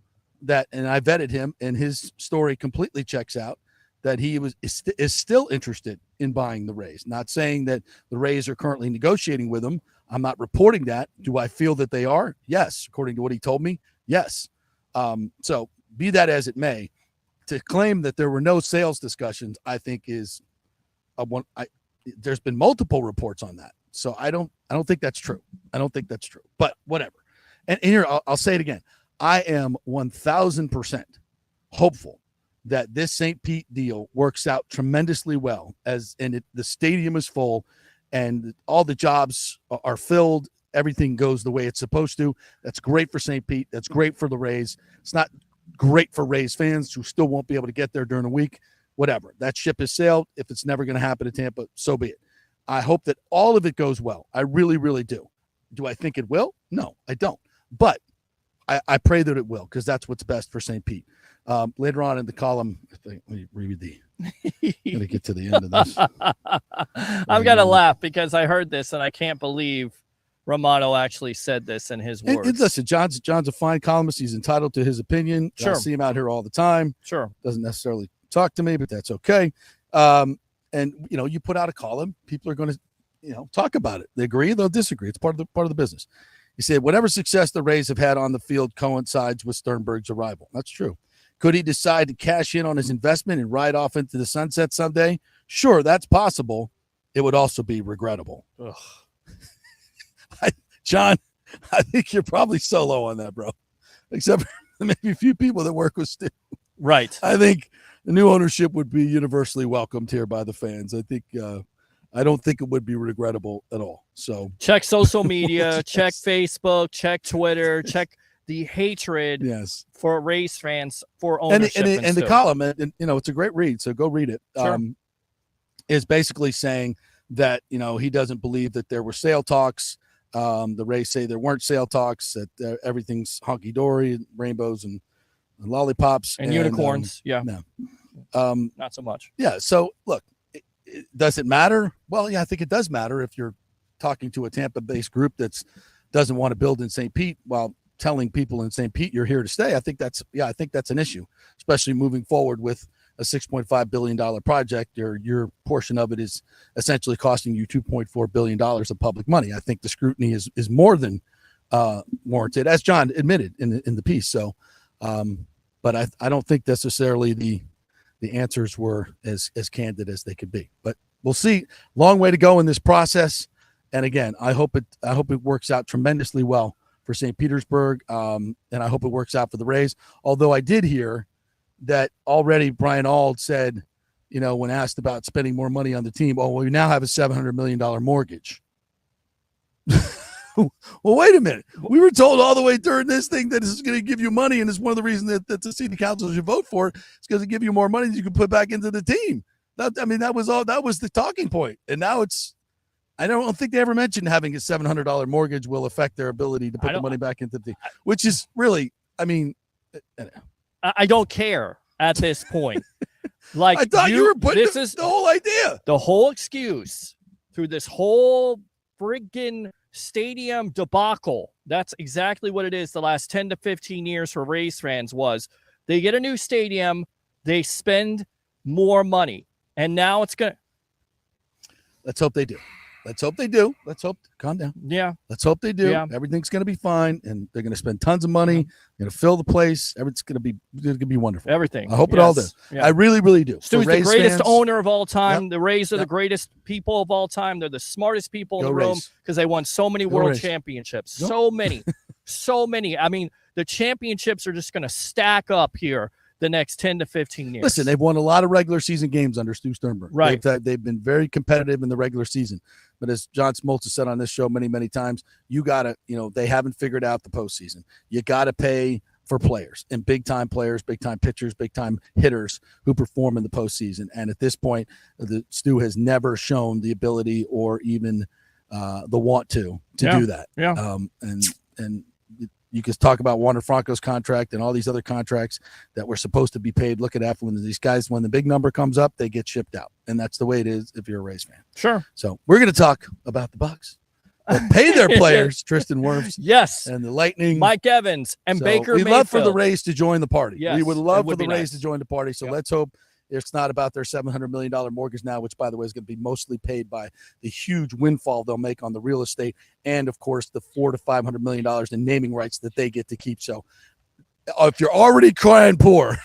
And I vetted him, and his story completely checks out. That he is still interested in buying the Rays. Not saying that the Rays are currently negotiating with him. I'm not reporting that. Do I feel that they are? Yes, according to what he told me. Yes. So be that as it may, to claim that there were no sales discussions, I think is there's been multiple reports on that. So I don't think that's true. I don't think that's true. But whatever. And here I'll say it again. I am 1,000% hopeful that this St. Pete deal works out tremendously well, the stadium is full and all the jobs are filled. Everything goes the way it's supposed to. That's great for St. Pete. That's great for the Rays. It's not great for Rays fans who still won't be able to get there during the week. Whatever. That ship has sailed. If it's never going to happen in Tampa, so be it. I hope that all of it goes well. I really, really do. Do I think it will? No, I don't. But I pray that it will, because that's what's best for St. Pete. Later on in the column, let me read gotta get to the end of this. I'm going to laugh because I heard this and I can't believe Romano actually said this in his words. Listen, John's a fine columnist. He's entitled to his opinion. Sure. I see him out here all the time. Sure. Doesn't necessarily talk to me, but that's okay. And you put out a column, people are going to, talk about it. They agree, they'll disagree. It's part of the business. He said, whatever success the Rays have had on the field coincides with Sternberg's arrival. That's true. Could he decide to cash in on his investment and ride off into the sunset someday? Sure, that's possible. It would also be regrettable. John, I think you're probably solo on that, bro. Except for maybe a few people that work with Stu. Right. I think the new ownership would be universally welcomed here by the fans. I don't think it would be regrettable at all. So check social media, check Facebook, check Twitter, check the hatred for Rays fans for ownership. And the column, and it's a great read, so go read it. Sure. Is basically saying that he doesn't believe that there were sale talks. The Rays say there weren't sale talks, that everything's honky dory, rainbows and lollipops and unicorns. No. Not so much. Yeah. So look. Does it matter? Well, yeah, I think it does matter if you're talking to a Tampa-based group that doesn't want to build in St. Pete while telling people in St. Pete you're here to stay. I think that's an issue, especially moving forward with a $6.5 billion project. Your portion of it is essentially costing you $2.4 billion of public money. I think the scrutiny is more than warranted, as John admitted in the piece. So, but I don't think necessarily the answers were as candid as they could be, but we'll see. Long way to go in this process. And again, I hope it works out tremendously well for St. Petersburg. And I hope it works out for the Rays. Although I did hear that already Brian Auld said, when asked about spending more money on the team, we now have a $700 million mortgage. Well, wait a minute. We were told all the way during this thing that this is going to give you money, and it's one of the reasons that the city council should vote for it. It's going to give you more money that you can put back into the team. That was the talking point. And now I don't think they ever mentioned having a $700 mortgage will affect their ability to put the money back into the team, which is really, I don't care at this point. Like I thought you were putting this is the whole idea. The whole excuse through this whole friggin' stadium debacle. That's exactly what it is the last 10 to 15 years for Rays fans was they get a new stadium, they spend more money, and now it's going to. Let's hope they do. Let's hope they do. Let's hope. Calm down. Yeah. Let's hope they do. Yeah. Everything's going to be fine, and they're going to spend tons of money. They're going to fill the place. Everything's going to be wonderful. Everything. I hope it all does. Yeah. I really, really do. Stu's the greatest owner of all time. Yep. The Rays are Yep. the greatest people of all time. They're the smartest people in Go the room Rays. because they won so many Go world Rays. championships. Go. So many. So many. I mean, the championships are just going to stack up here the next 10 to 15 years. Listen, they've won a lot of regular season games under Stu Sternberg. Right. They've been very competitive in the regular season. But as John Smoltz has said on this show many, many times, you got to, they haven't figured out the postseason. You got to pay for players and big-time players, big-time pitchers, big-time hitters who perform in the postseason. And at this point, Stu has never shown the ability or even the want to do that. Yeah. And you can talk about Wander Franco's contract and all these other contracts that were supposed to be paid. Look at that. When these guys, when the big number comes up, they get shipped out. And that's the way it is if you're a Rays fan. Sure. So we're going to talk about the Bucks. That pay their players, Tristen Wirfs. Yes. And the Lightning. Mike Evans and Baker We'd love for the Mayfield. Rays to join the party. Yes, we would it love would for the be Rays nice. to join the party. So let's hope it's not about their $700 million mortgage now, which, by the way, is going to be mostly paid by the huge windfall they'll make on the real estate and, of course, the $400 to $500 million in naming rights that they get to keep. So if you're already crying poor,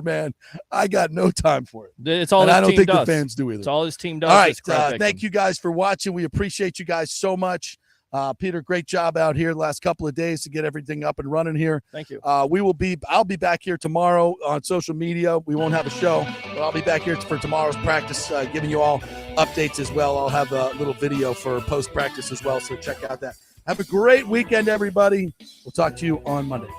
man, I got no time for it. It's all and his I don't team think does. the fans do either. It's all his team does. All right. is crap victim. Thank you guys for watching. We appreciate you guys so much. Peter, great job out here the last couple of days to get everything up and running here. Thank you. I'll be back here tomorrow on social media. We won't have a show, but I'll be back here for tomorrow's practice, giving you all updates as well. I'll have a little video for post-practice as well, so check out that. Have a great weekend, everybody. We'll talk to you on Monday.